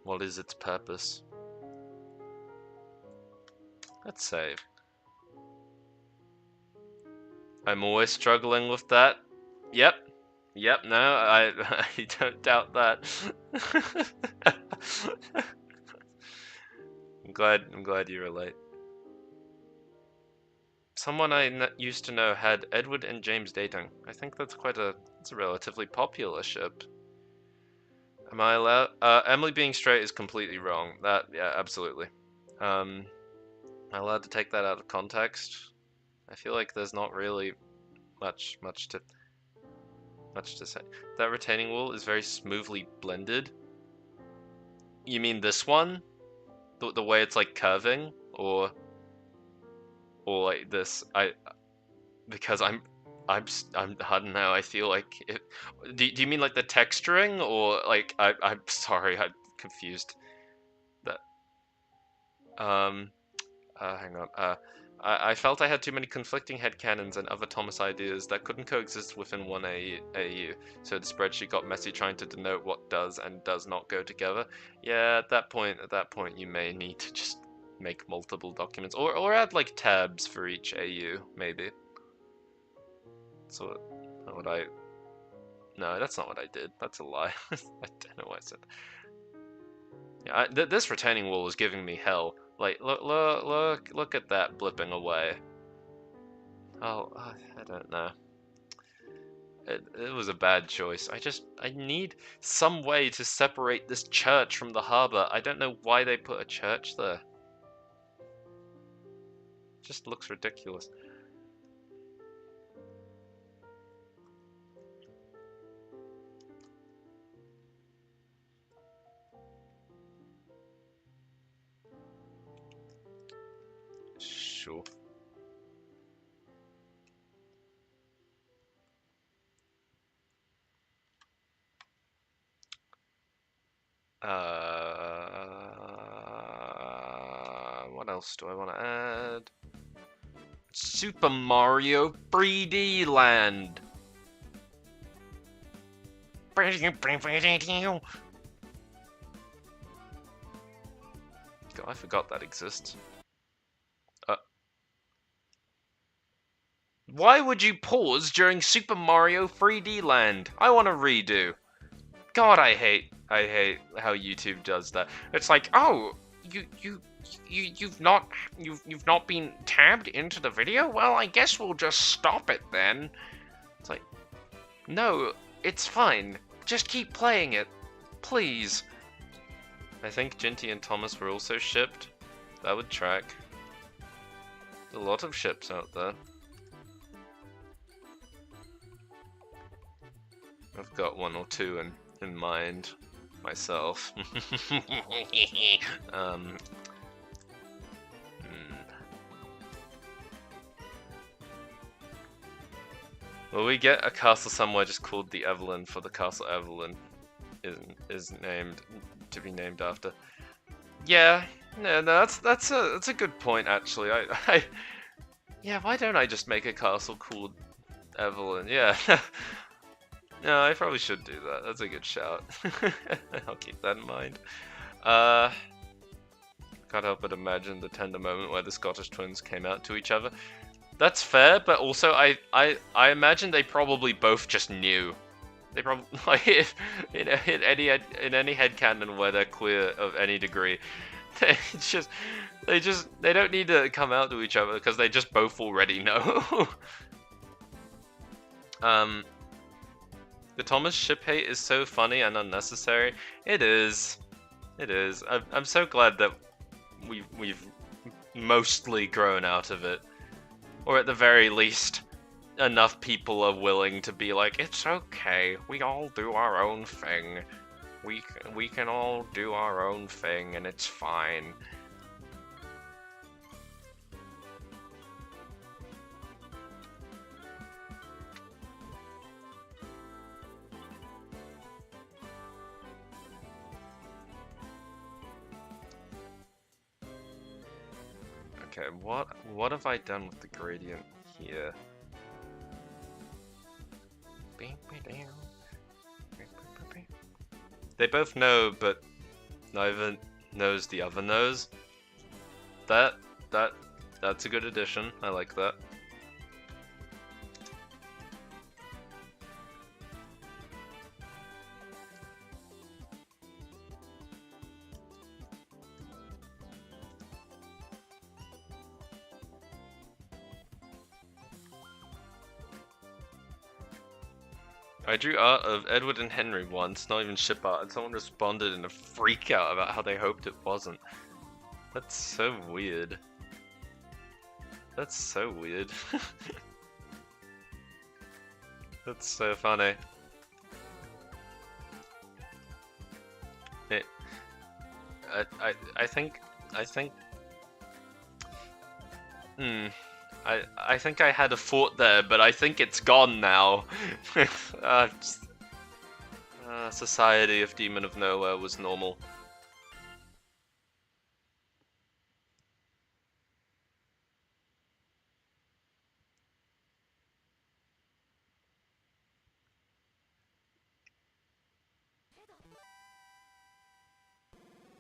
What is its purpose? Let's save. I'm always struggling with that. Yep. Yep, no, I don't doubt that. I'm glad you relate. Someone I used to know had Edward and James dating. I think that's it's a relatively popular ship. Am I allowed? Emily being straight is completely wrong. Yeah, absolutely. Am I allowed to take that out of context? I feel like there's not really much to say. That retaining wall is very smoothly blended. You mean this one? The way it's like curving, or like this? Because I'm I don't know. I feel like it. Do you mean like the texturing, or like I'm sorry, I'm confused. That hang on. I felt I had too many conflicting headcanons and other Thomas ideas that couldn't coexist within one AU, so the spreadsheet got messy trying to denote what does and does not go together. Yeah, at that point, you may need to just make multiple documents, or add like tabs for each AU, maybe. So, No, that's not what I did. That's a lie. I don't know what I said. Yeah, this retaining wall is giving me hell. Like, look at that blipping away. Oh, I don't know. It was a bad choice. I need some way to separate this church from the harbor. I don't know why they put a church there. Just looks ridiculous. Sure. What else do I want to add? Super Mario 3D Land. God, I forgot that exists. Why would you pause during Super Mario 3D Land? I want to redo. God, I hate how YouTube does that. It's like, oh, you've not been tabbed into the video? Well, I guess we'll just stop it then. It's like, no, it's fine. Just keep playing it, please. I think Ginty and Thomas were also shipped. That would track. There's a lot of ships out there. I've got one or two in mind myself. Will we get a castle somewhere just called the Evelyn for the Castle Evelyn is named to be named after? Yeah, no, that's a good point actually. Yeah, why don't I just make a castle called Evelyn? Yeah. No, I probably should do that. That's a good shout. I'll keep that in mind. Can't help but imagine the tender moment where the Scottish twins came out to each other. That's fair, but also I imagine they probably both just knew. They probably like in any headcanon where they're queer of any degree, they don't need to come out to each other because they just both already know. The Thomas ship hate is so funny and unnecessary. It is. It is. I'm so glad that we've mostly grown out of it, or at the very least, enough people are willing to be like, it's okay. We all do our own thing. We can all do our own thing, and it's fine. Okay, what have I done with the gradient here? They both know, but neither knows the other knows. That's a good addition. I like that. I drew art of Edward and Henry once, not even ship art, and someone responded in a freak out about how they hoped it wasn't. That's so weird. That's so weird. That's so funny. I think I think I had a thought there, but I think it's gone now. Society of Demon of Nowhere was normal.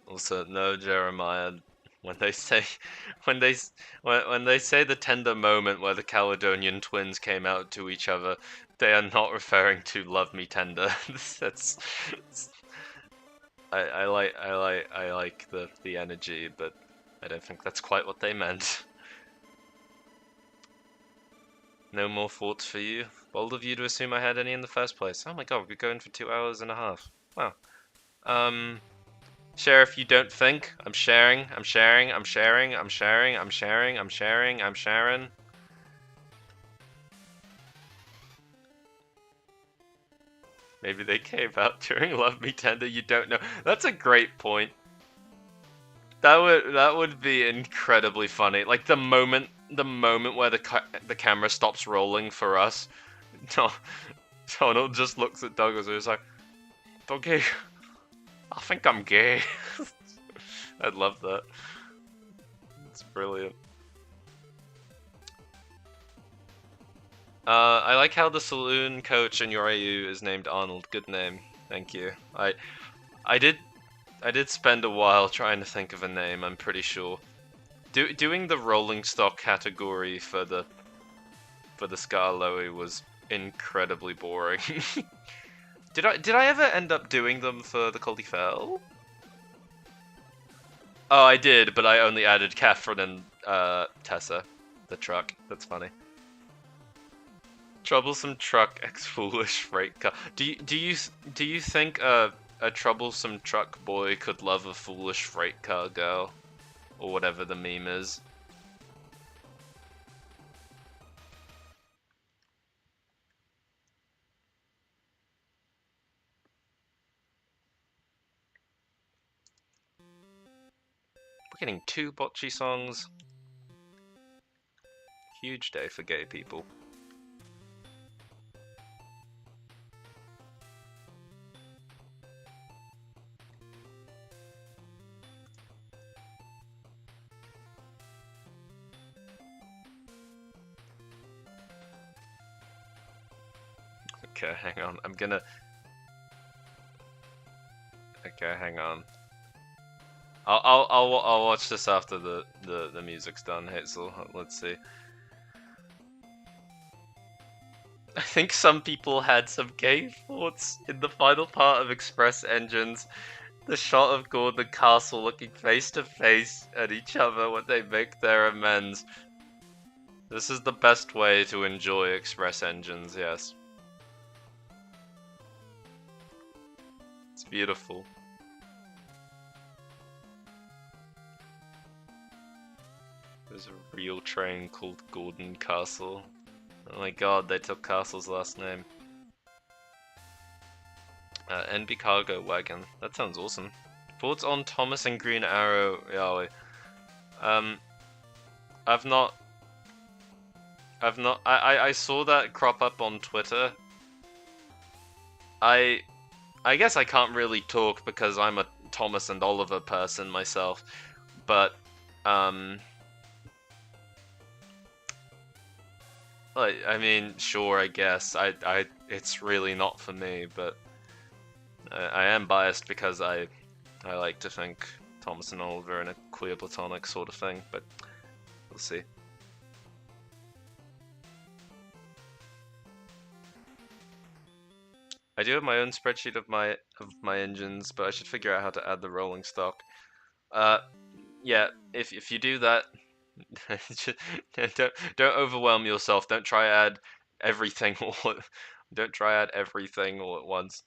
Also, no, Jeremiah. When they say the tender moment where the Caledonian twins came out to each other, they are not referring to "Love Me Tender." I like the energy, but I don't think that's quite what they meant. No more thoughts for you. Bold of you to assume I had any in the first place. Oh my god, we're going for 2 hours and a half. Wow. Sheriff, you don't think? I'm sharing. Maybe they came out during Love Me Tender, you don't know. That's a great point. That would be incredibly funny. Like the moment where the camera stops rolling for us, Donald just looks at Douglas and is like, "Dougie, I think I'm gay." I'd love that. It's brilliant. I like how the saloon coach in your AU is named Arnold. Good name. Thank you. I did spend a while trying to think of a name, I'm pretty sure. Doing the rolling stock category for the Scarloey was incredibly boring. Did I ever end up doing them for the Culty Fell? Oh, I did, but I only added Catherine and Tessa, the truck. That's funny. Troublesome truck, ex-foolish freight car. Do you think a troublesome truck boy could love a foolish freight car girl, or whatever the meme is? We're getting 2 bocce songs. Huge day for gay people. Okay, hang on. Okay, hang on. I'll watch this after the music's done, Hazel. Let's see. I think some people had some gay thoughts in the final part of Express Engines. The shot of Gordon and Castle looking face to face at each other when they make their amends. This is the best way to enjoy Express Engines, yes. It's beautiful. There's a real train called Gordon Castle. Oh my god, they took Castle's last name. NB Cargo Wagon. That sounds awesome. Thoughts on Thomas and Green Arrow Yahweh? I saw that crop up on Twitter. I guess I can't really talk because I'm a Thomas and Oliver person myself, but like, I mean, sure, I guess it's really not for me, but I am biased because I like to think Thomas and Oliver in a queer platonic sort of thing, but we'll see. I do have my own spreadsheet of my engines, but I should figure out how to add the rolling stock. Yeah, if you do that, don't overwhelm yourself. Don't try add everything don't try add everything all at once.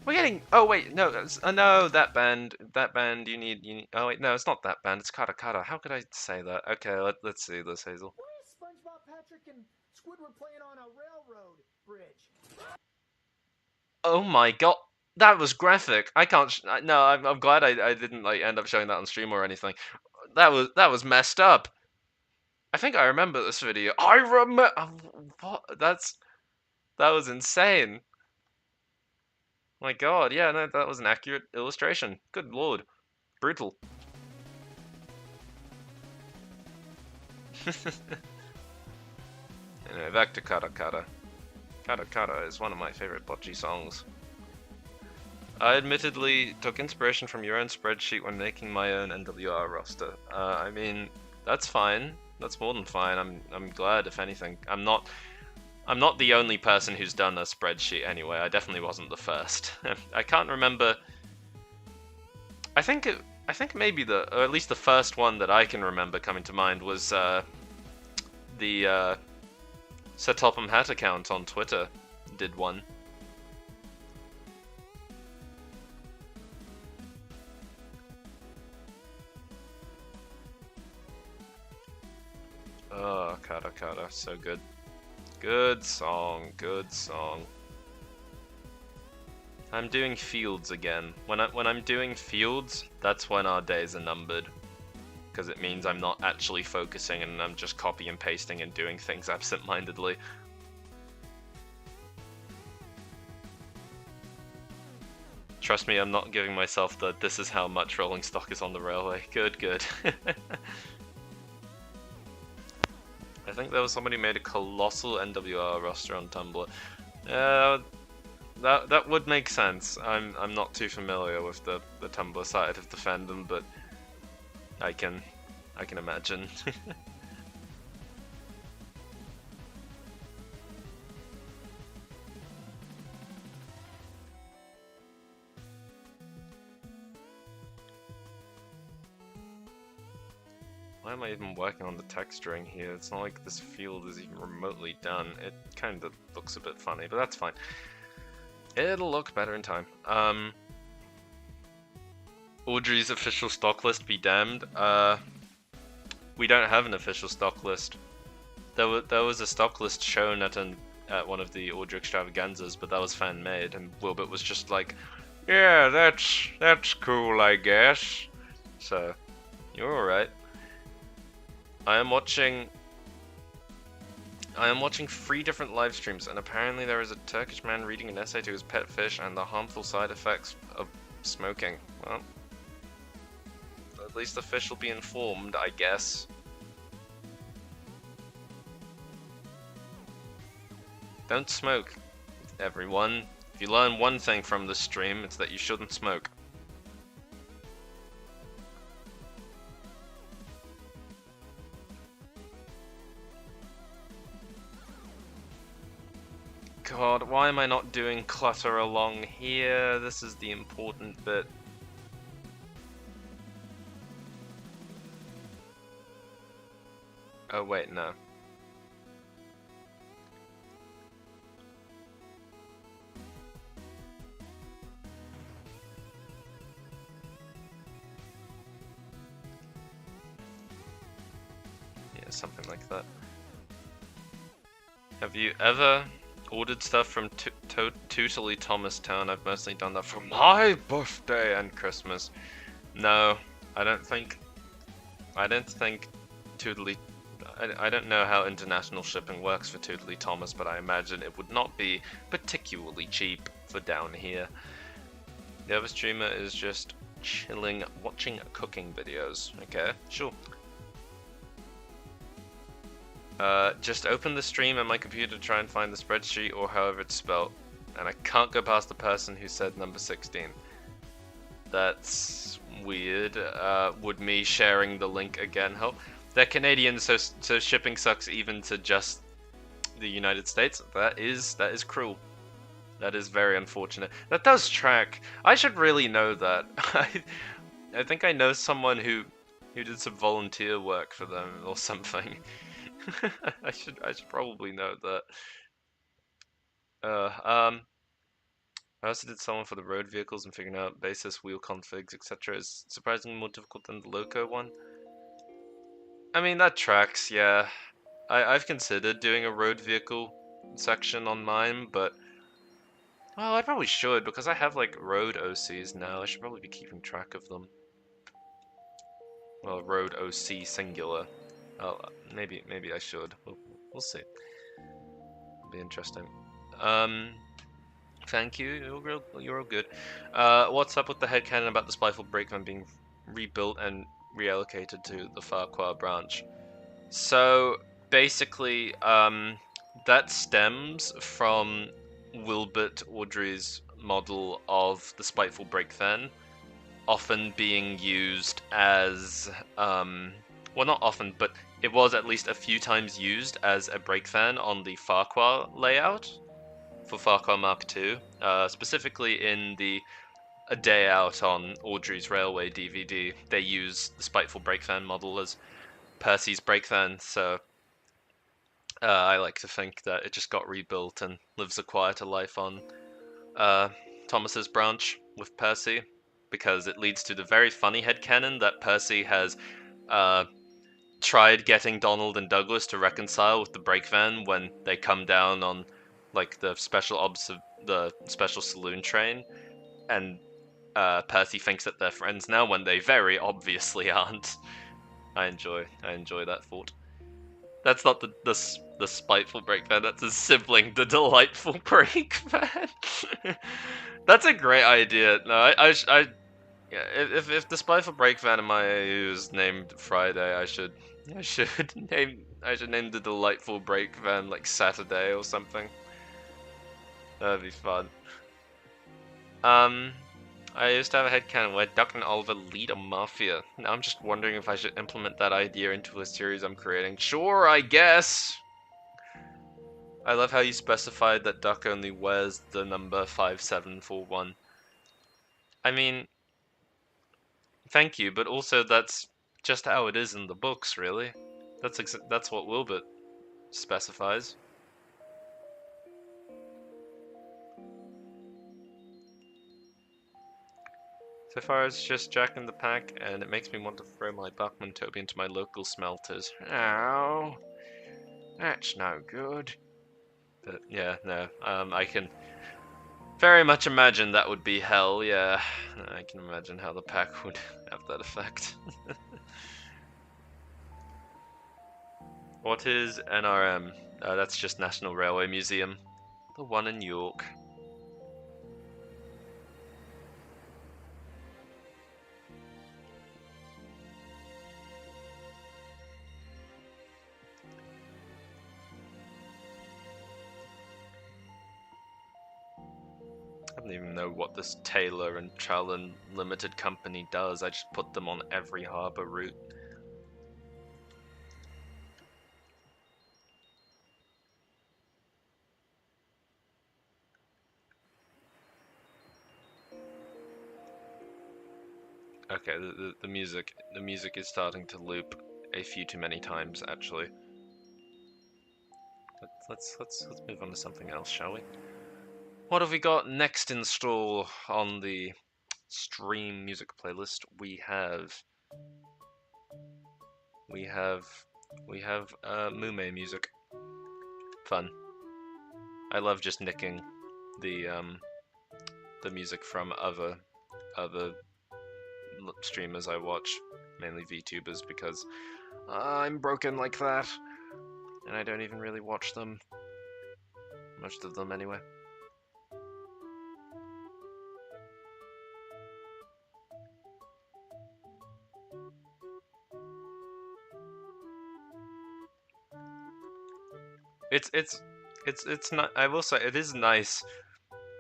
We're getting. Oh wait, no, no, that band. You need. Oh wait, no, it's not that band. It's Kata Kata. How could I say that? Okay, let's see this, Hazel. Why is SpongeBob, Patrick, and Squidward playing on a railroad bridge? Oh my god, that was graphic. I can't. No, I'm glad I didn't like end up showing that on stream or anything. That was messed up. I think I remember this video. I remember. What? That was insane. My god, yeah, no, that was an accurate illustration. Good lord. Brutal. Anyway, back to Kata Kata. Kata Kata is one of my favorite bocce songs. I admittedly took inspiration from your own spreadsheet when making my own NWR roster. I mean, that's fine. That's more than fine. I'm glad, if anything. I'm not the only person who's done a spreadsheet anyway. I definitely wasn't the first. I can't remember. I think maybe or at least the first one that I can remember coming to mind was the Sir Topham Hatt account on Twitter did one. Oh, Kata Kata, so good. Good song, good song. I'm doing fields again. When I'm doing fields, that's when our days are numbered. Because it means I'm not actually focusing and I'm just copy and pasting and doing things absent-mindedly. Trust me, I'm not giving myself the "this is how much rolling stock is on the railway." Good, good. I think there was somebody who made a colossal NWR roster on Tumblr. That would make sense. I'm not too familiar with the Tumblr side of the fandom, but I can imagine. Why am I even working on the texturing here? It's not like this field is even remotely done. It kind of looks a bit funny, but that's fine. It'll look better in time. Audrey's official stock list be damned. We don't have an official stock list. There was a stock list shown at one of the Audrey extravaganzas, but that was fan made, and Wilbert was just like, Yeah, that's cool, I guess. so you're alright. I am watching 3 different live streams, and apparently there is a Turkish man reading an essay to his pet fish and the harmful side effects of smoking. Well, at least the fish will be informed, I guess. Don't smoke, everyone. If you learn one thing from this stream, it's that you shouldn't smoke. God, why am I not doing clutter along here? This is the important bit. Oh wait, no. Yeah, something like that. Have you ever ordered stuff from Totally Thomastown? I've mostly done that for my birthday and Christmas. No, I don't think Tootly. I don't know how international shipping works for Tootly Thomas, but I imagine it would not be particularly cheap for down here. The other streamer is just chilling, watching cooking videos. Okay, sure. Just open the stream on my computer to try and find the spreadsheet, or however it's spelled. And I can't go past the person who said number 16. That's weird. Would me sharing the link again help? They're Canadian, so shipping sucks even to just the United States. That is cruel. That is very unfortunate. That does track. I should really know that. I think I know someone who did some volunteer work for them or something. I should probably know that. I also did someone for the road vehicles, and figuring out basis, wheel configs, etc. is surprisingly more difficult than the loco one. I mean, that tracks, yeah. I've considered doing a road vehicle section on mine, but well, I probably should, because I have like road OCs now. I should probably be keeping track of them. Well, road OC singular. Oh, maybe I should. We'll see. It'll be interesting. Thank you. You're all good. What's up with the headcanon about the Spiteful Brakeman being rebuilt and reallocated to the Farquhar branch? So basically, that stems from Wilbert Audrey's model of the Spiteful Brakeman often being used as well, not often, but it was at least a few times used as a brake fan on the Farquhar layout for Farquhar Mark II, specifically in the A Day Out on Audrey's Railway DVD. They use the Spiteful Brake Fan model as Percy's brake fan, so I like to think that it just got rebuilt and lives a quieter life on Thomas's branch with Percy, because it leads to the very funny headcanon that Percy has tried getting Donald and Douglas to reconcile with the brake van when they come down on like the special saloon train, and Percy thinks that they're friends now when they very obviously aren't. I enjoy that thought. That's not the spiteful brake van. That's his sibling, the delightful brake van. That's a great idea. No, yeah. If the spiteful brake van in my AU is named Friday, I should name the delightful brake van like Saturday or something. That'd be fun. I used to have a headcanon where Duck and Oliver lead a mafia. Now I'm just wondering if I should implement that idea into a series I'm creating. Sure, I guess! I love how you specified that Duck only wears the number 5741. I mean, thank you, but also that's just how it is in the books, really. That's what Wilbert specifies. So far it's just Jack in the Pack, and it makes me want to throw my Bachman Toby into my local smelters. Ow. That's no good. But yeah, no, I can very much imagine that would be hell, yeah. I can imagine how the pack would have that effect. What is NRM? That's just National Railway Museum. The one in York. I don't even know what this Taylor and Challen Limited Company does. I just put them on every harbour route. Okay, the music is starting to loop a few too many times, actually. Let's move on to something else, shall we? What have we got next install on the stream music playlist? We have Mume music. Fun. I love just nicking the music from other streamers I watch, mainly VTubers, because I'm broken like that, and I don't even really watch them. Most of them, anyway. It's not. I will say it is nice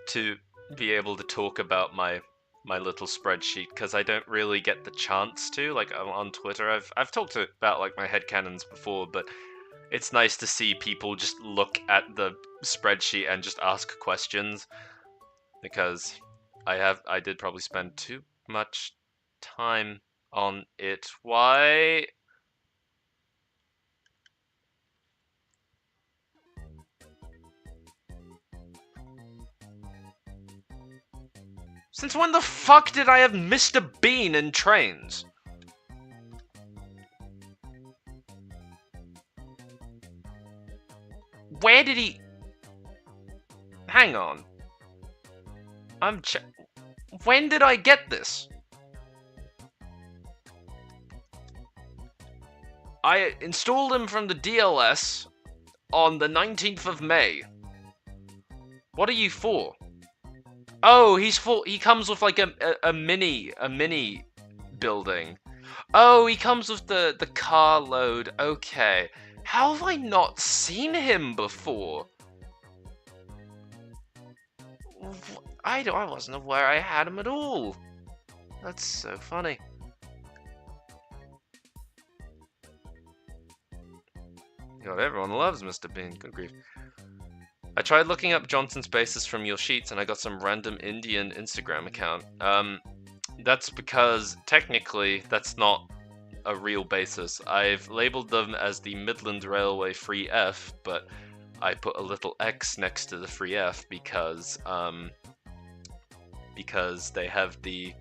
to be able to talk about my little spreadsheet, because I don't really get the chance to. Like on Twitter, I've talked about like my headcanons before, but it's nice to see people just look at the spreadsheet and just ask questions, because I did probably spend too much time on it. Why? Since when the fuck did I have Mr. Bean in Trains? Where did he... Hang on. When did I get this? I installed him from the DLS on the 19th of May. What are you for? Oh, he comes with like a mini building. Oh, he comes with the car load. Okay. How have I not seen him before? I wasn't aware I had him at all. That's so funny. God, everyone loves Mr. Bean. Good grief. I tried looking up Johnson's bases from your sheets, and I got some random Indian Instagram account. That's because technically that's not a real basis. I've labeled them as the Midland Railway Free F, but I put a little X next to the Free F because they have the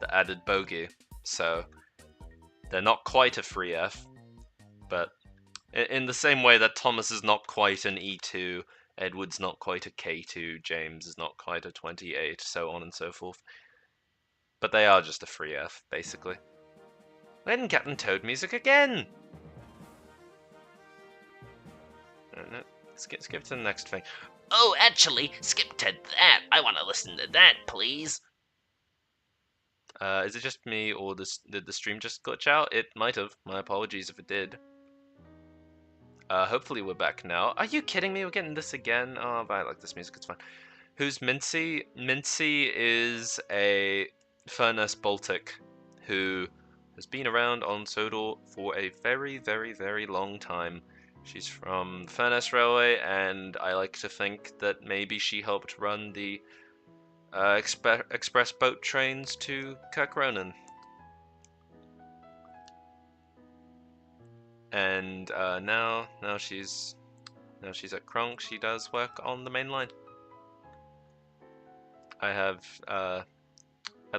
added bogey. So they're not quite a Free F, but in the same way that Thomas is not quite an E2, Edward's not quite a K2, James is not quite a 28, so on and so forth. But they are just a Free F, basically. When Captain Toad music again! No, skip to the next thing. Oh, actually, skip to that. I want to listen to that, please. Is it just me, or did the stream just glitch out? It might have. My apologies if it did. Hopefully we're back now. Are you kidding me? We're getting this again? Oh, but I like this music. It's fine. Who's Mincy? Mincy is a Furness Baltic who has been around on Sodor for a very, very, very long time. She's from Furness Railway, and I like to think that maybe she helped run the express boat trains to Kirkronan. And now she's at Kronk. She does work on the main line. I'd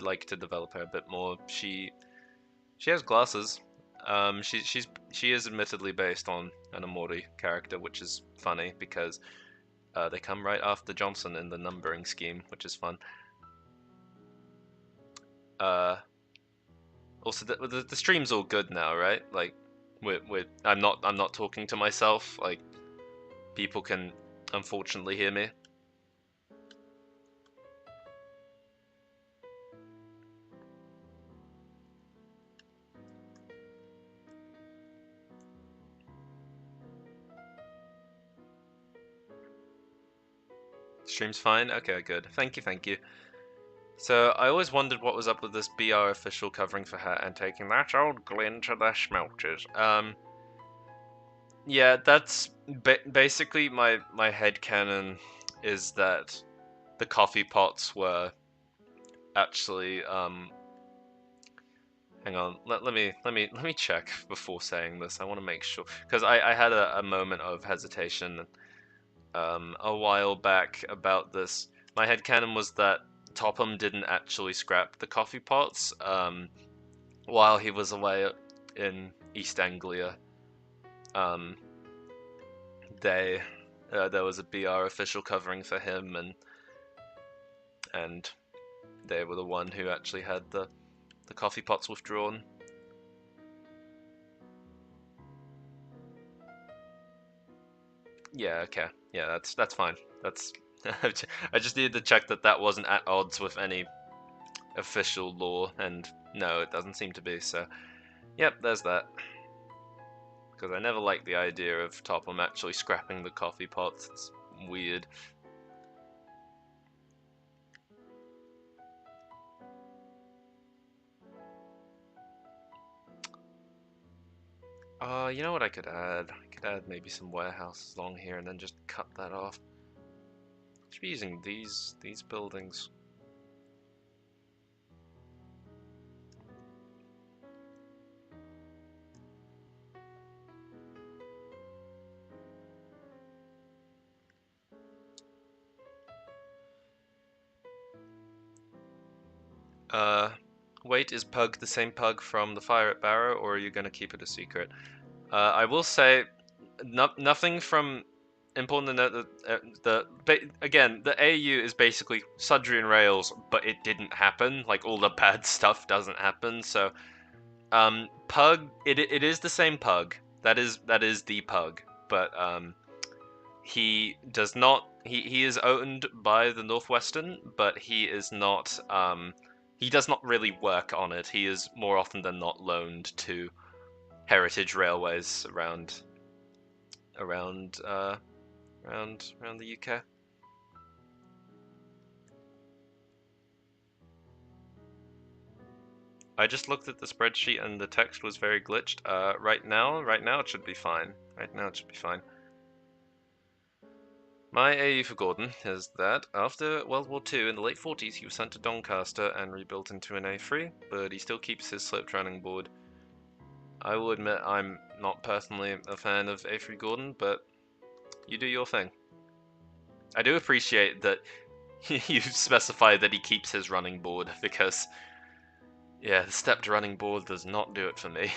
like to develop her a bit more. She has glasses. She is admittedly based on an Amori character, which is funny because they come right after Johnson in the numbering scheme, which is fun. Also, the stream's all good now, right? Like, I'm not talking to myself. Like, people can unfortunately hear me. Stream's fine? Okay, good. Thank you. So, I always wondered what was up with this BR official covering for her and taking that old Glyn to the smelters. Yeah, that's basically my headcanon is that the coffee pots were actually, hang on, let me check before saying this. I want to make sure, because I had a moment of hesitation a while back about this. My headcanon was that Topham didn't actually scrap the coffee pots while he was away in East Anglia. There was a BR official covering for him, and they were the one who actually had the coffee pots withdrawn. Yeah, okay. Yeah, that's fine. That's I just needed to check that wasn't at odds with any official law, and no, it doesn't seem to be, so yep, there's that. Because I never liked the idea of Topham actually scrapping the coffee pots. It's weird. You know what I could add? I could add maybe some warehouses along here and then just cut that off. I should be using these buildings. Wait, is Pug the same Pug from the fire at Barrow, or are you going to keep it a secret? I will say, nothing from important to note that again, the AU is basically Sudrian Rails, but it didn't happen. Like, all the bad stuff doesn't happen. So, Pug, it is the same Pug. That is the Pug, but he does not. He is owned by the Northwestern, but he is not. He does not really work on it. He is more often than not loaned to heritage railways around the UK. I just looked at the spreadsheet and the text was very glitched. Right now it should be fine. My AU for Gordon is that after World War II in the late 40s, he was sent to Doncaster and rebuilt into an A3, but he still keeps his sloped running board. I will admit I'm not personally a fan of Avery Gordon, but you do your thing. I do appreciate that you specify that he keeps his running board, because, yeah, the stepped running board does not do it for me.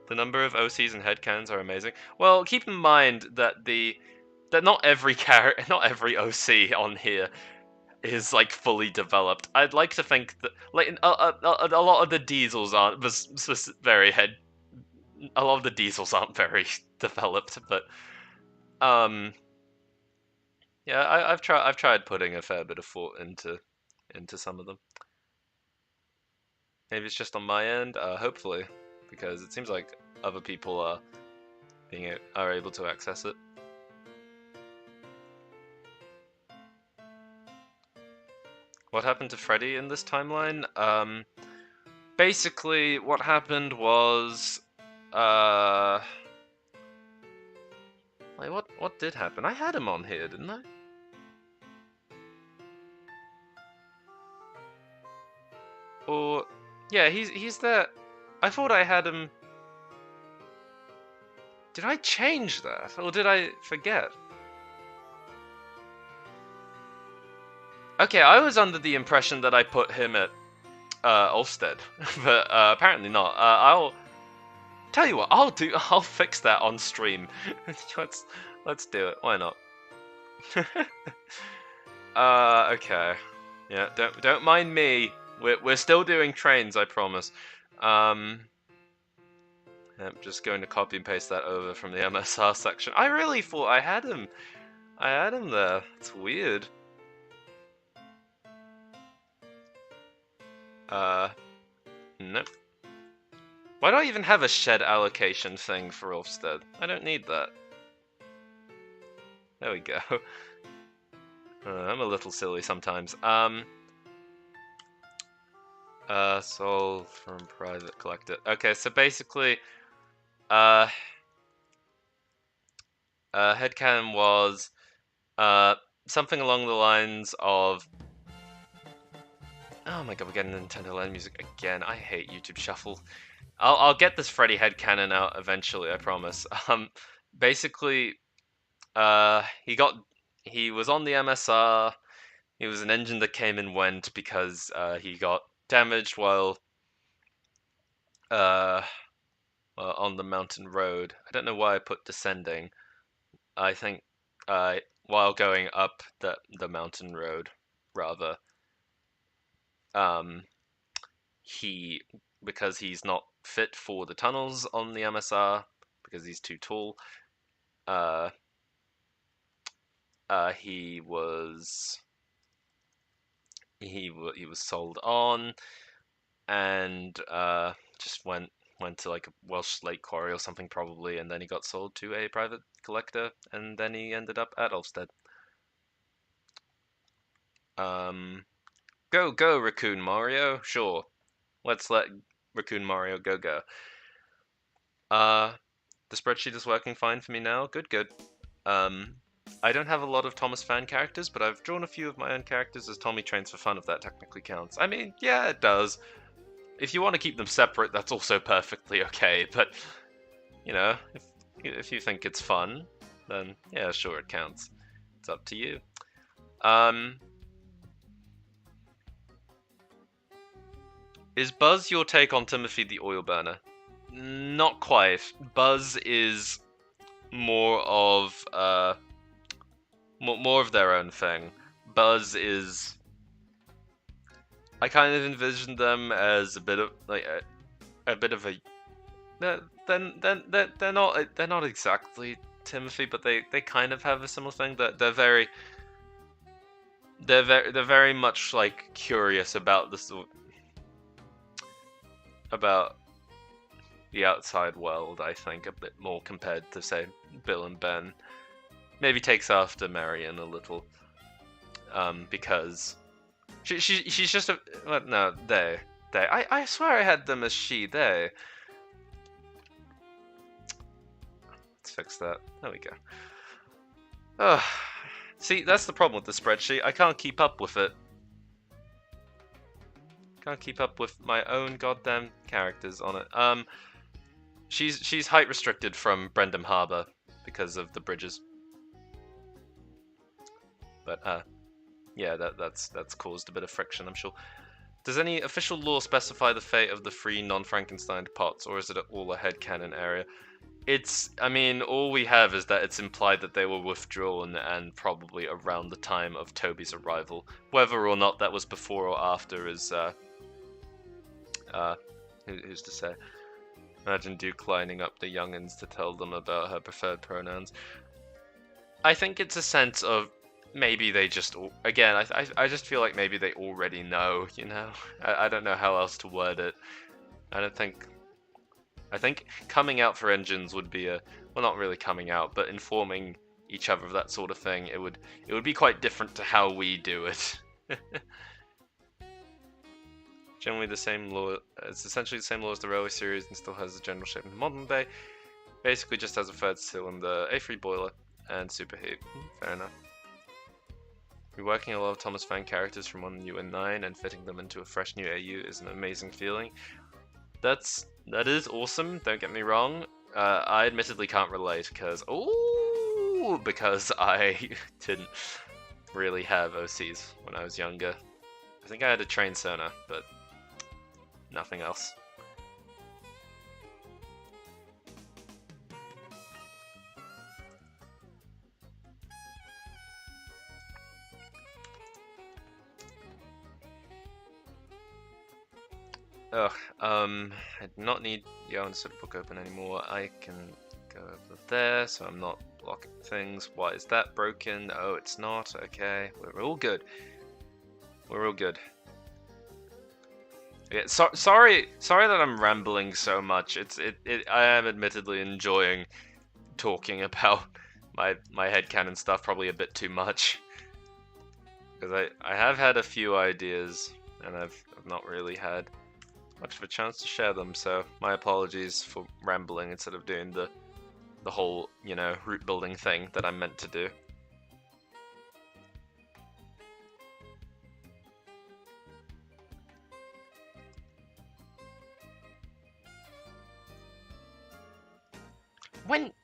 The number of OCs and headcanons are amazing. Well, keep in mind that not every not every OC on here is like fully developed. I'd like to think that like a lot of the diesels aren't very a lot of the diesels aren't very developed, but yeah, I've tried putting a fair bit of thought into some of them. Maybe it's just on my end, hopefully, because it seems like other people are able to access it. What happened to Freddy in this timeline? Basically, what happened was, like, what did happen? I had him on here, didn't I? Or, yeah, he's there. I thought I had him. Did I change that, or did I forget? Okay, I was under the impression that I put him at Ulstead, but apparently not. I'll tell you what. I'll fix that on stream. let's do it. Why not? Okay. Yeah, don't mind me. We're still doing trains, I promise. I'm just going to copy and paste that over from the MSR section. I really thought I had him. I had him there. It's weird. Nope. Why do I even have a shed allocation thing for Ulfstead? I don't need that. There we go. I'm a little silly sometimes. Sold from private collector. Okay, so basically, headcanon was, something along the lines of, oh my god, we're getting Nintendo Land music again. I hate YouTube Shuffle. I'll get this Freddy headcanon out eventually, I promise. Basically, he was on the MSR. He was an engine that came and went because he got damaged while on the mountain road. I don't know why I put descending. I think while going up the mountain road, rather. Because he's not fit for the tunnels on the MSR, because he's too tall, he was sold on, and just went to like a Welsh lake quarry or something probably, and then he got sold to a private collector, and then he ended up at Ulfstead. Go, Raccoon Mario. Sure. Let's let Raccoon Mario go. The spreadsheet is working fine for me now. Good. I don't have a lot of Thomas fan characters, but I've drawn a few of my own characters as Tommy Trains for Fun, if that technically counts. I mean, yeah, it does. If you want to keep them separate, that's also perfectly okay, but, you know, if you think it's fun, then yeah, sure, it counts. It's up to you. Is Buzz your take on Timothy the Oil Burner? Not quite. Buzz is more of their own thing. Buzz is, I kind of envisioned them as a bit of like they're not exactly Timothy, but they kind of have a similar thing. That they're very much like curious about about the outside world, I think, a bit more compared to, say, Bill and Ben. Maybe takes after Marion a little, because she's just a, well, no, they. I swear I had them as she, they. Let's fix that. There we go. Oh, see, that's the problem with the spreadsheet. I can't keep up with it. Can't keep up with my own goddamn characters on it. She's height restricted from Brendam Harbor because of the bridges. But yeah, that's caused a bit of friction, I'm sure. Does any official law specify the fate of the 3 non-Frankenstein pots, or is it all a headcanon area? I mean, all we have is that it's implied that they were withdrawn and probably around the time of Toby's arrival. Whether or not that was before or after is, who's to say? Imagine Duke lining up the youngins to tell them about her preferred pronouns. I think it's a sense of maybe they just, again, I just feel like maybe they already know, you know? I don't know how else to word it. I think coming out for engines would be well, not really coming out, but informing each other of that sort of thing. It would be quite different to how we do it. Generally the same law, it's essentially the same law as the railway series and still has the general shape in modern day. Basically just has a third cylinder, A3 boiler, and superheat. Fair enough. Reworking a lot of Thomas Fan characters from 1U and 9 and fitting them into a fresh new AU is an amazing feeling. That is awesome, don't get me wrong. I admittedly can't relate because I didn't really have OCs when I was younger. I think I had a Trainsition, but nothing else. Ugh, I do not need Johan's Sodor book open anymore. I can go over there, so I'm not blocking things. Why is that broken? Oh, it's not. Okay, we're all good. We're all good. Yeah, sorry that I'm rambling so much. I am admittedly enjoying talking about my headcanon stuff probably a bit too much. Because I have had a few ideas, and I've not really had much of a chance to share them, so my apologies for rambling instead of doing the whole, you know, route building thing that I'm meant to do.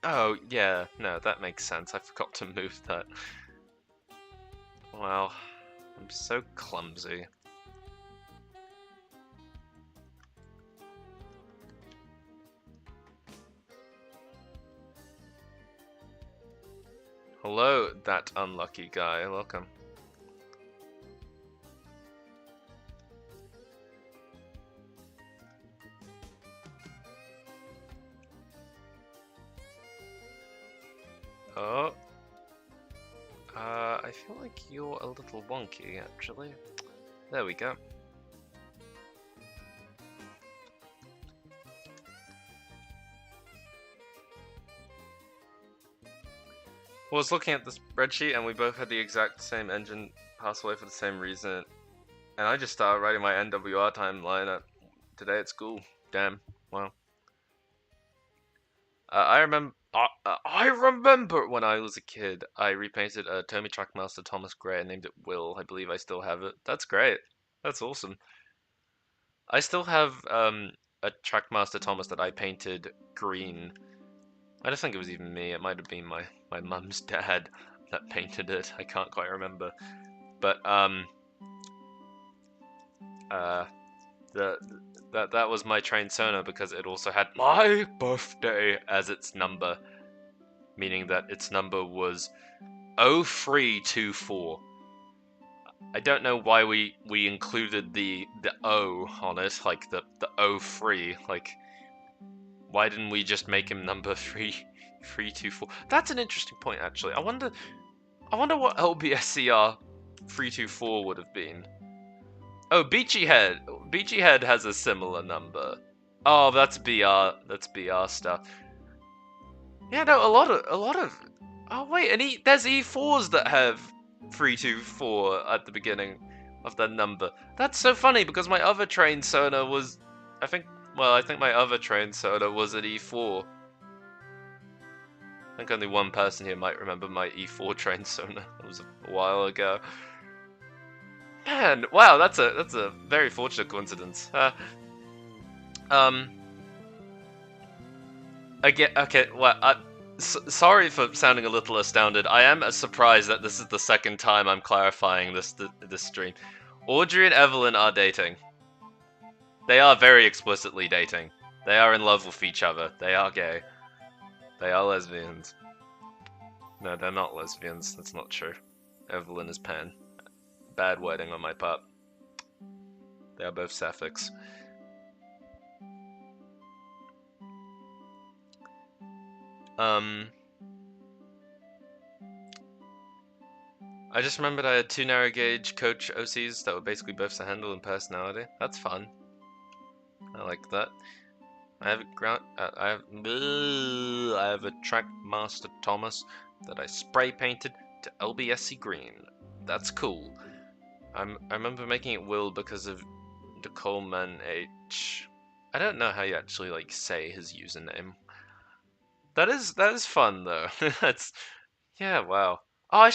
Oh, yeah, no, that makes sense. I forgot to move that. Wow, I'm so clumsy. Hello, that unlucky guy. Welcome. Oh. I feel like you're a little wonky, actually. There we go. I was looking at the spreadsheet and we both had the exact same engine pass away for the same reason. And I just started writing my NWR timeline today at school. Damn. Wow. I remember when I was a kid, I repainted a Tomy Trackmaster Thomas Gray and named it Will. I believe I still have it. That's great. That's awesome. I still have a Trackmaster Thomas that I painted green. I don't think it was even me. It might have been my mum's dad that painted it. I can't quite remember. But that was my Trainsition because it also had my birthday as its number, meaning that its number was 0324. I don't know why we included the O on it, like the 03. Like, why didn't we just make him number 324? That's an interesting point, actually. I wonder what LBSCR 324 would have been. Oh, Beachy Head. Beachy Head has a similar number. Oh, that's BR. That's BR stuff. Yeah, no, a lot of. Oh wait, and there's E4s that have 324 at the beginning of their number. That's so funny because my other Trainsition was, I think my other Trainsition was an E4. I think only one person here might remember my E4 Trainsition. It was a while ago. Man, wow, that's a very fortunate coincidence. Again, okay, well, sorry for sounding a little astounded. I am surprised that this is the second time I'm clarifying this stream. Audrey and Evelyn are dating. They are very explicitly dating. They are in love with each other. They are gay. They are lesbians. No, they're not lesbians. That's not true. Evelyn is pan. Bad wording on my part. They are both sapphics. I just remembered I had 2 narrow gauge coach OCs that were basically both the handle and personality. That's fun. I like that. I have I have a Trackmaster Thomas that I spray painted to LBSC green. That's cool. I remember making it Will because of the Coleman H. I don't know how you actually like say his username. That is fun though. That's yeah, wow. Oh,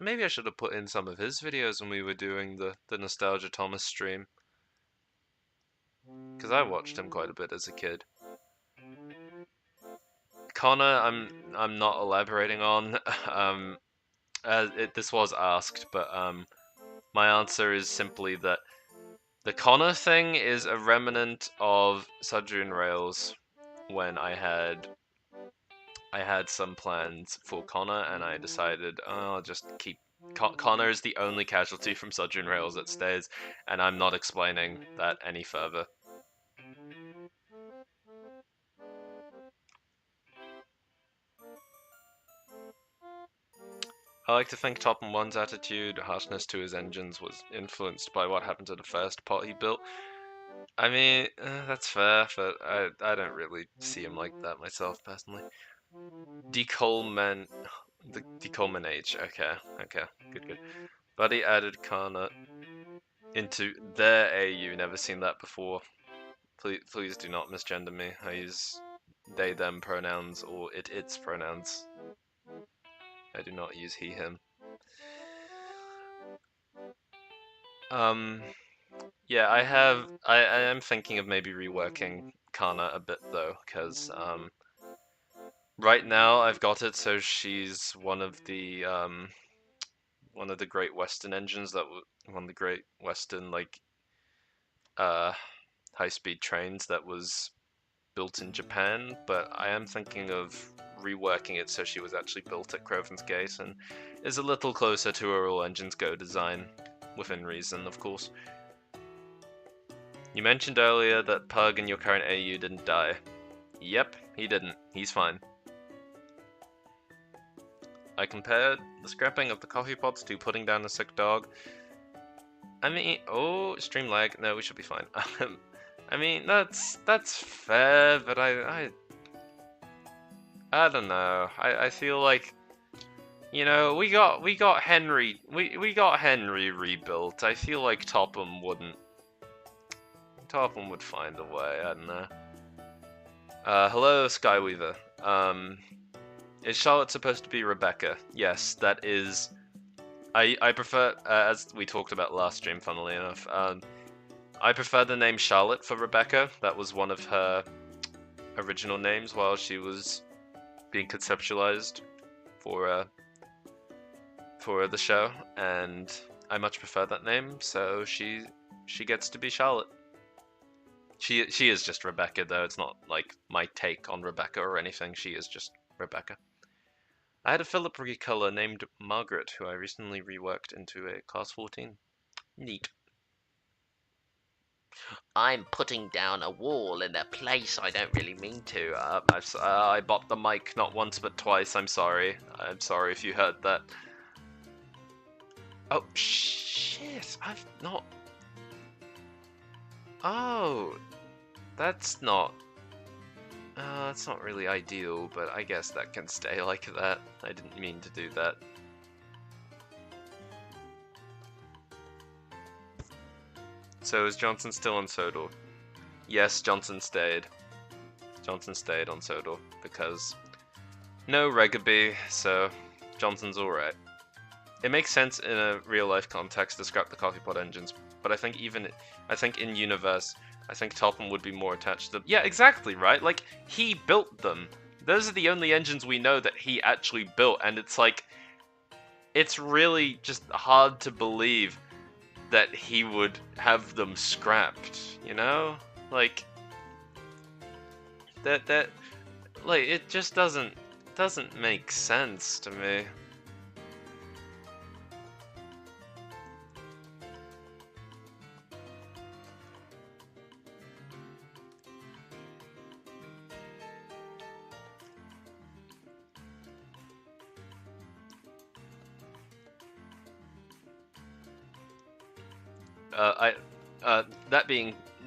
maybe I should have put in some of his videos when we were doing the Nostalgia Thomas stream. Because I watched him quite a bit as a kid. Connor, I'm not elaborating on. This was asked, but my answer is simply that the Connor thing is a remnant of Sodor and Rails when I had some plans for Connor, and I decided I'll just keep. Connor is the only casualty from Sodor and Rails that stays, and I'm not explaining that any further. I like to think Topham 1's attitude, harshness to his engines, was influenced by what happened to the first pot he built. I mean, that's fair, but I don't really see him like that myself, personally. Decoleman Age, okay, good. Buddy added Kana into their AU, never seen that before. Please do not misgender me. I use they, them pronouns or its pronouns. I do not use he, him. Yeah, I am thinking of maybe reworking Kana a bit though, because right now I've got it so she's one of the Great Western engines one of the Great Western like high-speed trains that was built in Japan, but I am thinking of reworking it so she was actually built at Crovan's Gate and is a little closer to her all engines go design, within reason, of course. You mentioned earlier that Pug in your current AU didn't die. Yep, he didn't. He's fine. I compared the scrapping of the coffee pots to putting down a sick dog. I mean, oh, stream lag. No, we should be fine. I mean, that's fair, but I don't know. I feel like, you know, we got Henry rebuilt. I feel like Topham would find a way. I don't know. Hello, Skyweaver. Is Charlotte supposed to be Rebecca? Yes, that is. I prefer, as we talked about last stream, funnily enough. I prefer the name Charlotte for Rebecca. That was one of her original names while she was being conceptualized for the show, and I much prefer that name. So she gets to be Charlotte. She is just Rebecca though. It's not like my take on Rebecca or anything. She is just Rebecca. I had a Philip recolor named Margaret, who I recently reworked into a Class 14. Neat. I'm putting down a wall in a place I don't really mean to. I bopped the mic not once but twice. I'm sorry. I'm sorry if you heard that. Oh, shit. I've not... Oh, that's not really ideal, but I guess that can stay like that. I didn't mean to do that. So is Johnson still on Sodor? Yes, Johnson stayed. Johnson stayed on Sodor because no Regaby, so Johnson's alright. it makes sense in a real life context to scrap the coffee pot engines, but I think in universe, I think Topham would be more attached to them. Yeah, exactly, right? Like, he built them. Those are the only engines we know that he actually built, and it's like, it's really just hard to believe that he would have them scrapped, you know? Like, that like, it just doesn't make sense to me.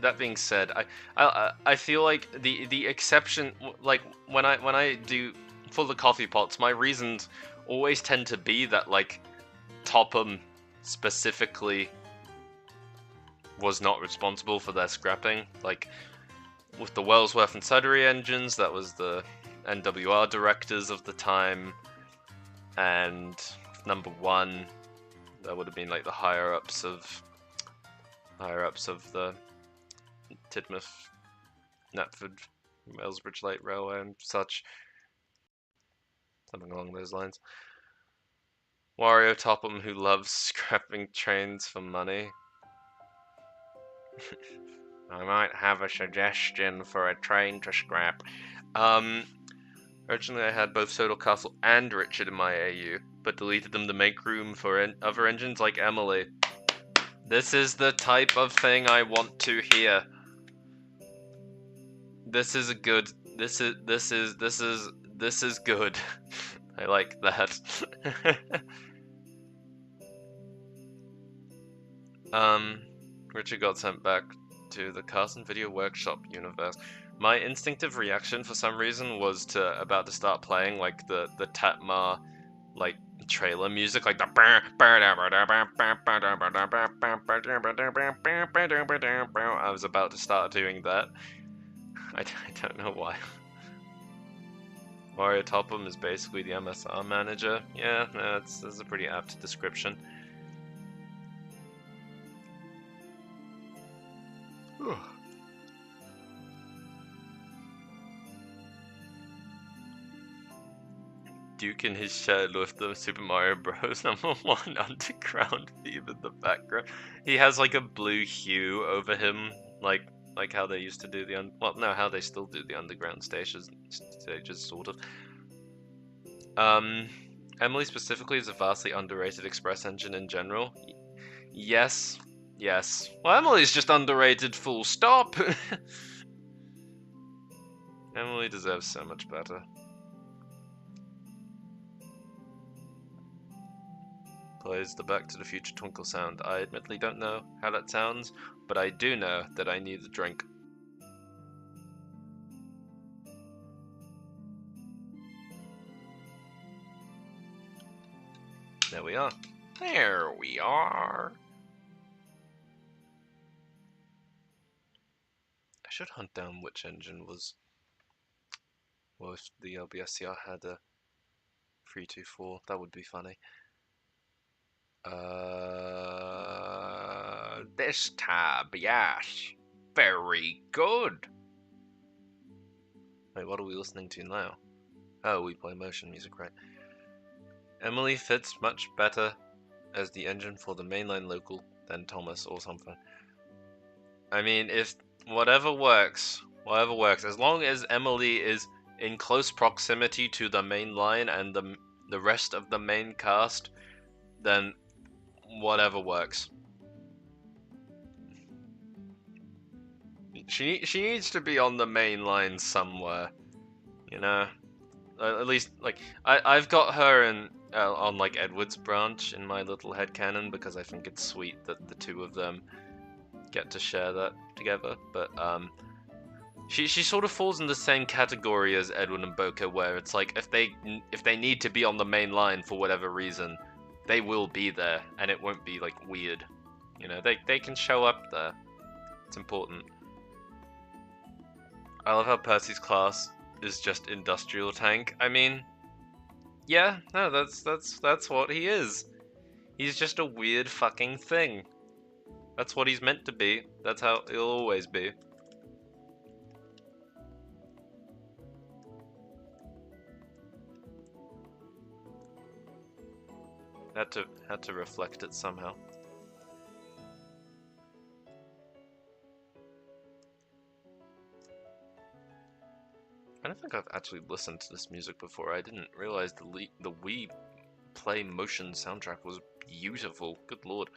That being said, I feel like the exception, like when I do for the coffee pots, my reasons always tend to be that like Topham specifically was not responsible for their scrapping. Like with the Wellsworth and Sudbury engines, that was the NWR directors of the time, and number one, that would have been like the higher ups of the Tidmouth, Knapford, Aylesbridge Light Railway and such. Something along those lines. Wario Topham, who loves scrapping trains for money. I might have a suggestion for a train to scrap. Originally I had both Sodor Castle and Richard in my AU, but deleted them to make room for other engines like Emily. This is the type of thing I want to hear. This is good. This is good. I like that. Richard got sent back to the Carson Video Workshop universe. My instinctive reaction for some reason was about to start playing like the Tatmar like trailer music, like the I was about to start doing that. I don't know why. Wario Topham is basically the MSR manager. Yeah, no, that's a pretty apt description. Duke in his shed with the Super Mario Bros. #1 underground theme in the background. He has like a blue hue over him, like how they used to do how they still do the underground stages sort of. Emily specifically is a vastly underrated express engine in general. Yes. Well, Emily's just underrated, full stop. Emily deserves so much better. Plays the Back to the Future Twinkle sound. I admittedly don't know how that sounds, but I do know that I need a drink. There we are. There we are. I should hunt down which engine was... Well, if the LBSCR had a 324, that would be funny. This tab, yes. Very good. Wait, what are we listening to now? Oh, we play motion music, right. Emily fits much better as the engine for the mainline local than Thomas or something. I mean, if whatever works, as long as Emily is in close proximity to the main line and the rest of the main cast, then whatever works. She needs to be on the main line somewhere, you know. At least like I've got her in on like Edward's branch in my little headcanon because I think it's sweet that the two of them get to share that together. But she sort of falls in the same category as Edward and Boca, where it's like if they need to be on the main line for whatever reason, they will be there, and it won't be like weird. You know, they can show up there. It's important. I love how Percy's class is just industrial tank. I mean, yeah, no, that's what he is. He's just a weird fucking thing. That's what he's meant to be. That's how he'll always be. Had to reflect it somehow. I don't think I've actually listened to this music before. I didn't realize the Wii Play Motion soundtrack was beautiful. Good lord.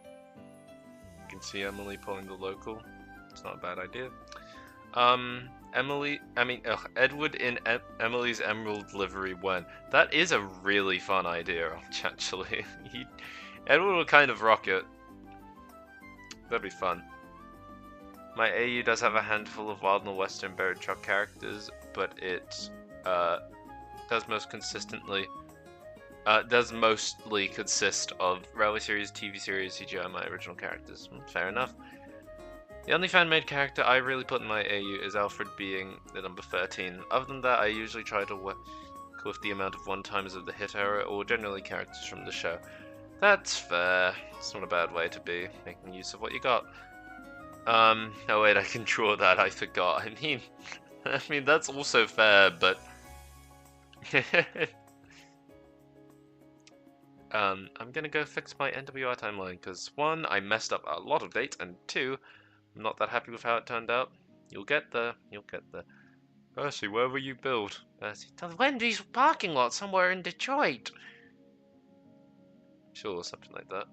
You can see Emily pulling the local. It's not a bad idea. Edward in Emily's Emerald livery when? That is a really fun idea, actually. Edward will kind of rock it. That'd be fun. My AU does have a handful of Wild and Western Buried Truck characters, but it does mostly consist of Rally Series, TV series, CGI, my original characters. Fair enough. The only fan-made character I really put in my AU is Alfred being the number 13. Other than that, I usually try to work with the amount of one-timers of the hit era, or generally characters from the show. That's fair. It's not a bad way to be, making use of what you got. Oh wait, I can draw that, I forgot. I mean that's also fair, but... I'm gonna go fix my NWR timeline, because 1, I messed up a lot of dates, and 2, I'm not that happy with how it turned out. You'll get there. Percy, where were you built? Percy, the Wendy's parking lot somewhere in Detroit. Sure, something like that.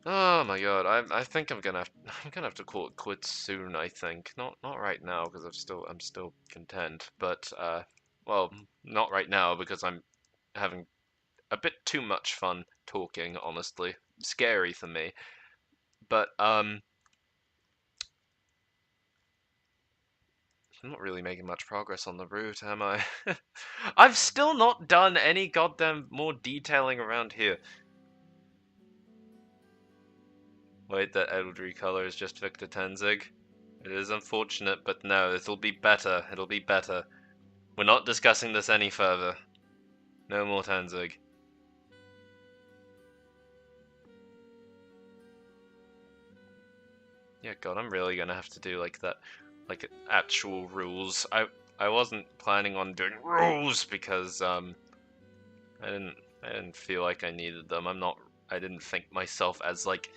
Oh my god, I think I'm gonna have to call it quits soon. I think not right now because I'm still content, but well, not right now because I'm having a bit too much fun talking. Honestly, scary for me, but I'm not really making much progress on the route, am I? I've still not done any goddamn more detailing around here. Wait, that Eldry color is just Victor Tenzig. It is unfortunate, but no, it'll be better. It'll be better. We're not discussing this any further. No more Tenzig. Yeah, God, I'm really gonna have to do like that, like actual rules. I wasn't planning on doing rules because I didn't feel like I needed them. I didn't think myself as like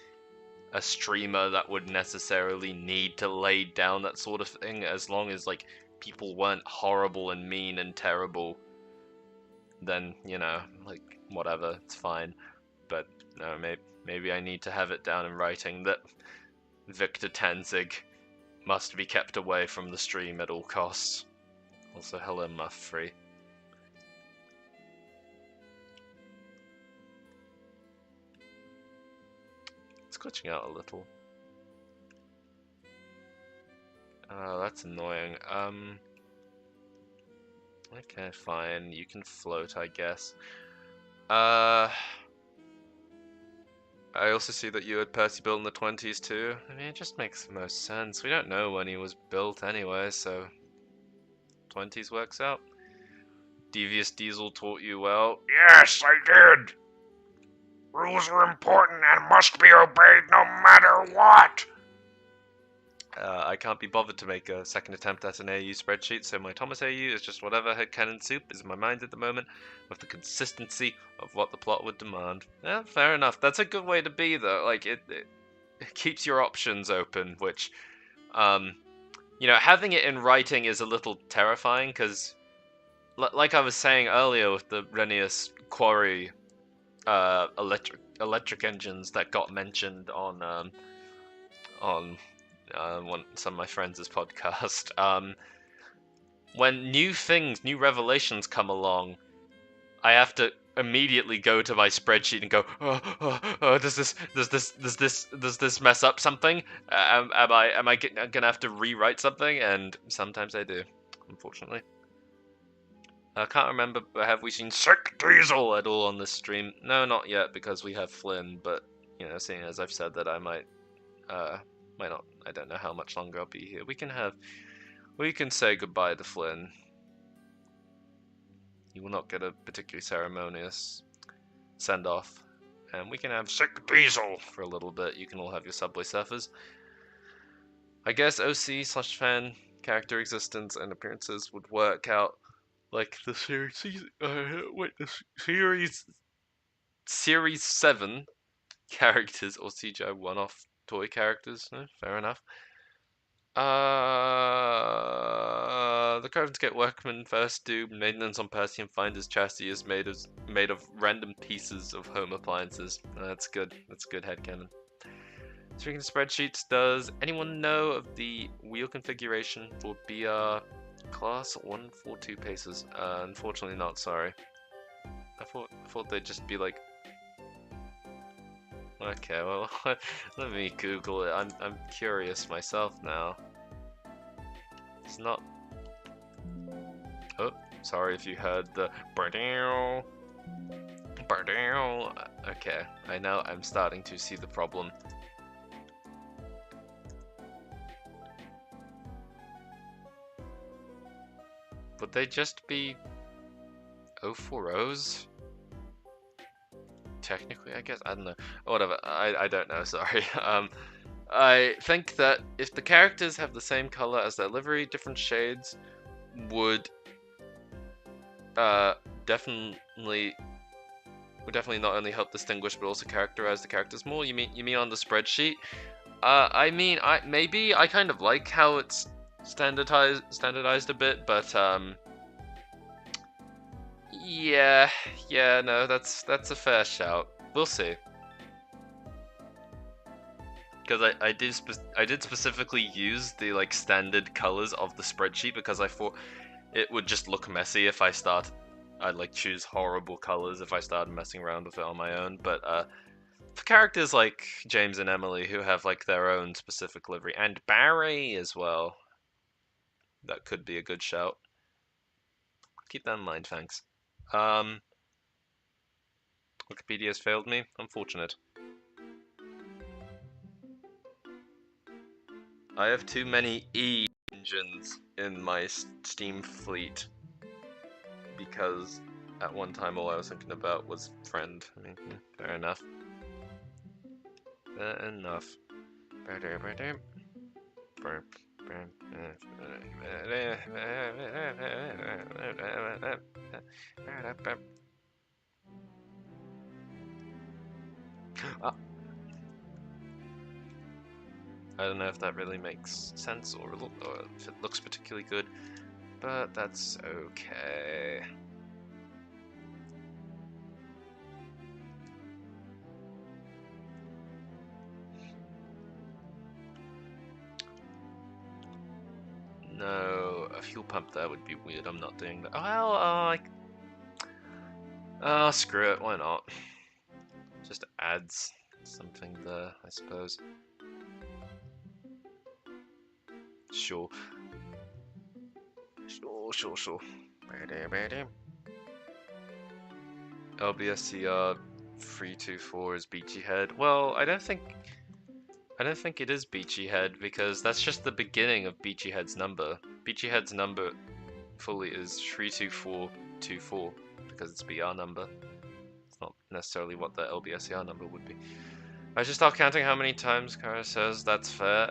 a streamer that would necessarily need to lay down that sort of thing, as long as like people weren't horrible and mean and terrible, then you know, like whatever, it's fine. But no, maybe I need to have it down in writing that Victor Tenzig must be kept away from the stream at all costs. Also, hello Muff Free. It's glitching out a little. Oh, that's annoying. Okay, fine. You can float, I guess. I also see that you had Percy built in the 20s too. I mean, it just makes the most sense. We don't know when he was built anyway, so 20s works out. Devious Diesel taught you well. Yes, I did. Rules are important and must be obeyed no matter what. I can't be bothered to make a second attempt at an AU spreadsheet, so my Thomas AU is just whatever headcanon soup is in my mind at the moment, with the consistency of what the plot would demand. Yeah, fair enough. That's a good way to be, though. Like, it keeps your options open, which, you know, having it in writing is a little terrifying, because, like I was saying earlier with the Renius Quarry electric engines that got mentioned on some of my friends' podcast. When new revelations come along, I have to immediately go to my spreadsheet and go, does this mess up something? Am I gonna have to rewrite something? And sometimes I do, unfortunately. I can't remember, but have we seen Sick Diesel at all on this stream? No, not yet, because we have Flynn, but, you know, seeing as I've said that, I might Might not. I don't know how much longer I'll be here. We can say goodbye to Flynn. You will not get a particularly ceremonious send-off. And we can have Sick Diesel. for a little bit. You can all have your Subway Surfers. I guess OC/fan character existence and appearances would work out like the series 7 characters or CGI one-off toy characters. Fair enough. The Covens get workmen first do maintenance on Percy and find his chassis is made of random pieces of home appliances. That's good. That's good headcanon. Speaking of spreadsheets, does anyone know of the wheel configuration for BR class 142 paces? Unfortunately not, sorry. I thought they'd just be like... Okay, well, let me Google it. I'm curious myself now. It's not... Oh, sorry if you heard the... Okay, I'm starting to see the problem. Would they just be 040s? Technically, I guess. I don't know. Whatever. I don't know. Sorry. I think that if the characters have the same color as their livery, different shades would definitely not only help distinguish but also characterize the characters more. You mean on the spreadsheet? Maybe I kind of like how it's standardized a bit, but yeah, no, that's a fair shout. We'll see. Because I did specifically use the like standard colors of the spreadsheet because I thought it would just look messy if I'd like choose horrible colors if I started messing around with it on my own. But for characters like James and Emily who have like their own specific livery, and Barry as well, that could be a good shout. Keep that in mind, thanks. Wikipedia's failed me. Unfortunate. I have too many E engines in my Steam fleet because at one time all I was thinking about was friend. I mean, fair enough. Fair enough. I don't know if that really makes sense or if it looks particularly good, but that's okay. No, a fuel pump there would be weird. I'm not doing that. Well, screw it. Why not? Just adds something there, I suppose. Sure. LBSCR 324 is Beachy Head. Well, I don't think it is Beachy Head because that's just the beginning of Beachy Head's number. Beachy Head's number fully is 32424 because it's BR number. It's not necessarily what the LBSCR number would be. I should start counting how many times Kara says that's fair.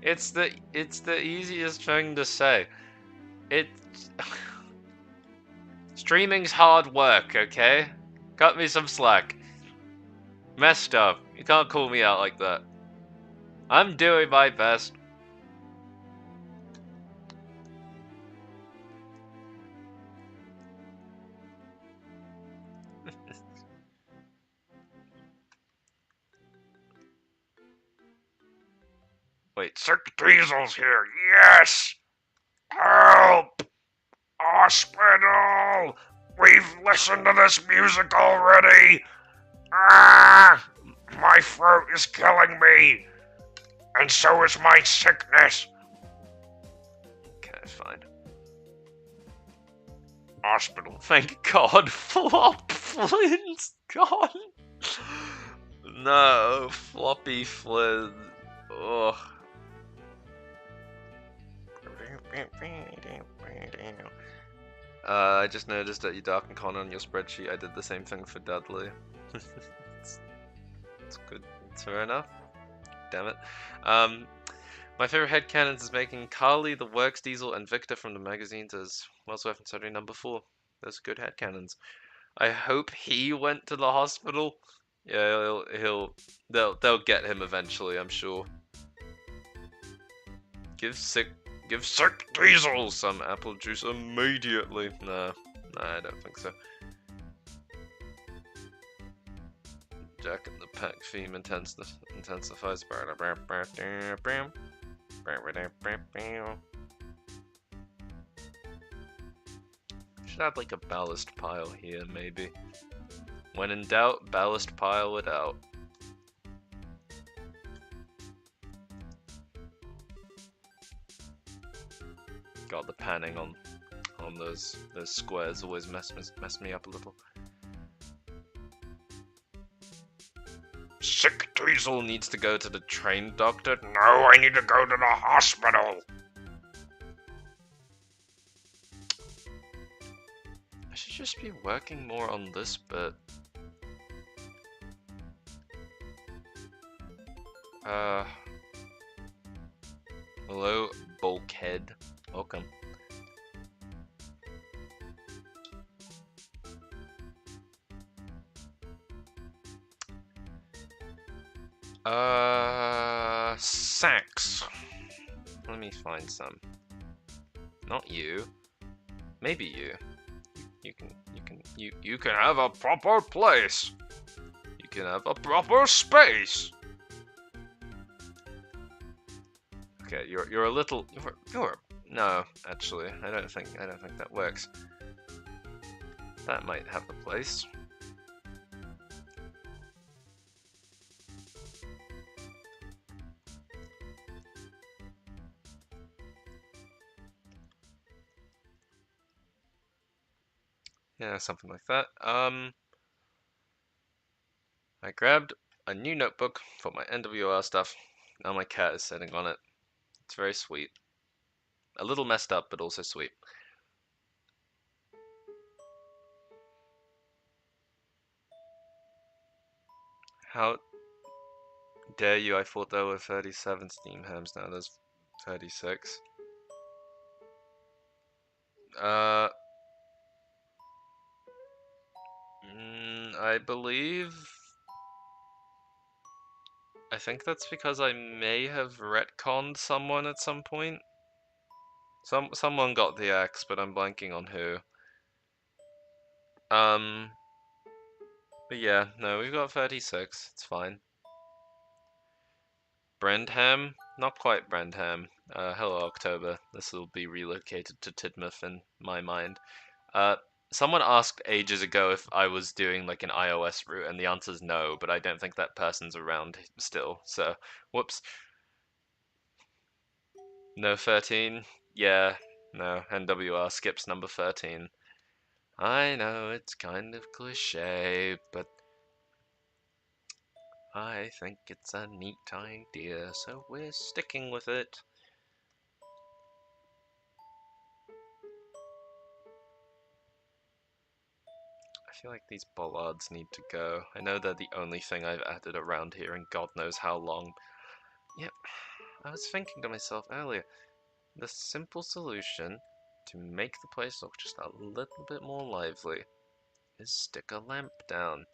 It's the easiest thing to say. Streaming's hard work, okay? Cut me some slack. Messed up. You can't call me out like that. I'm doing my best. Wait, Sick Diesel's here. Yes! Help! Hospital! We've listened to this music already! Ah! My throat is killing me! And so is my sickness! okay, fine. Hospital. Thank God, Flop Flynn's gone. No, floppy Flynn. Ugh. I just noticed that you darkened Connor on your spreadsheet. I did the same thing for Dudley. it's good. It's fair enough. Damn it. My favorite headcanons is making Carly, the Works Diesel, and Victor from the magazines as Wells Weapon Surgery number 4. Those are good headcanons. I hope he went to the hospital. Yeah, they'll get him eventually, I'm sure. Give sick Diesel some apple juice immediately. Nah, I don't think so. Jack and the Pack theme intensifies. Should add like a ballast pile here, maybe. When in doubt, ballast pile it out. God, the panning on those squares always mess me up a little. Sick Diesel needs to go to the train doctor. No, I need to go to the hospital. I should just be working more on this bit. Hello, bulkhead. Welcome. Sacks. Let me find some. Not you. Maybe you. You can have a proper place. You can have a proper space. Okay, you're a little no, actually, I don't think that works. That might have a place. Yeah, something like that. I grabbed a new notebook for my NWR stuff. Now my cat is sitting on it. It's very sweet. A little messed up, but also sweet. How dare you? I thought there were 37 Steam hams, now there's 36. I think that's because I may have retconned someone at some point. Someone got the axe, but I'm blanking on who. But yeah, no, we've got 36. It's fine. Brendam? Not quite Brendam. Hello, October. This will be relocated to Tidmouth in my mind. Someone asked ages ago if I was doing like an iOS route, and the answer is no, but I don't think that person's around still, so whoops. No 13? Yeah, no, NWR skips number 13. I know, it's kind of cliche, but I think it's a neat idea, so we're sticking with it. I feel like these bollards need to go. I know they're the only thing I've added around here in God knows how long. Yep, I was thinking to myself earlier, the simple solution to make the place look just a little bit more lively is stick a lamp down.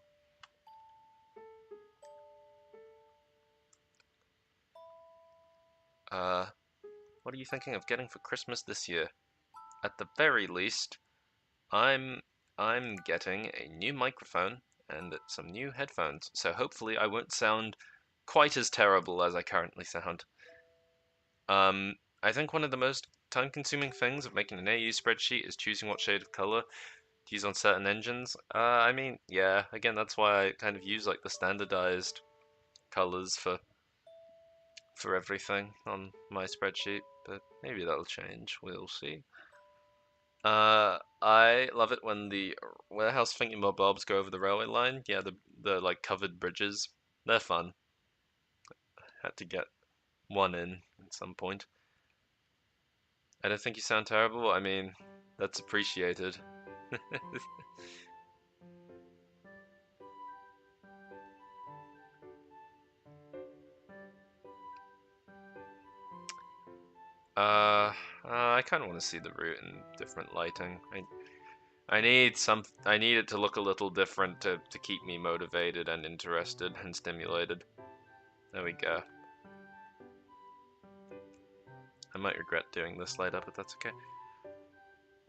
What are you thinking of getting for Christmas this year? At the very least, I'm getting a new microphone and some new headphones, so hopefully I won't sound quite as terrible as I currently sound. I think one of the most time-consuming things of making an AU spreadsheet is choosing what shade of color to use on certain engines. I mean, yeah, again, that's why I kind of use like the standardized colors for everything on my spreadsheet, but maybe that'll change. We'll see. I love it when the warehouse thingamabobs go over the railway line. Yeah, the like covered bridges. They're fun. Had to get one in at some point. I don't think you sound terrible. I mean, that's appreciated. I kind of want to see the route in different lighting. I need it to look a little different to keep me motivated and interested and stimulated. There we go. I might regret doing this light up, but that's okay.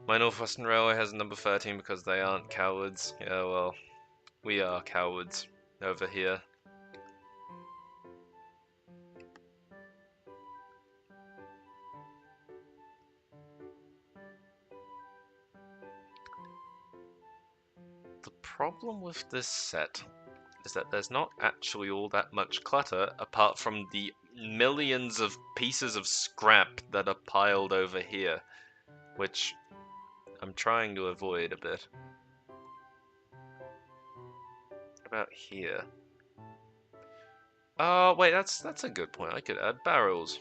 My North Western Railway has a number 13 because they aren't cowards. Yeah, well, we are cowards over here. The problem with this set is that there's not actually all that much clutter apart from the millions of pieces of scrap that are piled over here, which I'm trying to avoid a bit. What about here? Oh, wait, that's a good point. I could add barrels.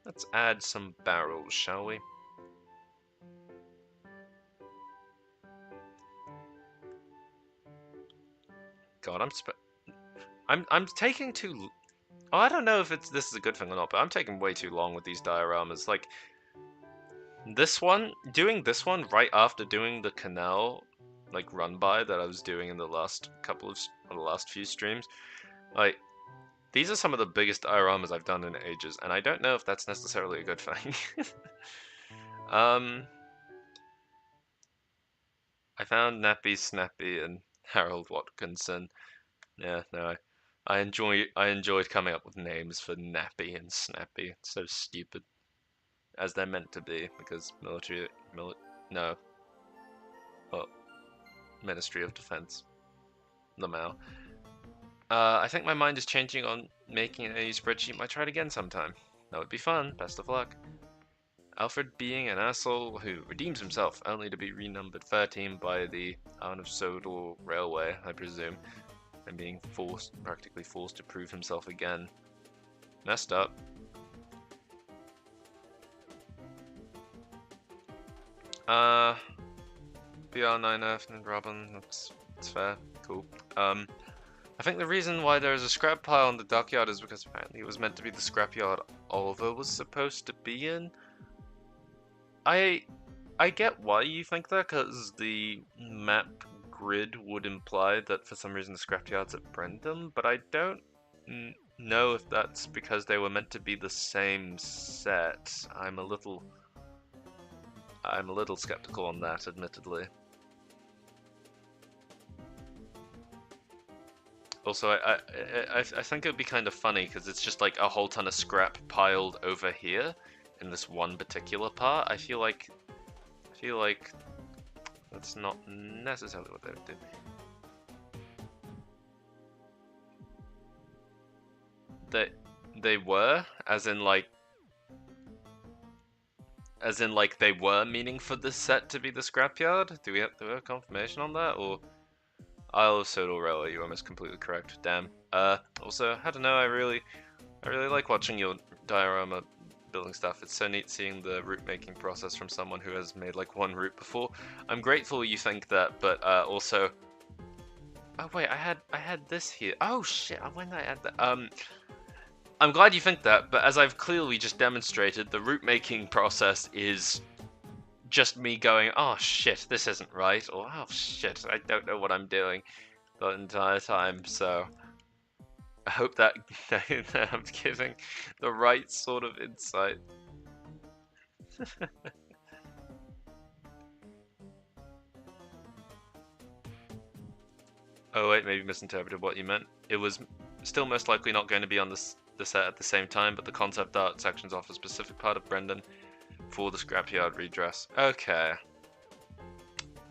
Let's add some barrels, shall we? God, I'm taking too. Oh, I don't know if this is a good thing or not, but I'm taking way too long with these dioramas. Like doing this one right after doing the canal, like run by that I was doing in the last few streams. Like these are some of the biggest dioramas I've done in ages, and I don't know if that's necessarily a good thing. I found Nappy Snappy and Harold Watkinson. Yeah, no, I enjoyed coming up with names for Nappy and Snappy. It's so stupid, as they're meant to be, because no, well, Ministry of Defense, Lamau. I think my mind is changing on making a spreadsheet. Might try it again sometime. That would be fun. Best of luck. Alfred being an asshole who redeems himself, only to be renumbered 13 by the town of Sodor Railway, I presume, and being practically forced to prove himself again. Messed up. BR9F and Robin, that's fair, cool. I think the reason why there is a scrap pile on the dockyard is because apparently it was meant to be the scrapyard Oliver was supposed to be in. I get why you think that, because the map grid would imply that for some reason the scrapyard's at Brendam, but I don't know if that's because they were meant to be the same set. I'm a little skeptical on that, admittedly. Also, I think it would be kind of funny because it's just like a whole ton of scrap piled over here in this one particular part. I feel like that's not necessarily what they would do. They were, as in like they were meaning for this set to be the scrapyard. Do we have confirmation on that, or? Isle of Sodor Railway, you are almost completely correct. Damn. Also, I don't know, I really like watching your diorama building stuff. It's so neat seeing the route making process from someone who has made like one route before. I'm grateful you think that, but also, oh wait, I had this here. Oh shit, when did I add that? I'm glad you think that, but as I've clearly just demonstrated, the route making process is just me going, oh shit, this isn't right, or oh shit, I don't know what I'm doing the entire time, so I hope that I'm giving the right sort of insight. Oh wait, maybe misinterpreted what you meant. It was still most likely not going to be on the set at the same time, but the concept art sections off a specific part of Brendam for the scrapyard redress. Okay.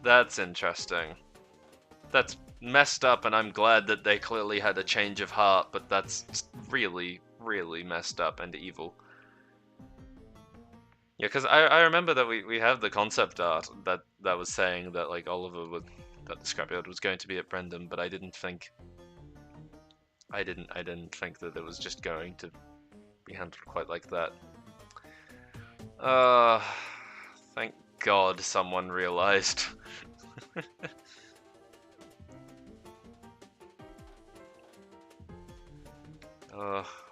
That's interesting. That's messed up, and I'm glad that they clearly had a change of heart, but that's really, really messed up and evil. Yeah, because I remember that we have the concept art that was saying that like Oliver that the scrapyard was going to be at Brendam, but I didn't think I didn't think that it was just going to be handled quite like that. Thank God someone realized.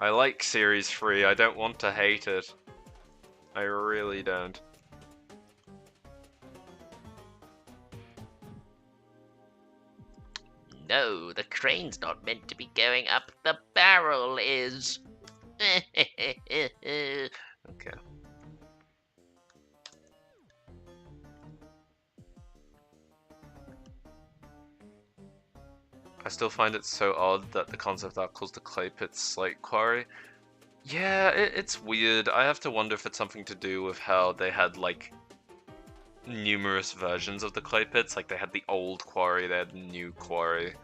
I like Series 3, I don't want to hate it. I really don't. No, the crane's not meant to be going up, the barrel is. Okay. I still find it so odd that the concept art calls the clay pit Slate Quarry. Yeah, it's weird. I have to wonder if it's something to do with how they had, like, numerous versions of the clay pits. Like, they had the old quarry, they had the new quarry.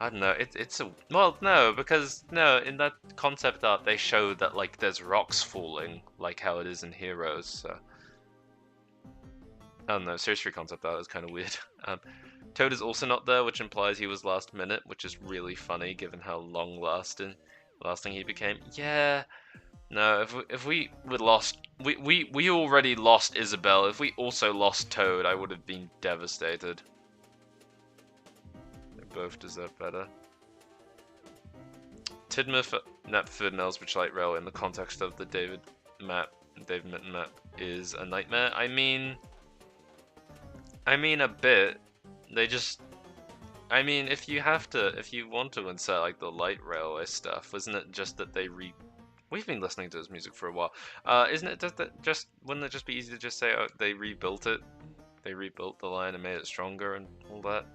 I don't know, it's a... Well, no, because, no, in that concept art they show that, like, there's rocks falling, like how it is in Heroes, so... I don't know, Series 3 concept art is kind of weird. Toad is also not there, which implies he was last minute, which is really funny given how long-lasting he became. Yeah, no, if we would lost, we already lost Isabel. If we also lost Toad, I would have been devastated. They both deserve better. Tidmouth Knapford and Elsbridge Light Rail in the context of the David Mitten map is a nightmare. I mean a bit. They just, I mean, if you want to insert like the light railway stuff, isn't it just that we've been listening to this music for a while. Isn't it just wouldn't it just be easy to just say, oh, they rebuilt it? They rebuilt the line and made it stronger and all that.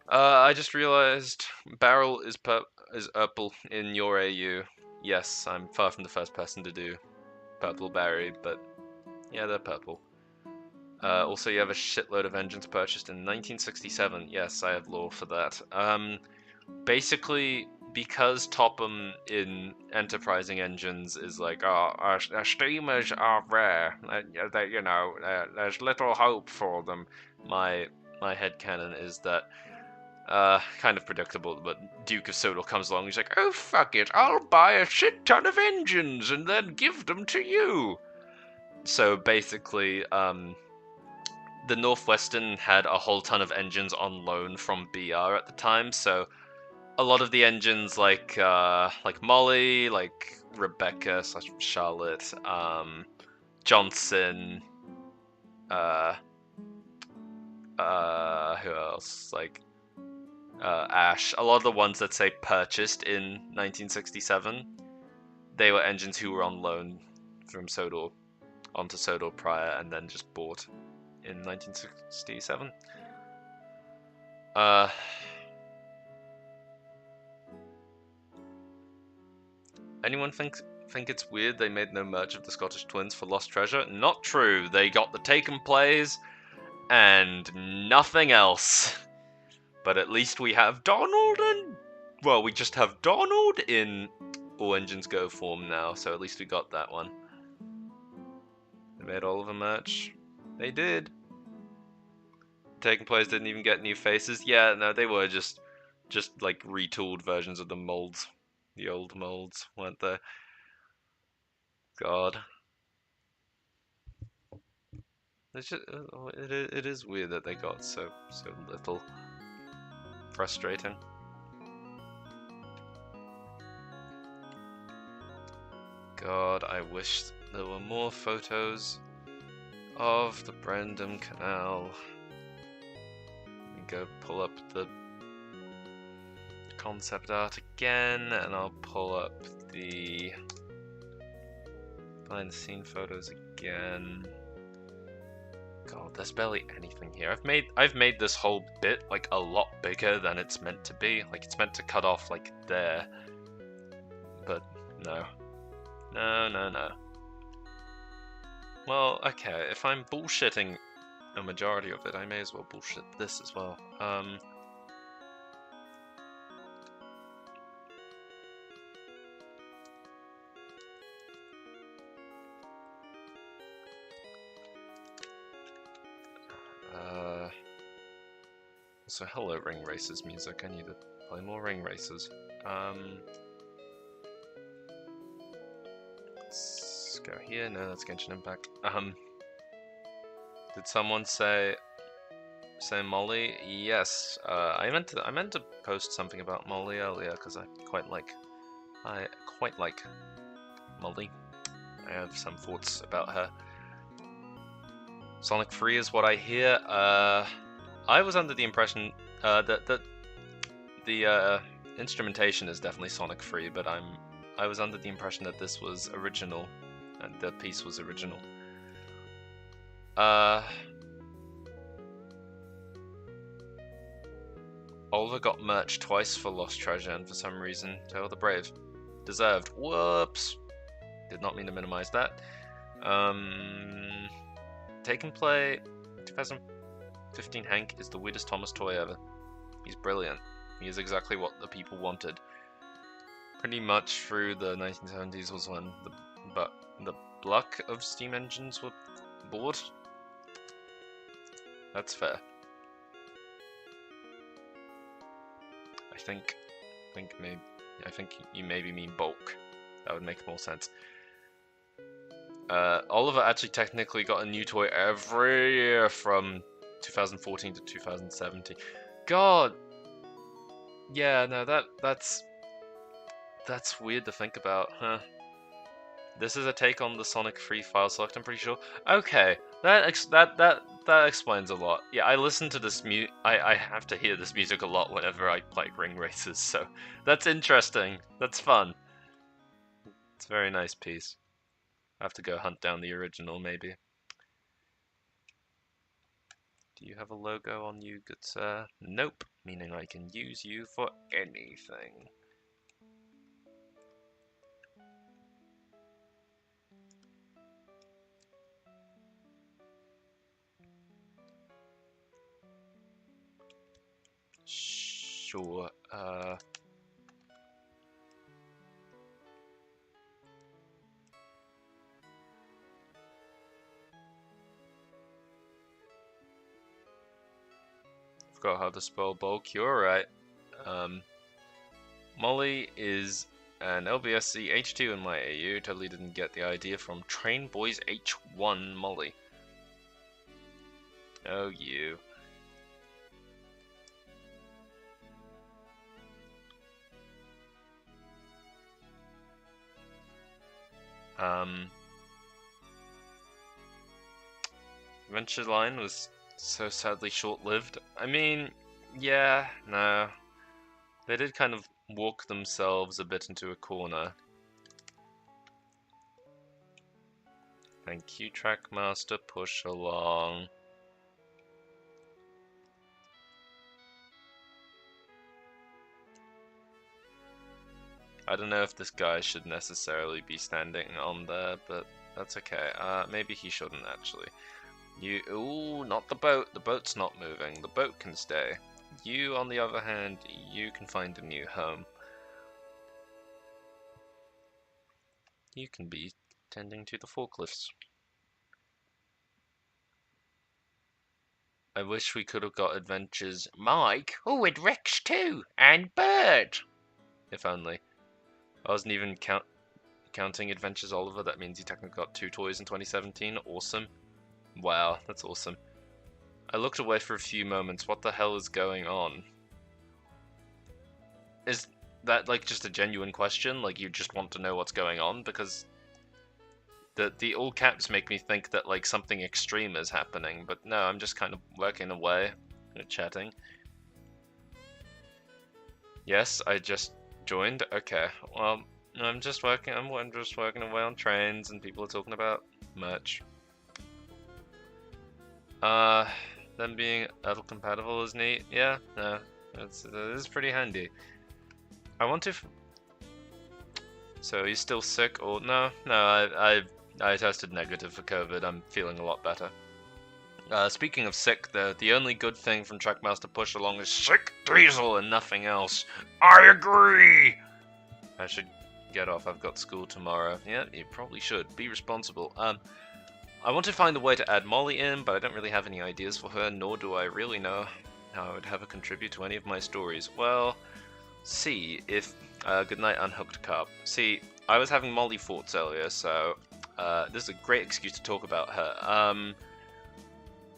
I just realized Barrel is purple in your AU. Yes, I'm far from the first person to do Purple Barry, but yeah, they're purple. Also, you have a shitload of engines purchased in 1967. Yes, I have lore for that. Basically, because Topham in enterprising engines is like, oh, our steamers are rare. You know, there's little hope for them. My headcanon is that, kind of predictable, but Duke of Sodor comes along, he's like, oh, fuck it, I'll buy a shit ton of engines and then give them to you. So basically, the Northwestern had a whole ton of engines on loan from BR at the time, so a lot of the engines like Molly, like Rebecca / Charlotte, Johnson, who else? Like Ash. A lot of the ones that say purchased in 1967, they were engines who were on loan from Sodor onto Sodor prior and then just bought in 1967. Anyone think it's weird they made no merch of the Scottish twins for Lost Treasure? Not true. They got the taken plays and nothing else. But at least we have Donald and... Well, we just have Donald in All Engines Go form now, so at least we got that one. They made all of a merch. They did. Taken plays didn't even get new faces. Yeah, no, they were just like retooled versions of the molds. The old molds, weren't they? God. It's just, it is weird that they got so little. Frustrating. God, I wish there were more photos of the Brendam Canal. Let me go pull up the concept art again, and I'll pull up the behind the scene photos again. God, there's barely anything here. I've made this whole bit like a lot bigger than it's meant to be. Like it's meant to cut off like there. But no. No. Well, okay, if I'm bullshitting a majority of it, I may as well bullshit this as well. Also, hello Ring Races music. I need to play more Ring Races. Let's go here. No, that's Genshin Impact. Did someone say Molly? Yes. I meant to post something about Molly earlier because I quite like Molly. I have some thoughts about her. Sonic 3 is what I hear. I was under the impression that the instrumentation is definitely Sonic 3, but I was under the impression that this was original, and the piece was original. Oliver got merch twice for Lost Treasure, and for some reason, Tail the Brave. Deserved. Whoops! Did not mean to minimize that. Take and Play 2015 Hank is the weirdest Thomas toy ever. He's brilliant. He is exactly what the people wanted. Pretty much through the 1970s was when the block of steam engines were bored. That's fair. I think you maybe mean bulk. That would make more sense. Oliver actually technically got a new toy every year from 2014 to 2017. God. Yeah, no, that's weird to think about, huh? This is a take on the Sonic 3 file select, I'm pretty sure. Okay, that explains a lot. Yeah, I listen to this I have to hear this music a lot whenever I play Ring Races, so that's interesting. That's fun. It's a very nice piece. I have to go hunt down the original, maybe. Do you have a logo on you, good sir? Nope, meaning I can use you for anything. Sure, forgot how to spell bulk, you're right. Molly is an LBSC H2 in my AU, totally didn't get the idea from Train Boys H1 Molly. Oh, you. Adventure Line was so sadly short-lived. I mean, yeah, no. They did kind of walk themselves a bit into a corner. Thank you, Trackmaster. Push along. I don't know if this guy should necessarily be standing on there, but that's okay. Maybe he shouldn't, actually. You, ooh, not the boat. The boat's not moving. The boat can stay. You, on the other hand, you can find a new home. You can be tending to the forklifts. I wish we could have got adventures Mike. Oh, with Rex too, and Bird. If only. I wasn't even counting Adventures Oliver. That means he technically got 2 toys in 2017. Awesome. Wow, that's awesome. I looked away for a few moments. What the hell is going on? Is that like just a genuine question? Like you just want to know what's going on? Because the all caps make me think that like something extreme is happening. But no, I'm just kind of working away, chatting. Yes, I just joined. Okay, well, I'm just working away on trains, and people are talking about merch. Them being adult compatible is neat. Yeah, no, it is pretty handy. I want to. So he's still sick, or no? No, I tested negative for COVID. I'm feeling a lot better. Speaking of sick, the only good thing from Trackmaster Push Along is Sick Diesel and nothing else. I agree! I should get off. I've got school tomorrow. Yeah, you probably should. Be responsible. I want to find a way to add Molly in, but I don't really have any ideas for her, nor do I really know how I would have her contribute to any of my stories. Well, see if good night, Unhooked Carp. See, I was having Molly thoughts earlier, so this is a great excuse to talk about her.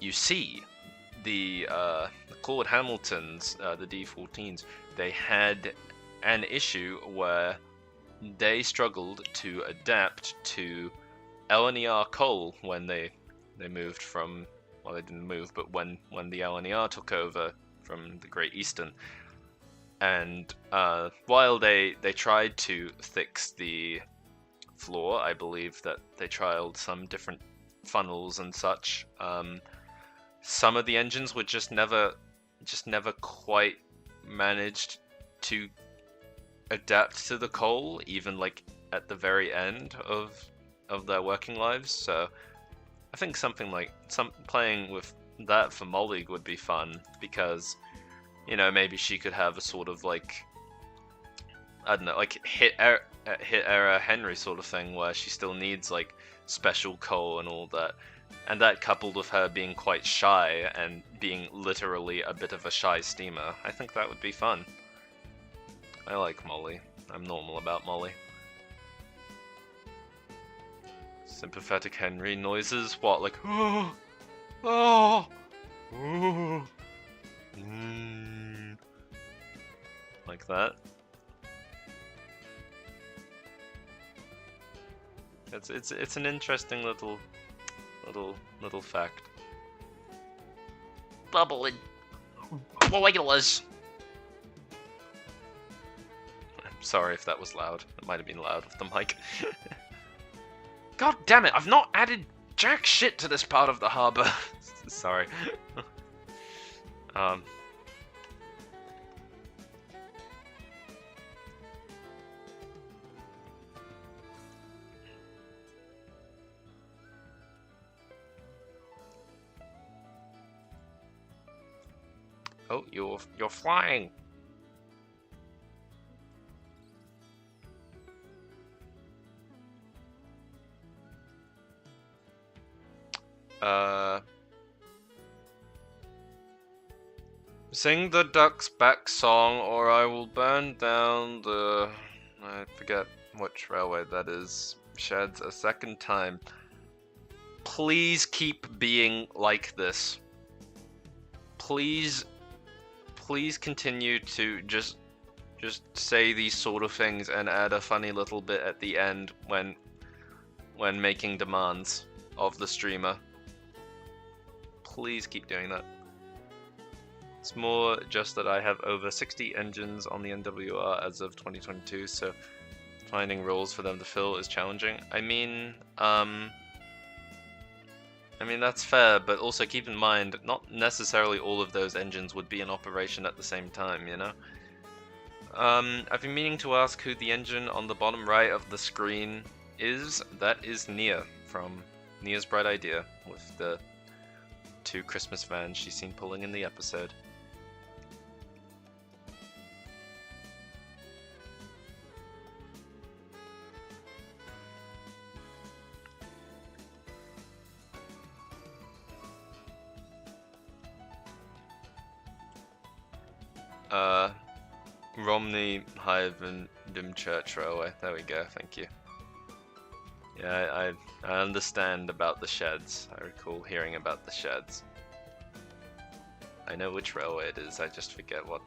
You see, the Claude Hamiltons, the D14s, they had an issue where they struggled to adapt to LNER Cole when they moved from, well, they didn't move, but when the LNER took over from the Great Eastern. And while they tried to fix the floor, I believe that they trialed some different funnels and such. Some of the engines were just never quite managed to adapt to the coal, even like at the very end of their working lives. So I think something like playing with that for Molly would be fun, because you know, maybe she could have a sort of like, I don't know, like hit era Henry sort of thing, where she still needs like special coal and all that. And that, coupled with her being quite shy and being literally a bit of a shy steamer, I think that would be fun. I like Molly. I'm normal about Molly. Sympathetic Henry noises? What, like, oh, oh, oh, like that? It's an interesting little fact. Bubbling. Boilers. I'm sorry if that was loud. It might have been loud with the mic. God damn it! I've not added jack shit to this part of the harbor. Sorry. Oh, you're flying. Sing the Ducks Back song, or I will burn down the... I forget which railway that is. Sheds a second time. Please keep being like this. Please continue to just say these sort of things and add a funny little bit at the end when making demands of the streamer. Please keep doing that. It's more just that I have over 60 engines on the NWR as of 2022, so finding roles for them to fill is challenging. I mean that's fair, but also keep in mind, not necessarily all of those engines would be in operation at the same time, you know? I've been meaning to ask who the engine on the bottom right of the screen is. That is Nia, from Nia's Bright Idea, with the 2 Christmas vans she's seen pulling in the episode. Romney, Hive, and Dymchurch Railway. There we go, thank you. Yeah, I understand about the sheds. I recall hearing about the sheds. I know which railway it is, I just forget what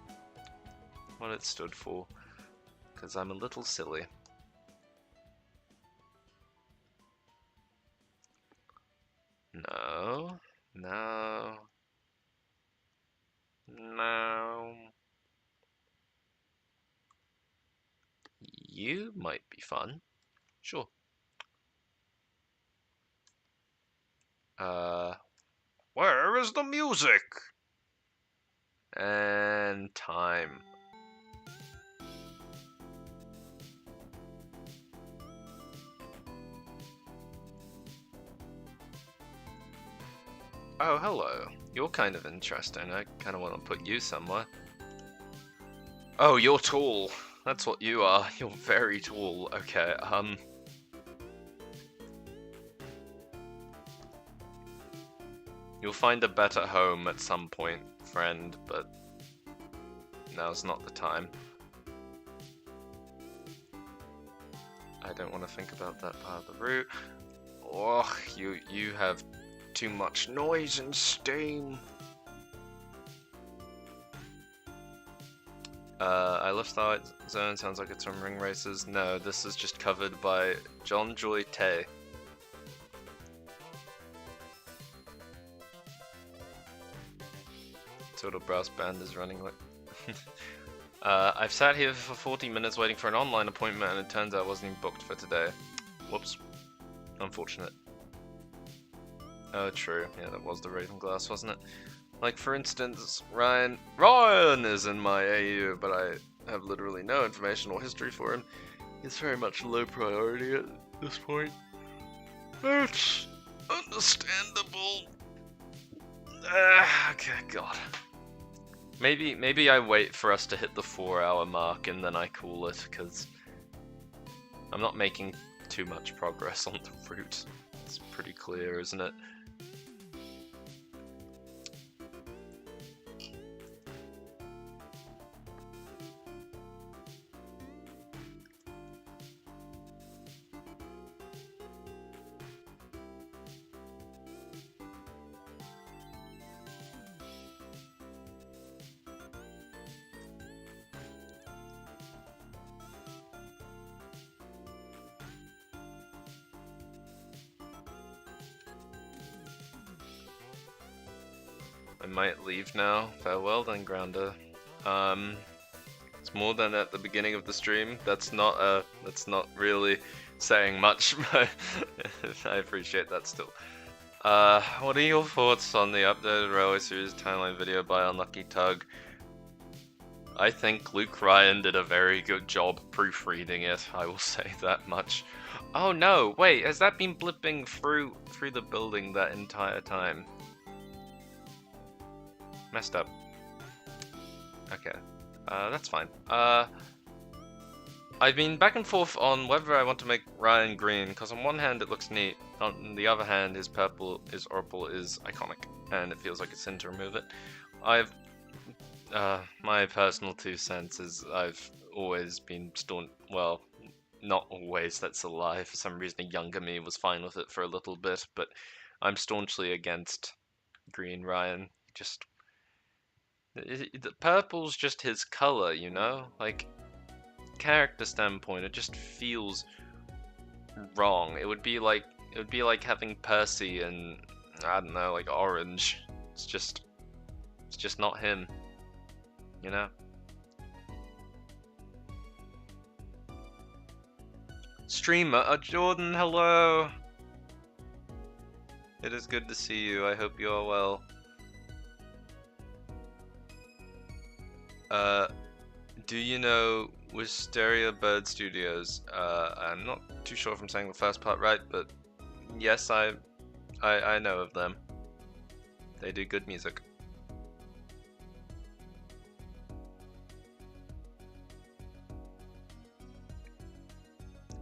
it stood for, because I'm a little silly. No. You might be fun. Sure. Where is the music? And time. Oh, hello. You're kind of interesting. I kind of want to put you somewhere. Oh, you're tall. That's what you are. You're very tall. Okay, You'll find a better home at some point friend, but now's not the time. I don't want to think about that part of the route. Oh, you have too much noise and steam. I left the zone, sounds like it's from ring races. No, this is just covered by John Joy Tay. Total brass band is running like... I've sat here for 40 minutes waiting for an online appointment and it turns out I wasn't even booked for today. Whoops. Unfortunate. Oh, true. Yeah, that was the Raven Glass, wasn't it? Like, for instance, Ryan is in my AU, but I have literally no information or history for him. He's very much low priority at this point. It's understandable. Okay, God. Maybe I wait for us to hit the 4-hour mark and then I call it, because I'm not making too much progress on the route. It's pretty clear, isn't it? I might leave now. Farewell then, Grounder. It's more than at the beginning of the stream. That's not really saying much, but I appreciate that still. What are your thoughts on the updated Railway Series timeline video by Unlucky Tug? I think Luke Ryan did a very good job proofreading it, I will say that much. Oh no, wait, has that been blipping through the building that entire time? Messed up. Okay, that's fine. I've been back and forth on whether I want to make Ryan green, because on one hand it looks neat, on the other hand his purple, his Orpal is iconic, and it feels like a sin to remove it. My personal 2 cents is I've always been well, not always, that's a lie. For some reason a younger me was fine with it for a little bit, but I'm staunchly against green Ryan. Just... the purple's just his color, you know? Like, character standpoint, it just feels wrong. It would be like having Percy and, I don't know, like orange. It's just not him, you know? Streamer, Jordan, hello! It is good to see you, I hope you are well. Do you know Wisteria Bird Studios? I'm not too sure if I'm saying the first part right, but yes, I know of them. They do good music.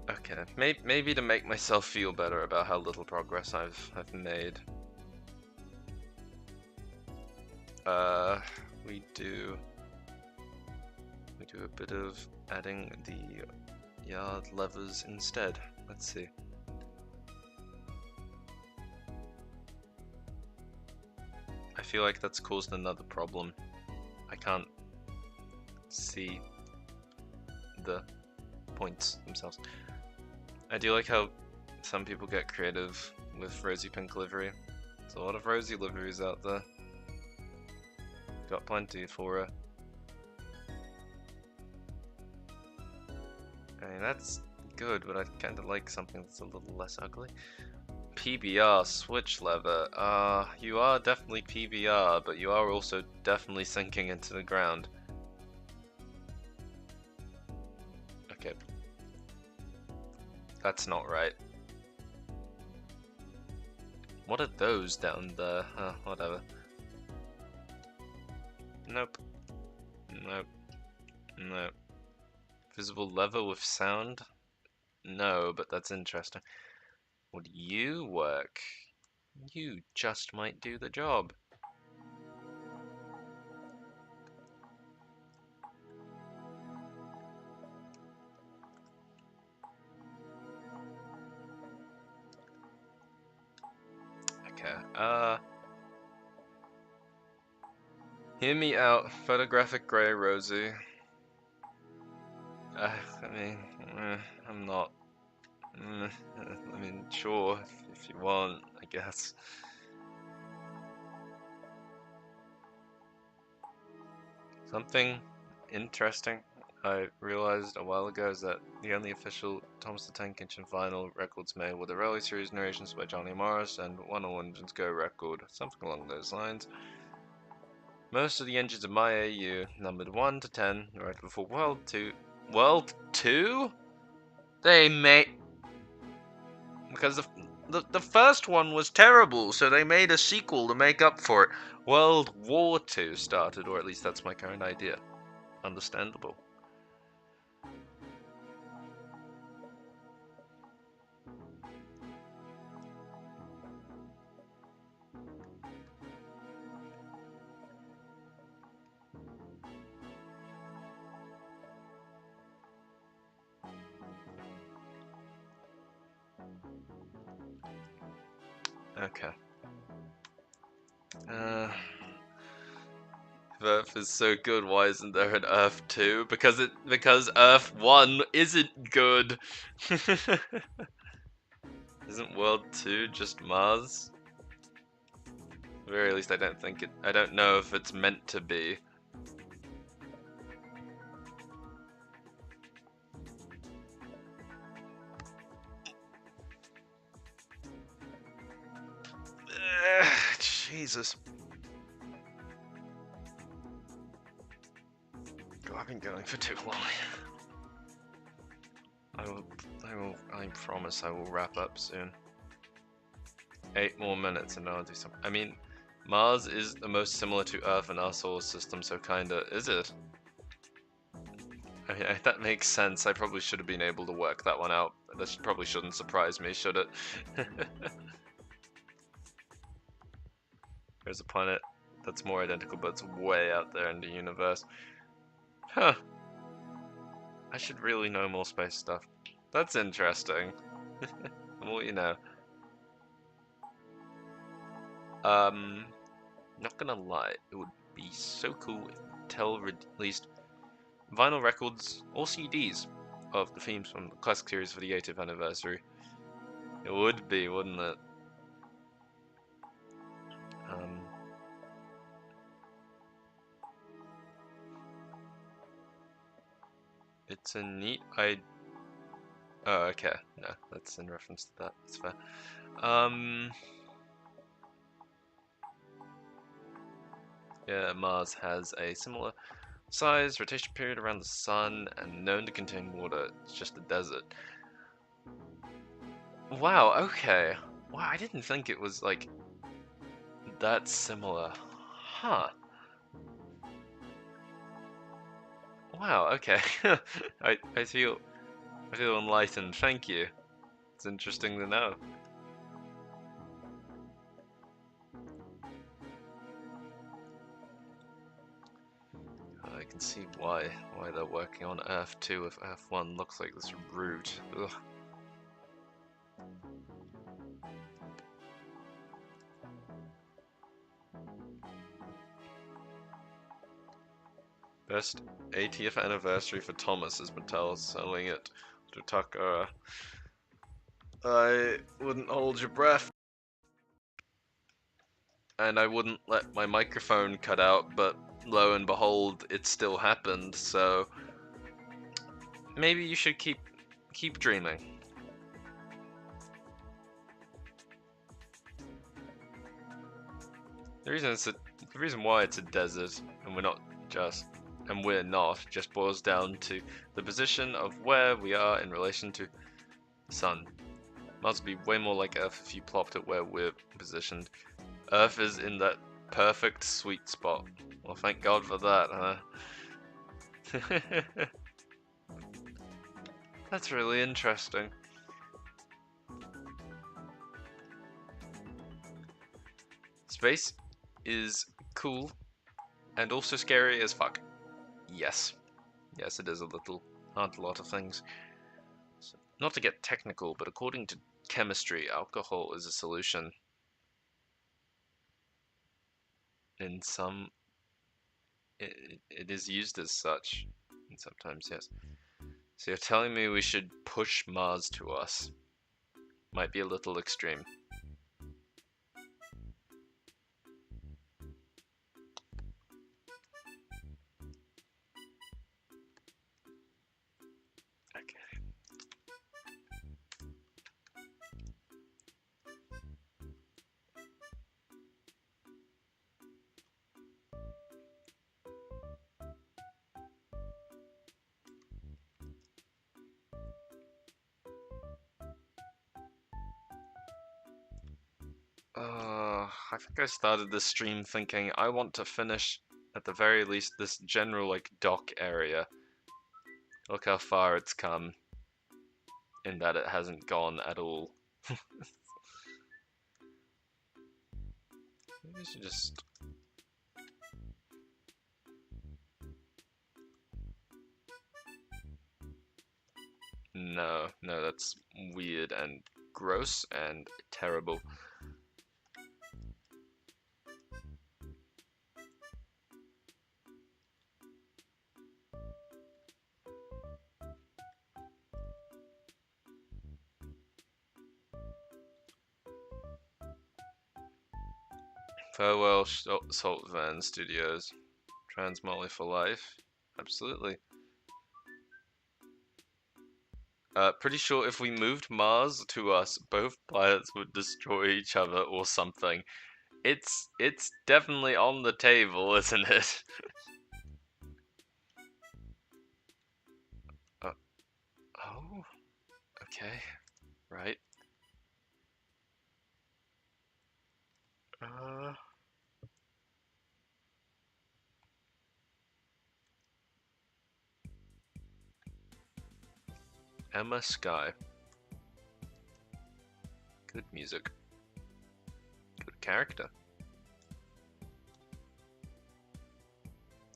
Okay, maybe to make myself feel better about how little progress I've made. We do a bit of adding the yard levers instead. Let's see. I feel like that's caused another problem. I can't see the points themselves. I do like how some people get creative with rosy pink livery. There's a lot of rosy liveries out there. Got plenty for it. I mean, that's good, but I kind of like something that's a little less ugly. PBR, switch lever. You are definitely PBR, but you are also definitely sinking into the ground. Okay. That's not right. What are those down there? Whatever. Nope. Nope. Nope. Visible lever with sound? No, but that's interesting. Would you work? You just might do the job. Hear me out, photographic grey Rosie. I mean, I'm not. I mean, sure, if you want, I guess. Something interesting I realized a while ago is that the only official Thomas the Tank Engine vinyl records made were the Rally Series narrations by Johnny Morris and One All Engines Go record, something along those lines. Most of the engines in my AU, numbered 1 to 10, right before World 2. World 2? They made... Because the first one was terrible, so they made a sequel to make up for it. World War 2 started, or at least that's my current idea. Understandable. Okay. If Earth is so good, why isn't there an Earth 2? Because Earth 1 isn't good. Isn't World 2 just Mars? At the very least, I don't know if it's meant to be. Jesus. God, I've been going for too long. I promise I will wrap up soon. 8 more minutes and then I'll do something. I mean, Mars is the most similar to Earth in our solar system, so kinda, is it? I mean, that makes sense. I probably should have been able to work that one out. This probably shouldn't surprise me, should it? There's a planet that's more identical, but it's way out there in the universe. Huh. I should really know more space stuff. That's interesting. The more you know. Not gonna lie, it would be so cool if Mattel released vinyl records or CDs of the themes from the classic series for the 80th anniversary. It would be, wouldn't it? It's a neat idea. Oh, okay. No, that's in reference to that. That's fair. Yeah, Mars has a similar size, rotation period around the sun, and known to contain water. It's just a desert. Wow, okay. Wow, I didn't think it was, like, that similar. Huh. Wow, okay. I feel enlightened, thank you. It's interesting to know. I can see why they're working on Earth 2 if Earth 1 looks like this route. Ugh. Best 80th anniversary for Thomas as Mattel selling it to Tucker. I wouldn't hold your breath. And I wouldn't let my microphone cut out, but lo and behold, it still happened, so maybe you should keep dreaming. The reason why it's a desert and we're not just boils down to the position of where we are in relation to the sun. Mars would be way more like Earth if you plopped it where we're positioned. Earth is in that perfect sweet spot. Well, thank God for that, huh? That's really interesting. Space is cool and also scary as fuck. Yes. Yes, it is aren't a lot of things. So, not to get technical, but according to chemistry, alcohol is a solution. In some, it is used as such, and sometimes yes. So you're telling me we should push Mars to us? Might be a little extreme. Okay. I think I started this stream thinking I want to finish, at the very least, this general, like, dock area. Look how far it's come, in that it hasn't gone at all. Maybe I should just... No, that's weird and gross and terrible. Farewell, Salt Van Studios. Trans Molly for life. Absolutely. Pretty sure if we moved Mars to us, both planets would destroy each other or something. It's definitely on the table, isn't it? Oh, okay, right. Emma Sky. Good music. Good character.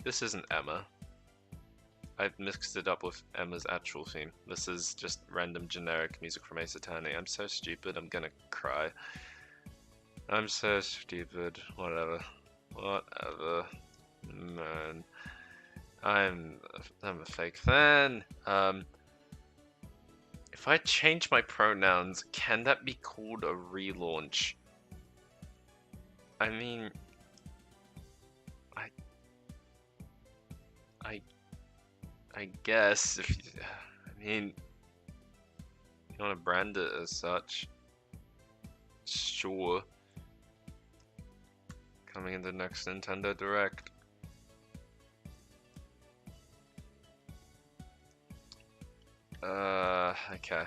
This isn't Emma. I've mixed it up with Emma's actual theme. This is just random generic music from Ace Attorney. I'm so stupid, I'm gonna cry. I'm so stupid. Whatever. Whatever. Man. I'm a fake fan. If I change my pronouns, can that be called a relaunch? I mean, I guess if you, I mean, if you want to brand it as such, sure. Coming in the next Nintendo Direct. Okay.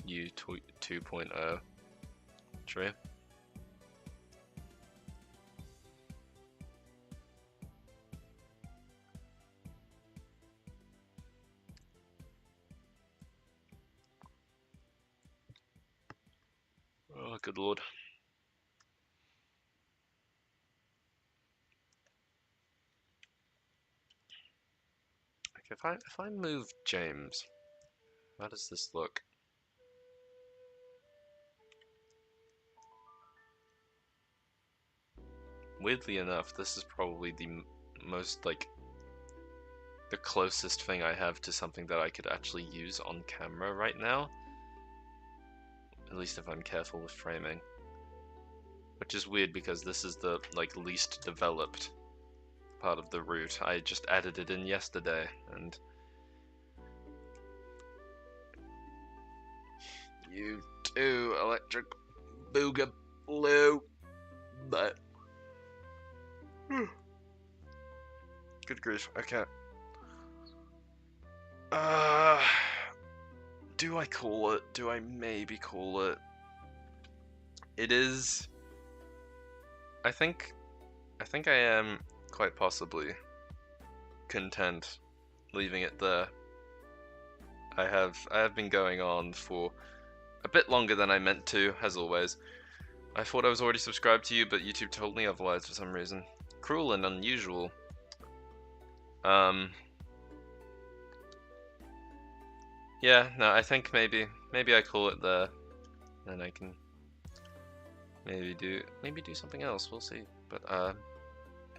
U 2.0. True. Oh, good lord. Okay, if I move James, how does this look? Weirdly enough, this is probably the most, like, the closest thing I have to something that I could actually use on camera right now. At least if I'm careful with framing. Which is weird because this is the, like, least developed part of the route. I just added it in yesterday, and... You too, Electric Boogaloo. But... Good grief, okay. Do I call it? Do I maybe call it? It is... I think I am quite possibly content leaving it there. I have been going on for a bit longer than I meant to, as always. I thought I was already subscribed to you, but YouTube told me otherwise for some reason. Cruel and unusual. Yeah, no, I think maybe I call it there, and I can maybe do something else. We'll see. But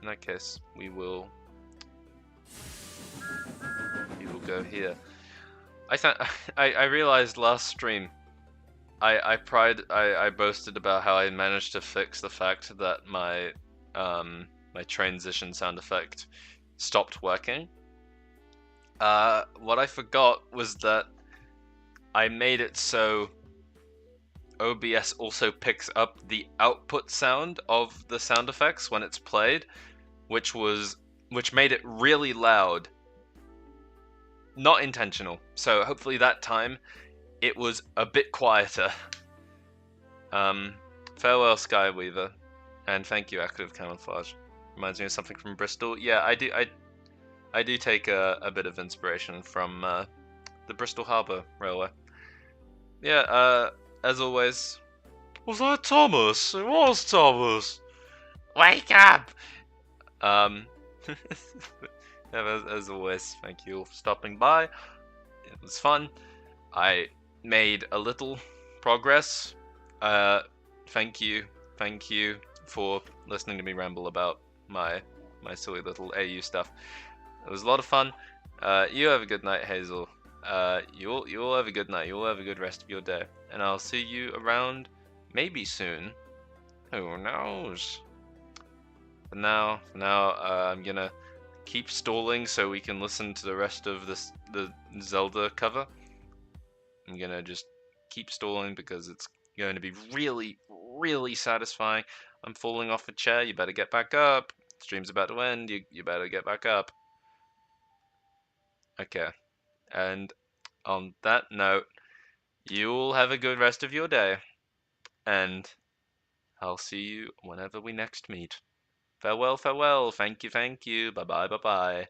in that case, we will go here. I realized last stream I boasted about how I managed to fix the fact that my my transition sound effect stopped working. What I forgot was that I made it so OBS also picks up the output sound of the sound effects when it's played, which made it really loud. Not intentional. So hopefully that time it was a bit quieter. Farewell, Skyweaver, and thank you, Active Camouflage. Reminds me of something from Bristol. Yeah, I do take a bit of inspiration from the Bristol Harbour Railway. Yeah, as always. Was that Thomas? It was Thomas. Wake up! As always, thank you all for stopping by. It was fun. I made a little progress. Thank you for listening to me ramble about my silly little AU stuff. It was a lot of fun. You have a good night, Hazel. You all have a good night. You all have a good rest of your day, and I'll see you around maybe soon. Who knows? For now, I'm gonna keep stalling so we can listen to the rest of the Zelda cover. I'm gonna just keep stalling because it's going to be really, really satisfying. I'm falling off a chair. You better get back up. Stream's about to end. You better get back up. Okay. And on that note, you all have a good rest of your day. And I'll see you whenever we next meet. Farewell, farewell. Thank you, thank you. Bye-bye, bye-bye.